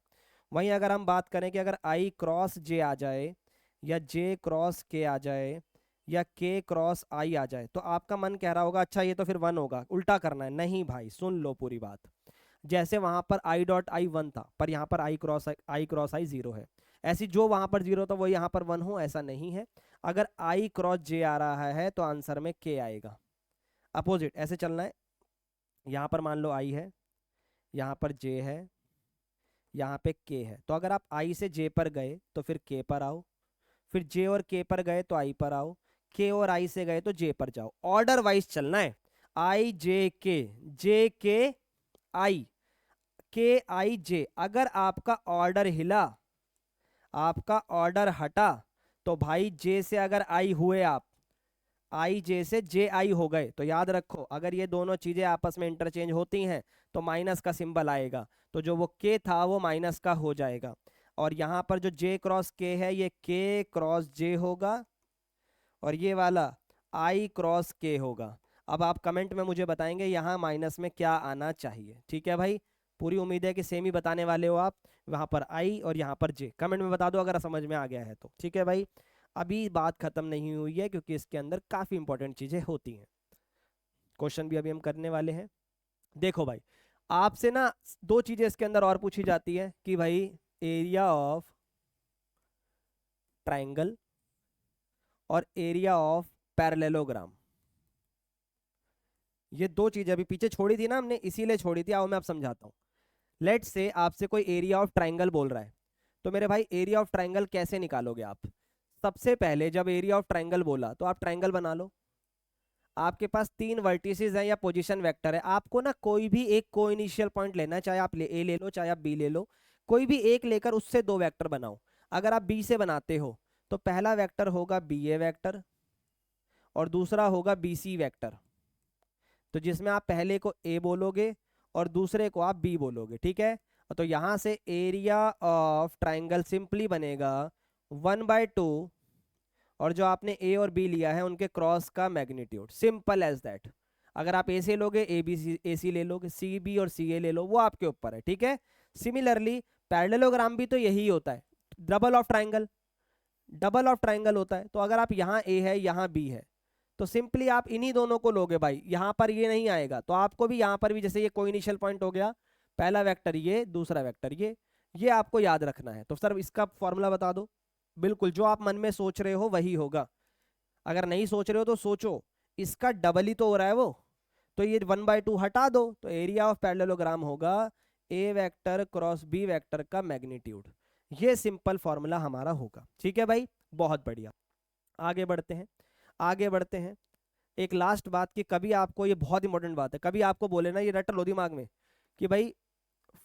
वहीं अगर हम बात करें कि अगर आई क्रॉस जे आ जाए या जे क्रॉस के आ जाए या के क्रॉस आई आ जाए, तो आपका मन कह रहा होगा अच्छा ये तो फिर 1 होगा, उल्टा करना है। नहीं भाई, सुन लो पूरी बात। जैसे वहां पर आई डॉट आई 1 था, पर यहाँ पर आई क्रॉस आई 0 है, ऐसी जो वहां पर 0 था वो यहाँ पर 1 हो, ऐसा नहीं है। अगर आई क्रॉस जे आ रहा है तो आंसर में के आएगा। अपोजिट ऐसे चलना है। यहाँ पर मान लो आई है, यहाँ पर जे है, यहाँ पे के है, तो अगर आप आई से जे पर गए तो फिर के पर आओ, फिर जे और के पर गए तो आई पर आओ, के और आई से गए तो जे पर जाओ। ऑर्डर वाइज चलना है। आई जे के आई, के आई जे। अगर आपका ऑर्डर हिला, आपका ऑर्डर हटा, तो भाई जे से अगर आई हुए आप, आई जे से जे आई हो गए, तो याद रखो अगर ये दोनों चीजें आपस में इंटरचेंज होती हैं तो माइनस का सिंबल आएगा, तो जो वो के था वो माइनस का हो जाएगा। और यहाँ पर जो जे क्रॉस के है ये के क्रॉस जे होगा, और ये वाला आई क्रॉस के होगा। अब आप कमेंट में मुझे बताएंगे यहाँ माइनस में क्या आना चाहिए, ठीक है भाई। पूरी उम्मीद है कि सेम ही बताने वाले हो आप। वहां पर आई और यहाँ पर जे, कमेंट में बता दो अगर समझ में आ गया है तो, ठीक है भाई। अभी बात खत्म नहीं हुई है, क्योंकि इसके अंदर काफी इंपॉर्टेंट चीजें होती हैं। क्वेश्चन भी अभी हम करने वाले हैं। देखो भाई, आपसे ना दो चीजें इसके अंदर और पूछी जाती है कि भाई एरिया ऑफ ट्राइंगल और एरिया ऑफ पैरेललोग्राम, ये दो चीजें अभी पीछे छोड़ी थी ना हमने, इसीलिए छोड़ी थी। आओ मैं अब समझाता हूँ। लेट से आपसे कोई एरिया ऑफ ट्राइंगल बोल रहा है, तो मेरे भाई एरिया ऑफ ट्राइंगल कैसे निकालोगे आप? सबसे पहले जब एरिया ऑफ ट्राइंगल बोला तो आप ट्राइंगल बना लो। आपके पास 3 वर्टिसेस हैं या पोजीशन वेक्टर है, आपको ना कोई भी एक को इनिशियल पॉइंट लेना है, चाहे आप ए ले लो चाहे आप बी ले लो, कोई भी एक लेकर उससे 2 वेक्टर बनाओ। अगर आप बी से बनाते हो तो पहला वेक्टर होगा बी ए वेक्टर, और दूसरा होगा BC वेक्टर, तो जिसमें आप पहले को A बोलोगे और दूसरे को आप B बोलोगे, ठीक है। तो यहां से एरिया ऑफ ट्राइंगल सिंपली बनेगा 1/2 और जो आपने A और B लिया है उनके क्रॉस का मैग्नीट्यूड, सिंपल एज दैट। अगर आप ए से लोगे AC ले लोगे, CB और CA ले लो, वो आपके ऊपर है, ठीक है। सिमिलरली पैरेललोग्राम भी तो यही होता है, double of triangle, double of triangle होता है। तो अगर आप यहाँ A है यहाँ B है तो सिंपली आप इन्हीं दोनों को लोगे भाई, यहाँ पर ये नहीं आएगा तो आपको भी यहाँ पर भी, जैसे ये कोई इनिशियल पॉइंट हो गया, पहला वेक्टर ये, दूसरा वेक्टर ये आपको याद रखना है। तो सर इसका फॉर्मूला बता दो। बिल्कुल, जो आप मन में सोच रहे हो वही होगा, अगर नहीं सोच रहे हो तो सोचो, इसका डबल ही तो हो रहा है वो, तो ये 1/2 हटा दो, तो एरिया ऑफ पैरेललोग्राम होगा A vector cross B vector का मैग्नीट्यूड। ये सिंपल फॉर्मूला हमारा होगा, ठीक है भाई, बहुत बढ़िया। आगे बढ़ते हैं, आगे बढ़ते हैं। एक लास्ट बात कि कभी आपको, ये बहुत इंपॉर्टेंट बात है, कभी आपको बोले ना, ये रट लो दिमाग में कि भाई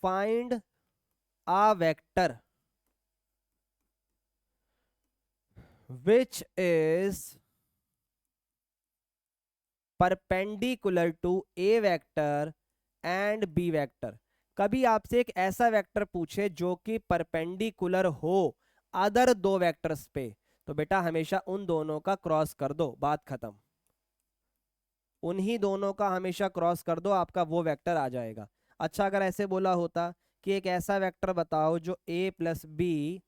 find a vector which is perpendicular to A vector and B vector. कभी आपसे एक ऐसा वेक्टर पूछे जो कि परपेंडिकुलर हो अदर दो वेक्टर्स पे, तो बेटा हमेशा उन दोनों का क्रॉस कर दो, बात खत्म। उन्हीं दोनों का हमेशा क्रॉस कर दो, आपका वो वेक्टर आ जाएगा। अच्छा, अगर ऐसे बोला होता कि एक ऐसा वेक्टर बताओ जो A प्लस B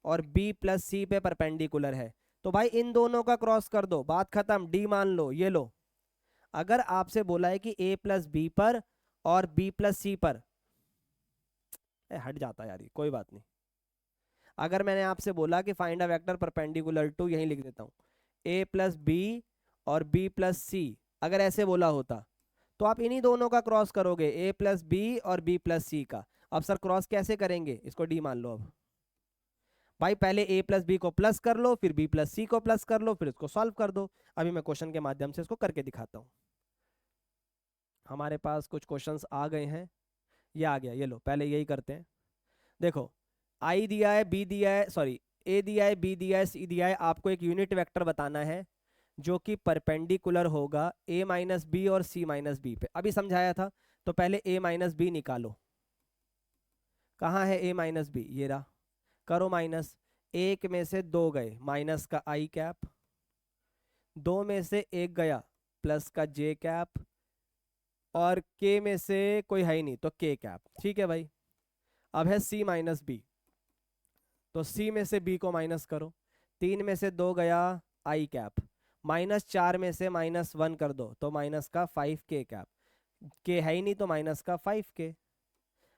और B प्लस C पे परपेंडिकुलर है, तो भाई इन दोनों का क्रॉस कर दो, बात खत्म, D मान लो, ये लो। अगर आपसे बोला है कि A प्लस B पर और B प्लस C पर, हट जाता है यार, ये कोई बात नहीं। अगर मैंने आपसे बोला कि find a vector perpendicular to, यहीं लिख देता हूँ, A प्लस B और B प्लस C, अगर ऐसे बोला होता तो आप इन्हीं दोनों का क्रॉस करोगे, A प्लस B और B प्लस C का। अब सर क्रॉस कैसे करेंगे, इसको D मान लो। अब भाई पहले A प्लस B को प्लस कर लो, फिर B प्लस C को प्लस कर लो, फिर इसको सॉल्व कर दो। अभी मैं क्वेश्चन के माध्यम से इसको करके दिखाता हूँ। हमारे पास कुछ क्वेश्चंस आ गए हैं, ये आ गया, ये लो, पहले यही करते हैं। देखो, आई दिया है, बी दिया है, सॉरी ए दिया है, बी दिया है, सी दिया है, आपको एक यूनिट वेक्टर बताना है जो कि परपेंडिकुलर होगा ए माइनस बी और सी माइनस बी पे। अभी समझाया था, तो पहले ए माइनस बी निकालो। कहाँ है ए माइनस बी, ये रहा, करो माइनस। एक में से दो गए, माइनस का आई कैप, दो में से एक गया, प्लस का जे कैप, और के में से कोई है ही नहीं तो के कैप, ठीक है भाई। अब है सी माइनस बी, तो सी में से बी को माइनस करो, तीन में से दो गया, आई कैप, माइनस चार में से -1 कर दो तो माइनस का 5k कैप, के है ही नहीं तो माइनस का 5k।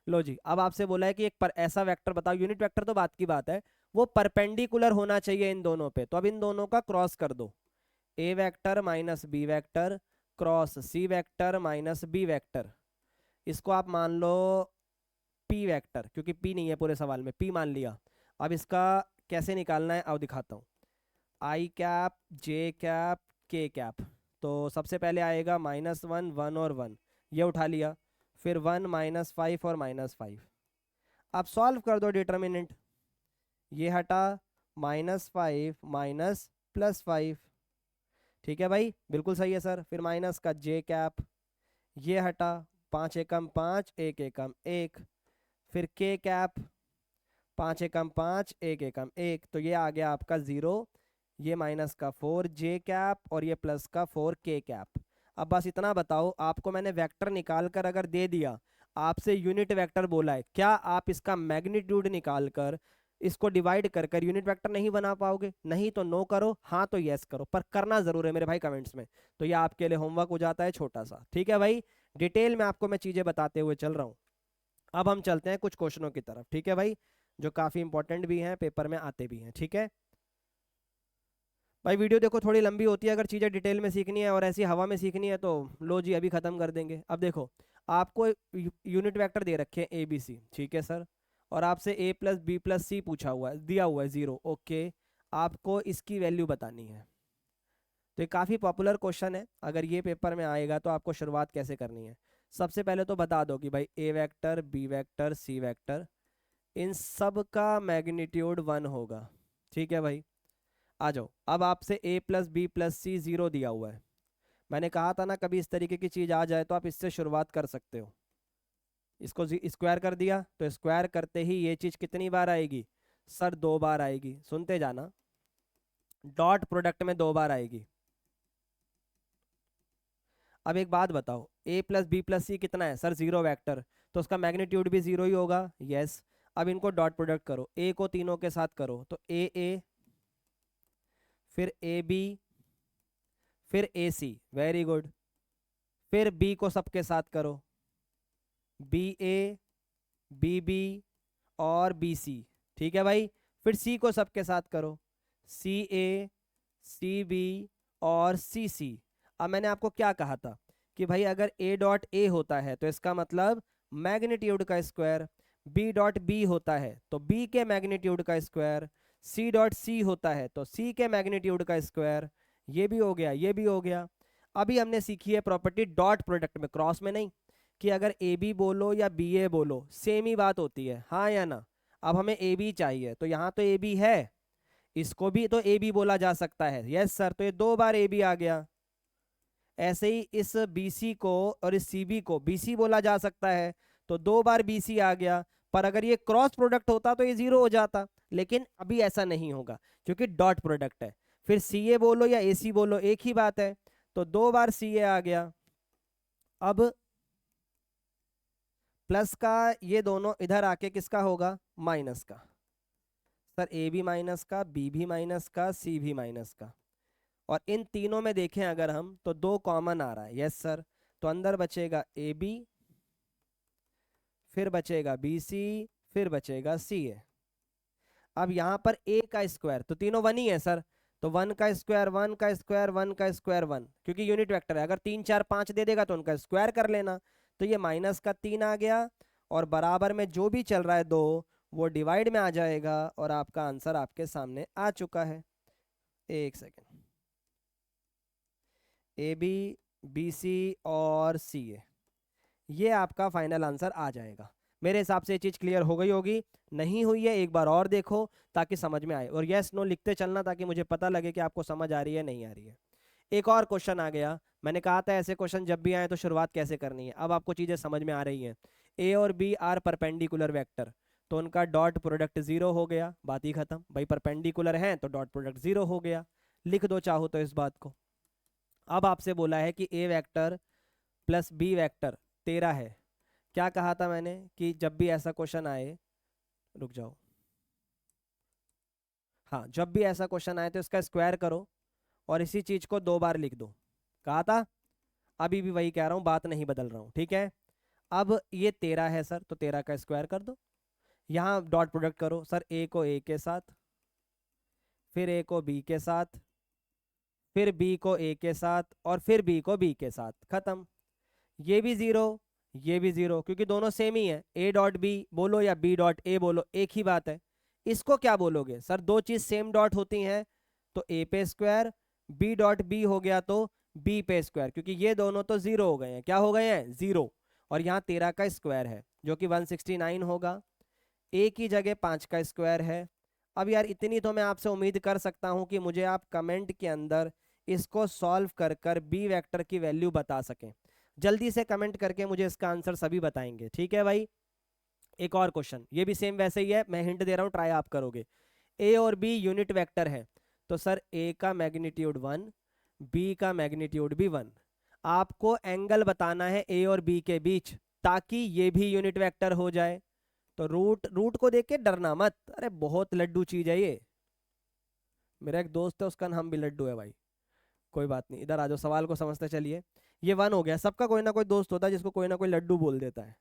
लो जी, अब आपसे बोला है कि एक पर ऐसा वेक्टर बताओ, यूनिट वेक्टर तो बात की बात है, वो परपेंडिकुलर होना चाहिए इन दोनों पे, तो अब इन दोनों का क्रॉस कर दो, a vector minus b vector cross c vector minus b vector. इसको आप मान लो पी वेक्टर, क्योंकि पी नहीं है पूरे सवाल में, पी मान लिया। अब इसका कैसे निकालना है, अब दिखाता हूँ। आई कैप, जे कैप, के कैप, तो सबसे पहले आएगा -1, 1 और 1, ये उठा लिया, फिर 1 -5 और -5। अब सॉल्व कर दो डिटर्मिनेंट, ये हटा, -5 माइनस +5, ठीक है भाई, बिल्कुल सही है सर। फिर माइनस का जे कैप, ये हटा, 5 एकम 5, 1 एकम 1, फिर के कैप, 5 एकम 5, 1 एकम 1, तो ये आ गया आपका 0, ये माइनस का 4 जे कैप और ये प्लस का 4 के कैप। अब बस इतना बताओ, आपको मैंने वेक्टर निकाल कर अगर दे दिया, आपसे यूनिट वेक्टर बोला है, क्या आप इसका मैग्नीट्यूड निकाल कर इसको डिवाइड कर कर यूनिट वेक्टर नहीं बना पाओगे? नहीं तो नो करो, हाँ तो यस करो, पर करना जरूर है मेरे भाई कमेंट्स में। तो ये आपके लिए होमवर्क हो जाता है छोटा सा, ठीक है भाई, डिटेल में आपको मैं चीजें बताते हुए चल रहा हूँ। अब हम चलते हैं कुछ क्वेश्चनों की तरफ, ठीक है भाई, जो काफी इंपॉर्टेंट भी हैं, पेपर में आते भी हैं, ठीक है भाई। वीडियो देखो थोड़ी लंबी होती है, अगर चीज़ें डिटेल में सीखनी है और ऐसी हवा में सीखनी है तो लो जी अभी ख़त्म कर देंगे। अब देखो, आपको यूनिट वेक्टर दे रखे हैं ए बी सी, ठीक है सर, और आपसे a प्लस बी प्लस सी पूछा हुआ है, दिया हुआ है 0, ओके, आपको इसकी वैल्यू बतानी है। तो ये काफ़ी पॉपुलर क्वेश्चन है, अगर ये पेपर में आएगा तो आपको शुरुआत कैसे करनी है। सबसे पहले तो बता दो कि भाई ए vector, B vector, C vector, इन सब का मैग्नीट्यूड 1 होगा, ठीक है भाई। आ जाओ, अब आपसे a प्लस बी प्लस सी 0 दिया हुआ है। मैंने कहा था ना कभी इस तरीके की चीज आ जाए तो आप इससे शुरुआत कर सकते हो। इसको स्क्वायर कर दिया तो स्क्वायर करते ही ये चीज कितनी बार आएगी सर? 2 बार आएगी। सुनते जाना, डॉट प्रोडक्ट में 2 बार आएगी। अब एक बात बताओ, a प्लस बी प्लस सी कितना है सर? 0 वेक्टर, तो उसका मैग्नीट्यूड भी 0 ही होगा। यस। अब इनको डॉट प्रोडक्ट करो, a को तीनों के साथ करो तो a फिर ए बी फिर ए सी, वेरी गुड। फिर b को सबके साथ करो, बी ए बी बी और बी सी। ठीक है भाई। फिर c को सबके साथ करो, सी ए सी बी और सी सी। अब मैंने आपको क्या कहा था कि भाई अगर a डॉट ए होता है तो इसका मतलब मैग्नीट्यूड का स्क्वायर, b डॉट बी होता है तो b के मैग्नीट्यूड का स्क्वायर, c डॉट सी होता है तो c के मैग्नीट्यूड का स्क्वायर। ये भी हो गया, ये भी हो गया। अभी हमने सीखी है प्रॉपर्टी डॉट प्रोडक्ट में, क्रॉस में नहीं, कि अगर ए बी बोलो या बी ए बोलो सेम ही बात होती है, हाँ या ना। अब हमें ए बी चाहिए तो यहाँ तो ए बी है, इसको भी तो ए बी बोला जा सकता है। यस सर, तो ये 2 बार ए बी आ गया। ऐसे ही इस बी सी को और इस सी बी को बी सी बोला जा सकता है तो 2 बार बी सी आ गया। पर अगर ये क्रॉस प्रोडक्ट होता तो ये 0 हो जाता, लेकिन अभी ऐसा नहीं होगा क्योंकि डॉट प्रोडक्ट है। फिर सी ए बोलो या ए सी बोलो एक ही बात है, तो 2 बार सी ए आ गया। अब प्लस का ये दोनों इधर आके किसका होगा? माइनस का। सर ए भी माइनस का, बी भी माइनस का, सी भी माइनस का। और इन तीनों में देखें अगर हम तो 2 कॉमन आ रहा है। यस सर, तो अंदर बचेगा ए बी, फिर बचेगा बी सी, फिर बचेगा सी ए। अब यहाँ पर a का स्क्वायर, तो तीनों 1 ही है सर, तो 1 का स्क्वायर 1 का स्क्वायर 1 का स्क्वायर 1, क्योंकि यूनिट वेक्टर है। अगर 3 4 5 दे देगा तो उनका स्क्वायर कर लेना। तो ये माइनस का 3 आ गया, और बराबर में जो भी चल रहा है 2 वो डिवाइड में आ जाएगा, और आपका आंसर आपके सामने आ चुका है। एक second, A B B C और सी ए, ये आपका फाइनल आंसर आ जाएगा। मेरे हिसाब से ये चीज़ क्लियर हो गई होगी। नहीं हुई है एक बार और देखो ताकि समझ में आए, और यस नो लिखते चलना ताकि मुझे पता लगे कि आपको समझ आ रही है नहीं आ रही है। एक और क्वेश्चन आ गया। मैंने कहा था ऐसे क्वेश्चन जब भी आए तो शुरुआत कैसे करनी है। अब आपको चीज़ें समझ में आ रही हैं। ए और बी आर परपेंडिकुलर वेक्टर, तो उनका डॉट प्रोडक्ट 0 हो गया, बात ही खत्म। भाई परपेंडिकुलर हैं तो डॉट प्रोडक्ट 0 हो गया, लिख दो चाहो तो इस बात को। अब आपसे बोला है कि a vector plus b vector 13 है। क्या कहा था मैंने कि जब भी ऐसा क्वेश्चन आए, रुक जाओ, हाँ, जब भी ऐसा क्वेश्चन आए तो इसका स्क्वायर करो और इसी चीज को 2 बार लिख दो। कहा था, अभी भी वही कह रहा हूँ, बात नहीं बदल रहा हूँ, ठीक है। अब ये 13 है सर, तो 13 का स्क्वायर कर दो। यहाँ डॉट प्रोडक्ट करो सर, ए को ए के साथ, फिर ए को बी के साथ, फिर बी को ए के साथ, और फिर बी को बी के साथ, खत्म। ये भी 0, ये भी 0, क्योंकि दोनों सेम ही है। ए डॉट बी बोलो या बी डॉट ए बोलो एक ही बात है। इसको क्या बोलोगे सर? दो चीज सेम डॉट होती हैं तो ए पे स्क्वायर, बी डॉट बी हो गया तो बी पे स्क्वायर, क्योंकि ये दोनों तो 0 हो गए हैं। क्या हो गए हैं? 0। और यहाँ 13 का स्क्वायर है जो कि 169 होगा। ए की जगह 5 का स्क्वायर है। अब यार इतनी तो मैं आपसे उम्मीद कर सकता हूँ कि मुझे आप कमेंट के अंदर इसको सॉल्व कर कर बी वेक्टर की वैल्यू बता सकें। जल्दी से कमेंट करके मुझे इसका आंसर सभी बताएंगे, ठीक है भाई। एक और क्वेश्चन, ये भी सेम वैसे ही है, मैं हिंट दे रहा हूँ, ट्राई आप करोगे। ए और बी यूनिट वेक्टर है, तो सर ए का मैग्नीट्यूड 1, बी का मैग्नीट्यूड भी 1। आपको एंगल बताना है ए और बी के बीच ताकि ये भी यूनिट वेक्टर हो जाए। तो रूट रूट को देख के डरना मत, अरे बहुत लड्डू चीज है ये। मेरा एक दोस्त है, उसका नाम भी लड्डू है भाई। कोई बात नहीं, इधर आ जाओ, सवाल को समझते चलिए। ये 1 हो गया, सबका कोई ना कोई दोस्त होता है जिसको कोई ना कोई लड्डू बोल देता है।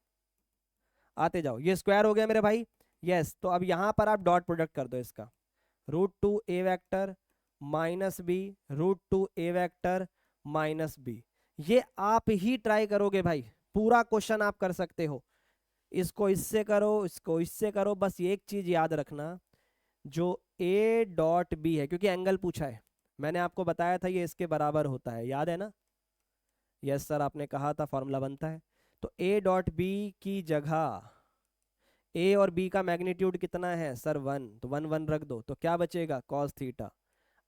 आते जाओ, ये स्क्वायर हो गया मेरे भाई। यस, तो अब यहाँ पर आप डॉट प्रोडक्ट कर दो इसका, √2 a vector minus B, √2 a vector minus B. ये आप ही ट्राई करोगे भाई, पूरा क्वेश्चन आप कर सकते हो। इसको इससे करो, इसको इससे करो, बस ये एक चीज याद रखना, जो ए डॉट बी है, क्योंकि एंगल पूछा है, मैंने आपको बताया था ये इसके बराबर होता है, याद है ना। यस सर, आपने कहा था फॉर्मूला बनता है। तो ए डॉट बी की जगह ए और बी का मैग्नीट्यूड कितना है सर? 1, तो 1 1 रख दो, तो क्या बचेगा? Cos theta.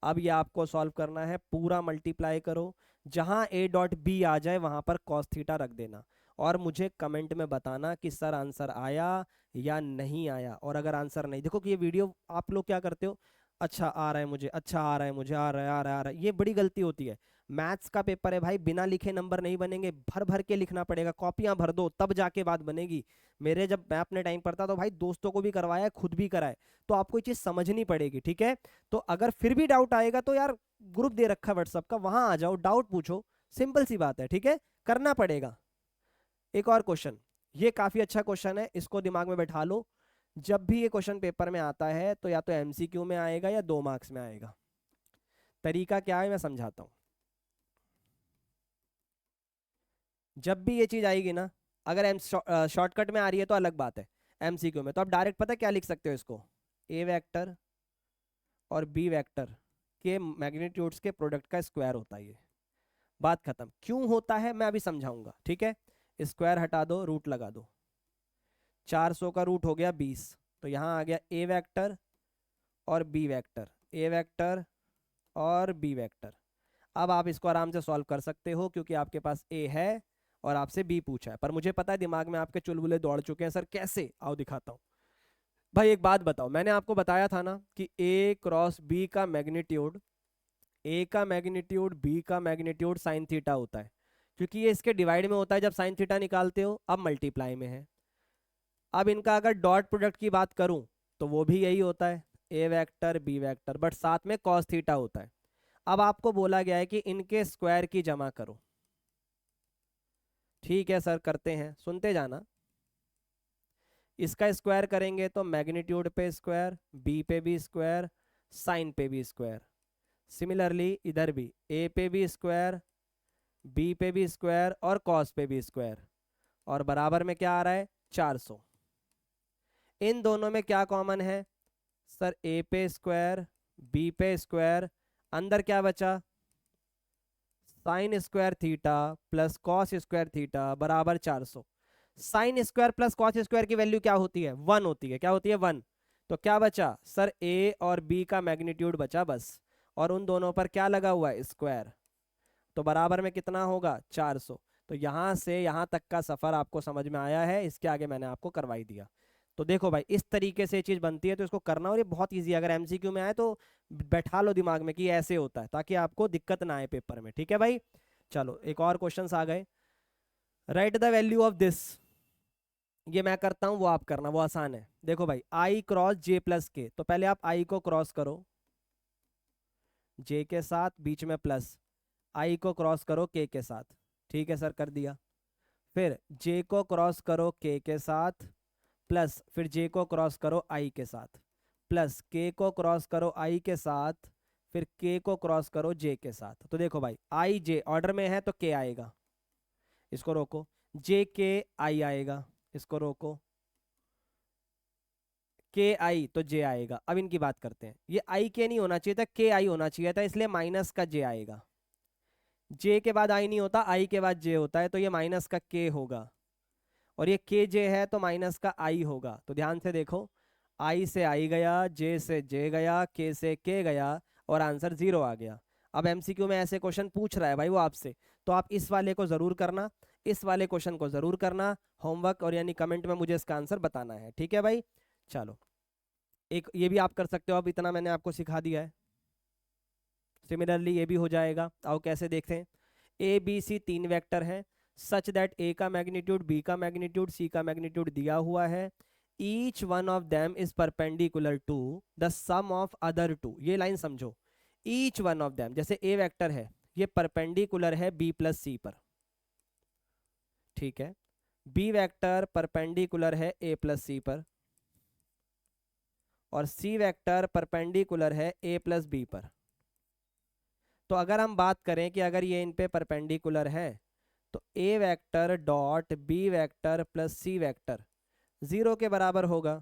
अब ये आपको सॉल्व करना है, पूरा मल्टीप्लाई करो, जहां ए डॉट बी आ जाए वहां पर कॉस थीटा रख देना, और मुझे कमेंट में बताना कि सर आंसर आया या नहीं आया। और अगर आंसर नहीं, देखो कि ये वीडियो आप लोग क्या करते हो, अच्छा आ रहा है मुझे, अच्छा आ रहा है मुझे, आ रहा है आ रहा है आ रहा है, ये बड़ी गलती होती है। मैथ्स का पेपर है भाई, बिना लिखे नंबर नहीं बनेंगे, भर भर के लिखना पड़ेगा, कॉपियां भर दो तब जाके बात बनेगी। मेरे जब मैं अपने टाइम पढ़ता तो भाई दोस्तों को भी करवाया, खुद भी कराए, तो आपको ये चीज समझनी पड़ेगी, ठीक है। तो अगर फिर भी डाउट आएगा तो यार ग्रुप दे रखा है व्हाट्सअप का, वहां आ जाओ, डाउट पूछो, सिंपल सी बात है, ठीक है, करना पड़ेगा। एक और क्वेश्चन, ये काफी अच्छा क्वेश्चन है, इसको दिमाग में बैठा लो। जब भी ये क्वेश्चन पेपर में आता है तो या तो एमसीक्यू में आएगा या 2 मार्क्स में आएगा। तरीका क्या है मैं समझाता हूं। जब भी ये चीज आएगी ना, अगर एम शॉर्टकट में आ रही है तो अलग बात है, एमसीक्यू में तो आप डायरेक्ट पता है क्या लिख सकते हो इसको, ए वेक्टर और बी वेक्टर के मैग्नीट्यूड्स के प्रोडक्ट का स्क्वायर होता है ये, बात खत्म। क्यों होता है मैं अभी समझाऊंगा, ठीक है। स्क्वायर हटा दो, रूट लगा दो, 400 का रूट हो गया 20, तो यहाँ आ गया ए वेक्टर और बी वेक्टर, ए वेक्टर और बी वेक्टर। अब आप इसको आराम से सॉल्व कर सकते हो क्योंकि आपके पास ए है और आपसे बी पूछा है, पर मुझे पता है दिमाग में आपके चुलबुले दौड़ चुके हैं, सर कैसे, आओ दिखाता हूँ। भाई एक बात बताओ, मैंने आपको बताया था ना कि ए क्रॉस बी का मैग्नीट्यूड, ए का मैग्नीट्यूड बी का मैग्नीट्यूड साइन थीटा होता है, क्योंकि ये इसके डिवाइड में होता है जब साइन थीटा निकालते हो, अब मल्टीप्लाई में है। अब इनका अगर डॉट प्रोडक्ट की बात करूं तो वो भी यही होता है, ए वेक्टर बी वेक्टर, बट साथ में कॉस थीटा होता है। अब आपको बोला गया है कि इनके स्क्वायर की जमा करो, ठीक है सर करते हैं, सुनते जाना। इसका स्क्वायर करेंगे तो मैग्नीट्यूड पे स्क्वायर, बी पे भी स्क्वायर, साइन पे भी स्क्वायर। सिमिलरली इधर भी ए पे भी स्क्वायर, बी पे भी स्क्वायर और कॉस पे भी स्क्वायर, और बराबर में क्या आ रहा है 400। इन दोनों में क्या कॉमन है सर, ए पे स्क्वायर बी पे स्क्वायर, अंदर क्या बचा sine square theta plus cos square theta बराबर 400। Sine square plus cos square की वैल्यू क्या होती है 1 होती है, क्या होती है 1। तो क्या बचा सर, ए और बी का मैग्नीट्यूड बचा बस, और उन दोनों पर क्या लगा हुआ है स्क्वायर, तो बराबर में कितना होगा 400। तो यहां से यहां तक का सफर आपको समझ में आया है, इसके आगे मैंने आपको करवाई दिया। तो देखो भाई इस तरीके से चीज बनती है, तो इसको करना, और ये बहुत इजी है, अगर एमसीक्यू में आए तो बैठा लो दिमाग में कि ऐसे होता है, ताकि आपको दिक्कत ना आए पेपर में, ठीक है भाई। चलो एक और क्वेश्चन आ गए, right the value of this. ये मैं करता हूं वो आप करना, वो आसान है। देखो भाई आई क्रॉस जे प्लस के, तो पहले आप आई को क्रॉस करो जे के साथ, बीच में प्लस, आई को क्रॉस करो के साथ, ठीक है सर कर दिया। फिर जे को क्रॉस करो के साथ, प्लस फिर जे को क्रॉस करो आई के साथ, प्लस के को क्रॉस करो आई के साथ, फिर के को क्रॉस करो जे के साथ। तो देखो भाई आई जे ऑर्डर में है तो के आएगा, इसको रोको, जे के आई आएगा, इसको रोको, के आई तो जे आएगा। अब इनकी बात करते हैं, ये आई के नहीं होना चाहिए था, के आई होना चाहिए था, इसलिए माइनस का जे आएगा। जे के बाद आई नहीं होता, आई के बाद जे होता है, तो ये माइनस का के होगा, और ये के जे है तो माइनस का आई होगा। तो ध्यान से देखो, आई से आई गया, जे से जे गया, के से के गया, और आंसर 0 आ गया। अब एमसीक्यू में ऐसे क्वेश्चन पूछ रहा है भाई वो आपसे, तो आप इस वाले को जरूर करना, इस वाले क्वेश्चन को जरूर करना होमवर्क, और यानी कमेंट में मुझे इसका आंसर बताना है, ठीक है भाई। चलो एक ये भी आप कर सकते हो, अब इतना मैंने आपको सिखा दिया है। सिमिलरली ये भी हो जाएगा, आओ कैसे देखते हैं। ए बी सी 3 वेक्टर हैं, सच दैट ए का मैग्नीट्यूड बी का मैग्नीट्यूड सी का मैग्नीट्यूड दिया हुआ है, each one of them is perpendicular to the sum of other two. ये लाइन समझो, ईच वन ऑफ देम, जैसे ए वेक्टर है ये परपेंडिकुलर है बी प्लस सी पर, ठीक है, बी वेक्टर परपेंडिकुलर है ए प्लस सी पर, और सी वेक्टर परपेंडिकुलर है ए प्लस बी पर। तो अगर हम बात करें कि अगर ये इन पे परपेंडिकुलर है, तो a vector dot B vector plus c vector 0 के बराबर होगा,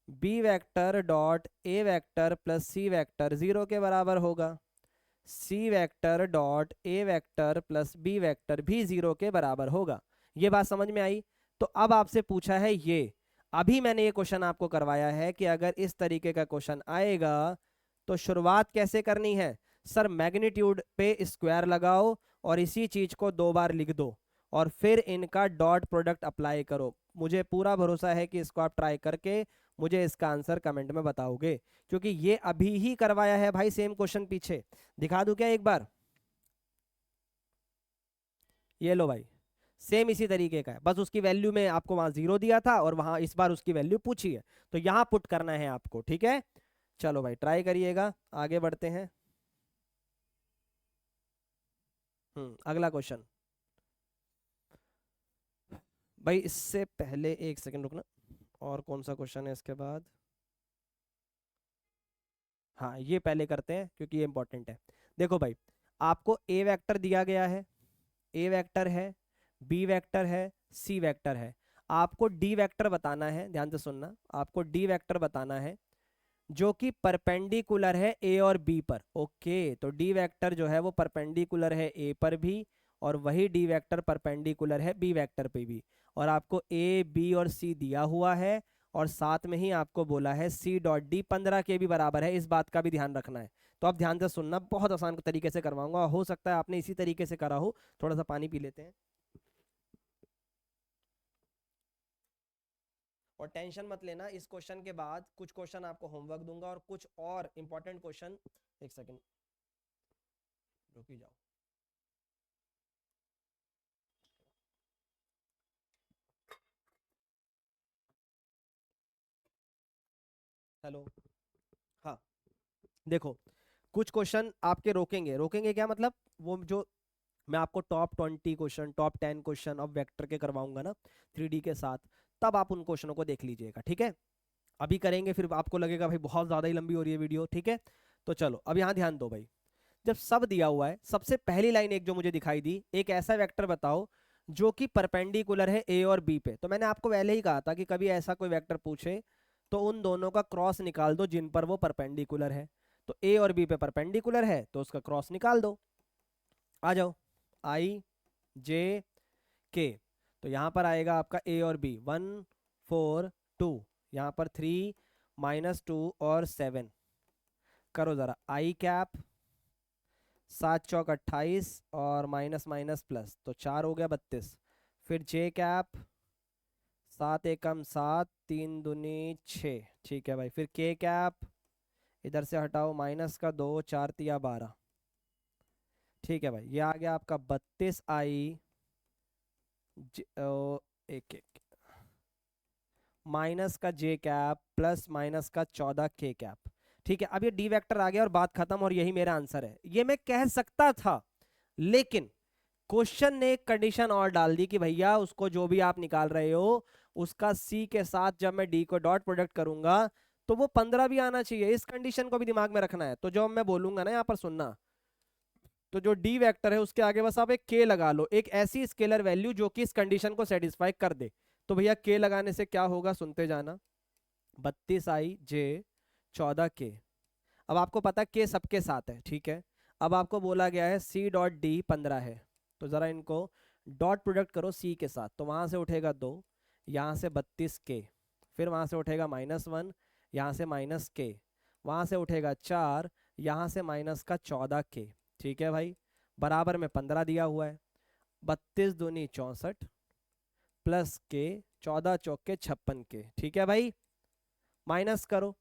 बी वेक्टर डॉट ए वेक्टर प्लस सी वेक्टर 0 के बराबर होगा, सी वेक्टर डॉट ए वेक्टर प्लस बी वेक्टर भी 0 के बराबर होगा। ये बात समझ में आई। तो अब आपसे पूछा है ये, अभी मैंने ये क्वेश्चन आपको करवाया है कि अगर इस तरीके का क्वेश्चन आएगा तो शुरुआत कैसे करनी है सर, मैग्नीट्यूड पे स्क्वायर लगाओ और इसी चीज को 2 बार लिख दो और फिर इनका डॉट प्रोडक्ट अप्लाई करो। मुझे पूरा भरोसा है कि इसको आप ट्राई करके मुझे इसका आंसर कमेंट में बताओगे, क्योंकि ये अभी ही करवाया है भाई सेम क्वेश्चन पीछे। दिखा दूं क्या एक बार? ये लो भाई, सेम इसी तरीके का है, बस उसकी वैल्यू में आपको वहां 0 दिया था और वहां इस बार उसकी वैल्यू पूछी है, तो यहां पुट करना है आपको। ठीक है, चलो भाई ट्राई करिएगा, आगे बढ़ते हैं। अगला क्वेश्चन। भाई इससे पहले एक सेकंड रुकना, और कौन सा क्वेश्चन है इसके बाद? हाँ ये पहले करते हैं क्योंकि ये इंपॉर्टेंट है। देखो भाई, आपको ए वेक्टर दिया गया है, ए वेक्टर है, बी वेक्टर है, सी वेक्टर है। आपको डी वेक्टर बताना है, ध्यान से सुनना, आपको डी वेक्टर बताना है जो कि परपेंडिकुलर है ए और बी पर। ओके, तो डी वेक्टर जो है वो परपेंडिकुलर है ए पर भी, और वही डी वेक्टर परपेंडिकुलर है बी वेक्टर पे भी। और आपको ए बी और सी दिया हुआ है, और साथ में ही आपको बोला है सी डॉट डी 15 के भी बराबर है, इस बात का भी ध्यान रखना है। तो आप ध्यान से सुनना, बहुत आसान तरीके से करवाऊंगा, हो सकता है आपने इसी तरीके से करा हो। थोड़ा सा पानी पी लेते हैं। और टेंशन मत लेना, इस क्वेश्चन के बाद कुछ क्वेश्चन आपको होमवर्क दूंगा और कुछ और इंपॉर्टेंट क्वेश्चन। एक सेकंड रुक ही जाओ। हेलो। हाँ देखो, कुछ क्वेश्चन आपके रोकेंगे, रोकेंगे क्या मतलब, वो जो मैं आपको टॉप 20 क्वेश्चन, टॉप 10 क्वेश्चन अब वेक्टर के करवाऊंगा ना 3D के साथ, तब आप उन क्वेश्चनों को देख लीजिएगा। ठीक है, अभी करेंगे फिर आपको लगेगा भाई बहुत ज्यादा ही लंबी हो रही है वीडियो। ठीक है, तो चलो अब यहाँ ध्यान दो भाई। जब सब दिया हुआ है, सबसे पहली लाइन एक जो मुझे दिखाई दी, एक ऐसा वेक्टर बताओ जो कि परपेंडिकुलर है ए और बी पे। तो मैंने आपको पहले ही कहा था कि कभी ऐसा कोई वेक्टर पूछे तो उन दोनों का क्रॉस निकाल दो जिन पर वो परपेंडिकुलर है। तो ए और बी पे परपेंडिकुलर है तो उसका क्रॉस निकाल दो। आ जाओ, आई जे के। तो यहां पर आएगा आपका ए और बी, 1 4 2, यहाँ पर 3 - 2 और 7। करो जरा, आई कैप, 7 × 4 = 28 और माइनस माइनस प्लस, तो 4 हो गया 32। फिर जे कैप, 7 × 1 = 7, 3 × 2 = 6। ठीक है भाई, फिर के कैप, इधर से हटाओ, -2, 4 × 3 = 12। ठीक है भाई, ये आ गया आपका 32 आई एक एक माइनस का जे कैप प्लस माइनस का 14 के कैप। ठीक है, अब ये डी वेक्टर आ गया और बात खत्म, और यही मेरा आंसर है। ये मैं कह सकता था, लेकिन क्वेश्चन ने एक कंडीशन और डाल दी कि भैया उसको जो भी आप निकाल रहे हो उसका सी के साथ जब मैं डी को डॉट प्रोडक्ट करूंगा तो वो 15 भी आना चाहिए। इस कंडीशन को भी दिमाग में रखना है। तो जो मैं बोलूंगा ना यहाँ पर सुनना, तो जो डी वेक्टर है उसके आगे बस आप एक के लगा लो, एक ऐसी स्केलर वैल्यू जो कि इस कंडीशन को सेटिस्फाई कर दे। तो भैया के लगाने से क्या होगा, सुनते जाना। 32 i j 14 k। अब आपको पता के सबके साथ है, ठीक है। अब आपको बोला गया है सी डॉट डी 15 है, तो जरा इनको डॉट प्रोडक्ट करो सी के साथ। तो वहां से उठेगा 2, यहाँ से 32 k, फिर वहां से उठेगा -1, यहाँ से -k, वहां से उठेगा 4, यहाँ से माइनस का 14 k। ठीक है भाई, बराबर में 15 दिया हुआ है, 32 दूनी 64 प्लस के 14 चौके 56 के। ठीक है भाई, माइनस करो,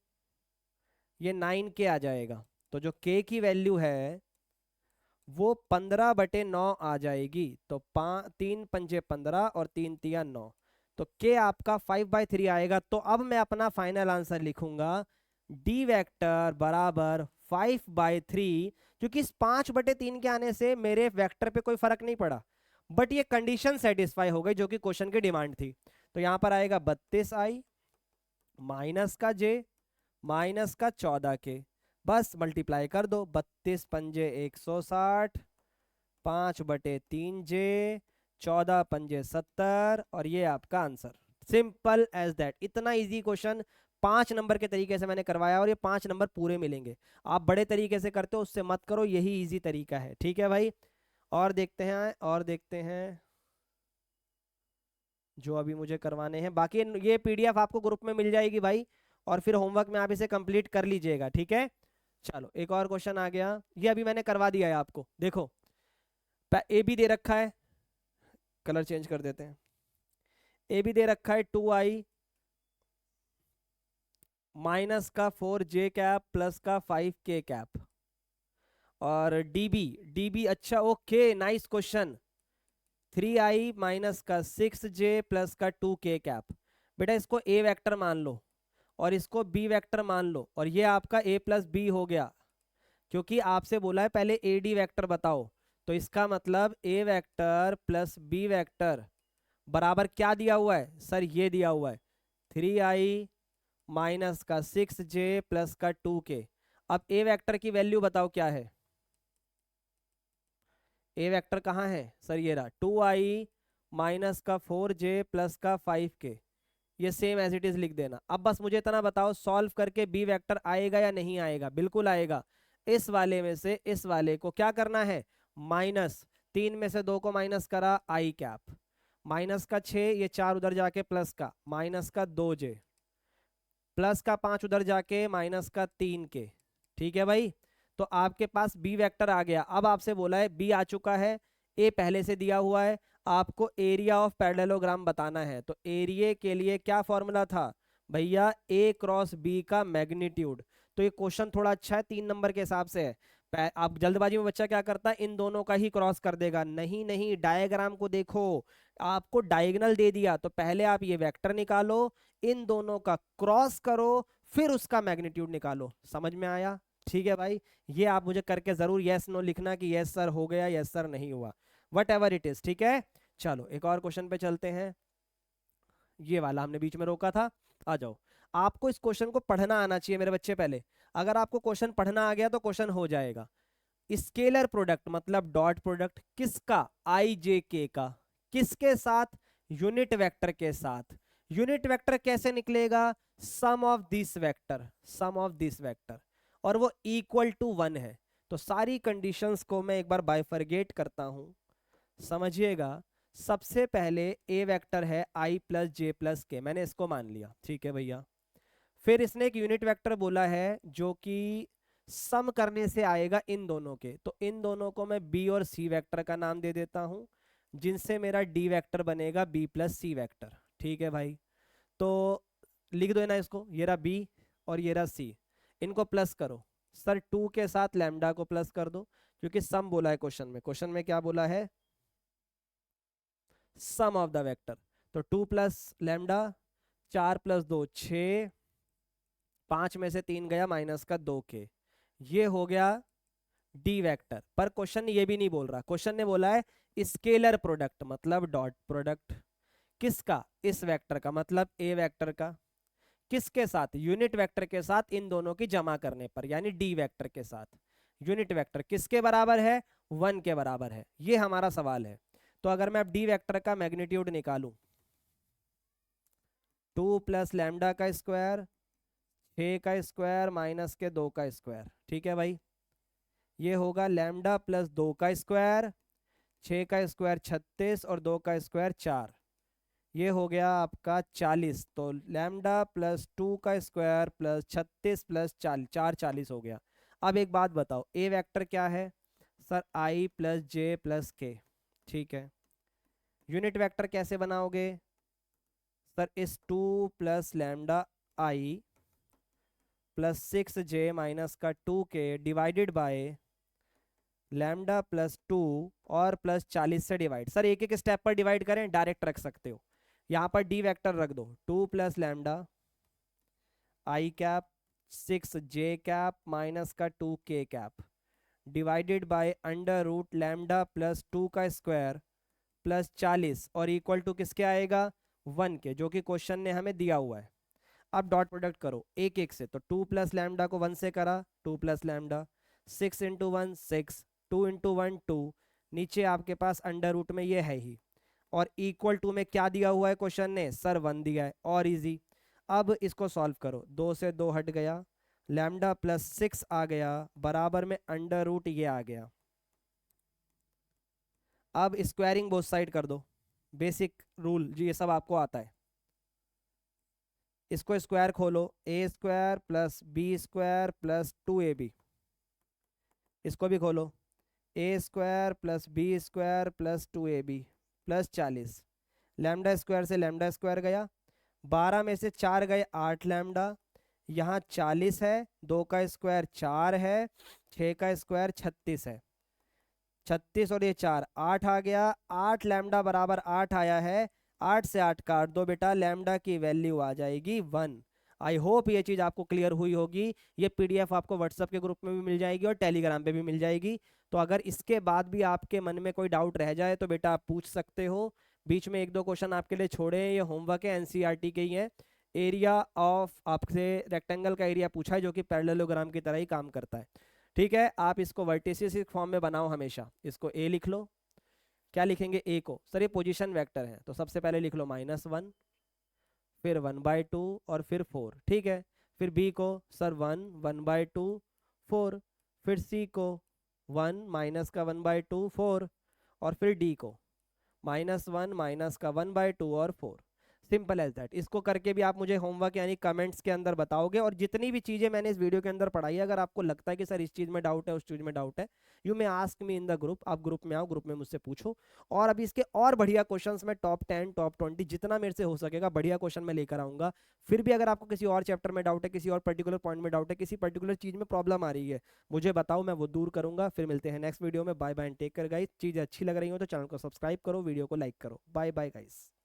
ये 9 के आ जाएगा। तो जो के की वैल्यू है वो 15/9 आ जाएगी। तो 3 × 5 = 15 और 3 × 3 = 9, तो के आपका 5/3 आएगा। तो अब मैं अपना फाइनल आंसर लिखूंगा, डी वेक्टर बराबर 5/3, क्योंकि इस 5/3 के आने से मेरे वेक्टर पे कोई फर्क नहीं पड़ा, बट ये कंडीशन सेटिस्फाई हो गई जो कि क्वेश्चन की डिमांड थी। तो यहां पर आएगा 32i माइनस का जे माइनस का 14 के, बस मल्टीप्लाई कर दो, 32 × 5 = 160, 5/3 जे, 14 × 5 = 70, और ये आपका आंसर। सिंपल एज दैट, इतना इजी क्वेश्चन 5 नंबर के तरीके से मैंने करवाया, और ये 5 नंबर पूरे मिलेंगे। आप बड़े तरीके से करते हो उससे मत करो, यही इजी तरीका है। ठीक है भाई, और देखते हैं, और देखते हैं जो अभी मुझे करवाने हैं बाकी। ये पीडीएफ आपको ग्रुप में मिल जाएगी भाई, और फिर होमवर्क में आप इसे कंप्लीट कर लीजिएगा। ठीक है, चलो एक और क्वेश्चन आ गया, ये अभी मैंने करवा दिया है आपको। देखो ए बी दे रखा है, कलर चेंज कर देते हैं। ए बी दे रखा है 2i माइनस का 4j कैप प्लस का 5k कैप। और डीबी अच्छा okay nice question, 3i minus का 6j प्लस का 2k कैप। बेटा इसको ए वेक्टर मान लो और इसको बी वेक्टर मान लो, और ये आपका ए प्लस बी हो गया, क्योंकि आपसे बोला है पहले ए डी वेक्टर बताओ। तो इसका मतलब ए वेक्टर प्लस बी वेक्टर बराबर क्या दिया हुआ है सर, ये दिया हुआ है 3i माइनस का 6j प्लस का 2k। अब ए वेक्टर की वैल्यू बताओ क्या है, ए वेक्टर कहाँ है सर, ये रहा 2i माइनस का 4j प्लस का 5k। ये सेम एज इट इज लिख देना। अब बस मुझे इतना बताओ सॉल्व करके बी वेक्टर आएगा या नहीं आएगा, बिल्कुल आएगा। इस वाले में से इस वाले को क्या करना है, माइनस 3 में से 2 को माइनस करा आई कैप, माइनस का 6, ये 4 उधर जाके प्लस का माइनस का 2j प्लस का 5 उधर जाके माइनस का 3k। ठीक है भाई, तो आपके पास बी वेक्टर आ गया। अब आपसे बोला है बी आ चुका है, ए पहले से दिया हुआ है, आपको एरिया ऑफ पैरेललोग्राम बताना है। तो एरिया के लिए क्या फॉर्मूला था भैया, ए क्रॉस बी का मैग्नीट्यूड। तो ये क्वेश्चन थोड़ा अच्छा है, 3 नंबर के हिसाब से है। आप जल्दबाजी में बच्चा क्या करता है, इन दोनों का ही क्रॉस कर देगा। नहीं नहीं, डायग्राम को देखो, आपको डायगोनल दे दिया तो पहले आप ये वेक्टर निकालो, इन दोनों का क्रॉस करो, फिर उसका मैग्नीट्यूड निकालो। समझ में आया? ठीक है भाई, ये आप मुझे करके जरूर यस नो लिखना कि यस सर हो गया, यस सर नहीं हुआ, वट एवर इट इज। ठीक है, चलो एक और क्वेश्चन पे चलते हैं। ये वाला हमने बीच में रोका था, आ जाओ। आपको इस क्वेश्चन को पढ़ना आना चाहिए मेरे बच्चे पहले। अगर आपको क्वेश्चन पढ़ना आ गया तो क्वेश्चन हो जाएगा। स्केलर प्रोडक्ट मतलब डॉट प्रोडक्ट किसका, आई जे के का, किसके साथ, यूनिट वेक्टर के साथ। यूनिट वेक्टर कैसे निकलेगा, sum of this vector, sum of this vector, और वो इक्वल टू 1 है। तो सारी कंडीशंस को मैं एक बार बाइफरगेट करता हूं, समझिएगा। सबसे पहले ए वेक्टर है आई प्लस जे प्लस के, मैंने इसको मान लिया, ठीक है भैया। फिर इसने एक यूनिट वेक्टर बोला है जो कि सम करने से आएगा इन दोनों के, तो इन दोनों को मैं बी और सी वेक्टर का नाम दे देता हूं, जिनसे मेरा डी वेक्टर बनेगा बी प्लस सी वेक्टर। ठीक है भाई, तो लिख दो ना इसको, ये रहा बी और ये रहा सी, इनको प्लस करो। सर 2 के साथ लैम्डा को प्लस कर दो, क्योंकि सम बोला है क्वेश्चन में। क्वेश्चन में क्या बोला है, सम ऑफ द वेक्टर। तो 2 प्लस लैम्डा, 4 प्लस 2 6, 5 में से 3 गया माइनस का 2k, ये हो गया डी वेक्टर। पर क्वेश्चन ये भी नहीं बोल रहा, क्वेश्चन ने बोला है स्केलर प्रोडक्ट मतलब डॉट प्रोडक्ट, किसका, इस वेक्टर का मतलब ए वेक्टर का, किसके साथ, यूनिट वेक्टर के साथ, इन दोनों की जमा करने पर, यानी डी वेक्टर के साथ। यूनिट वेक्टर किसके बराबर है, 1 के बराबर है, ये हमारा सवाल है। तो अगर मैं अब डी वेक्टर का मैग्नीट्यूड निकालूं, 2 प्लस लैम्डा का स्क्वायर, 6 का स्क्वायर माइनस के 2 का स्क्वायर। ठीक है भाई, ये होगा लैम्डा प्लस 2 का स्क्वायर, 6 का स्क्वायर 36 और 2 का स्क्वायर 4, ये हो गया आपका 40। तो लैम्डा प्लस 2 का स्क्वायर प्लस 36 प्लस 40, 40 हो गया। अब एक बात बताओ, ए वेक्टर क्या है सर, आई प्लस जे प्लस के। ठीक है, यूनिट वेक्टर कैसे बनाओगे सर, इस 2 प्लस लैम्डा आई प्लस 6j माइनस का 2k divided by lambda plus 2 और प्लस 40 से डिवाइड। सर एक एक स्टेप पर डिवाइड करें, डायरेक्ट रख सकते हो, यहाँ पर डी वेक्टर रख दो, 2 plus lambda I cap 6j cap minus का 2k cap divided by under root lambda plus 2 का स्क्वायर प्लस 40 और इक्वल टू किसके आएगा, 1 के, जो कि क्वेश्चन ने हमें दिया हुआ है। अब डॉट प्रोडक्ट करो एक एक से, तो 2 प्लस लैम्डा को 1 से करा, 2 प्लस लैम्डा, 6 इंटू 1 6, 2 इंटू 1 2, नीचे आपके पास अंडर रूट में ये है ही, और इक्वल टू में क्या दिया हुआ है क्वेश्चन ने, सर 1 दिया है, और इजी। अब इसको सॉल्व करो, 2 से 2 हट गया, लैम्डा प्लस 6 आ गया, बराबर में अंडर रूट ये आ गया। अब स्क्वायरिंग बोथ साइड कर दो, बेसिक रूल जी, ये सब आपको आता है। इसको स्क्वायर खोलो, a square plus b square plus 2ab, इसको भी खोलो, a square plus b square plus 2ab plus 40, lambda square से लैम्डा स्क्वायर गया, 12 में से 4 गए 8 लैम्डा, यहाँ 40 है, 2 का स्क्वायर 4 है, 6 का स्क्वायर 36 है, 36 और ये 4 8 आ गया, 8 लैम्डा बराबर 8 आया है, 8 से 8 काट दो बेटा, लैम्डा की वैल्यू आ जाएगी 1। आई होप ये चीज़ आपको क्लियर हुई होगी। ये पीडीएफ आपको व्हाट्सएप के ग्रुप में भी मिल जाएगी और टेलीग्राम पे भी मिल जाएगी। तो अगर इसके बाद भी आपके मन में कोई डाउट रह जाए तो बेटा आप पूछ सकते हो। बीच में 1-2 क्वेश्चन आपके लिए छोड़े हैं, ये होमवर्क है, एनसीईआरटी के ही है। एरिया ऑफ आपसे रेक्टेंगल का एरिया पूछा है जो कि पैरेललोग्राम की तरह ही काम करता है। ठीक है, आप इसको वर्टिसेस फॉर्म में बनाओ हमेशा। इसको ए लिख लो। क्या लिखेंगे ए को? सर ये पोजीशन वेक्टर है तो सबसे पहले लिख लो -1, फिर 1/2 और फिर 4। ठीक है, फिर बी को सर 1 1/2 4, फिर सी को 1 माइनस का 1/2 4, और फिर डी को -1 माइनस का 1/2 और 4। Simple as that. इसको करके भी आप मुझे होमवर्क यानी कमेंट्स के अंदर बताओगे। और जितनी भी चीजें मैंने इस वीडियो के अंदर पढ़ाई है, अगर आपको लगता है कि सर इस चीज में डाउट है, उस चीज में डाउट है, you may ask me in the group. आप ग्रुप में आओ, ग्रुप में मुझसे पूछो। और अभी इसके और बढ़िया क्वेश्चंस में टॉप 10 टॉप 20 जितना मेरे से हो सकेगा बढ़िया क्वेश्चन मैं लेकर आऊंगा। फिर भी अगर आपको किसी और चैप्टर में डाउट है, किसी और पर्टिकुलर पॉइंट में डाउट है, किसी पर्टिकुलर चीज में प्रॉब्लम आ रही है, मुझे बताओ, मैं वो दूर करूंगा। फिर मिलते हैं नेक्स्ट वीडियो में। Bye bye and take care guys. चीजें अच्छी लग रही हो तो चैनल को सब्सक्राइब करो, वीडियो को लाइक करो। Bye bye guys.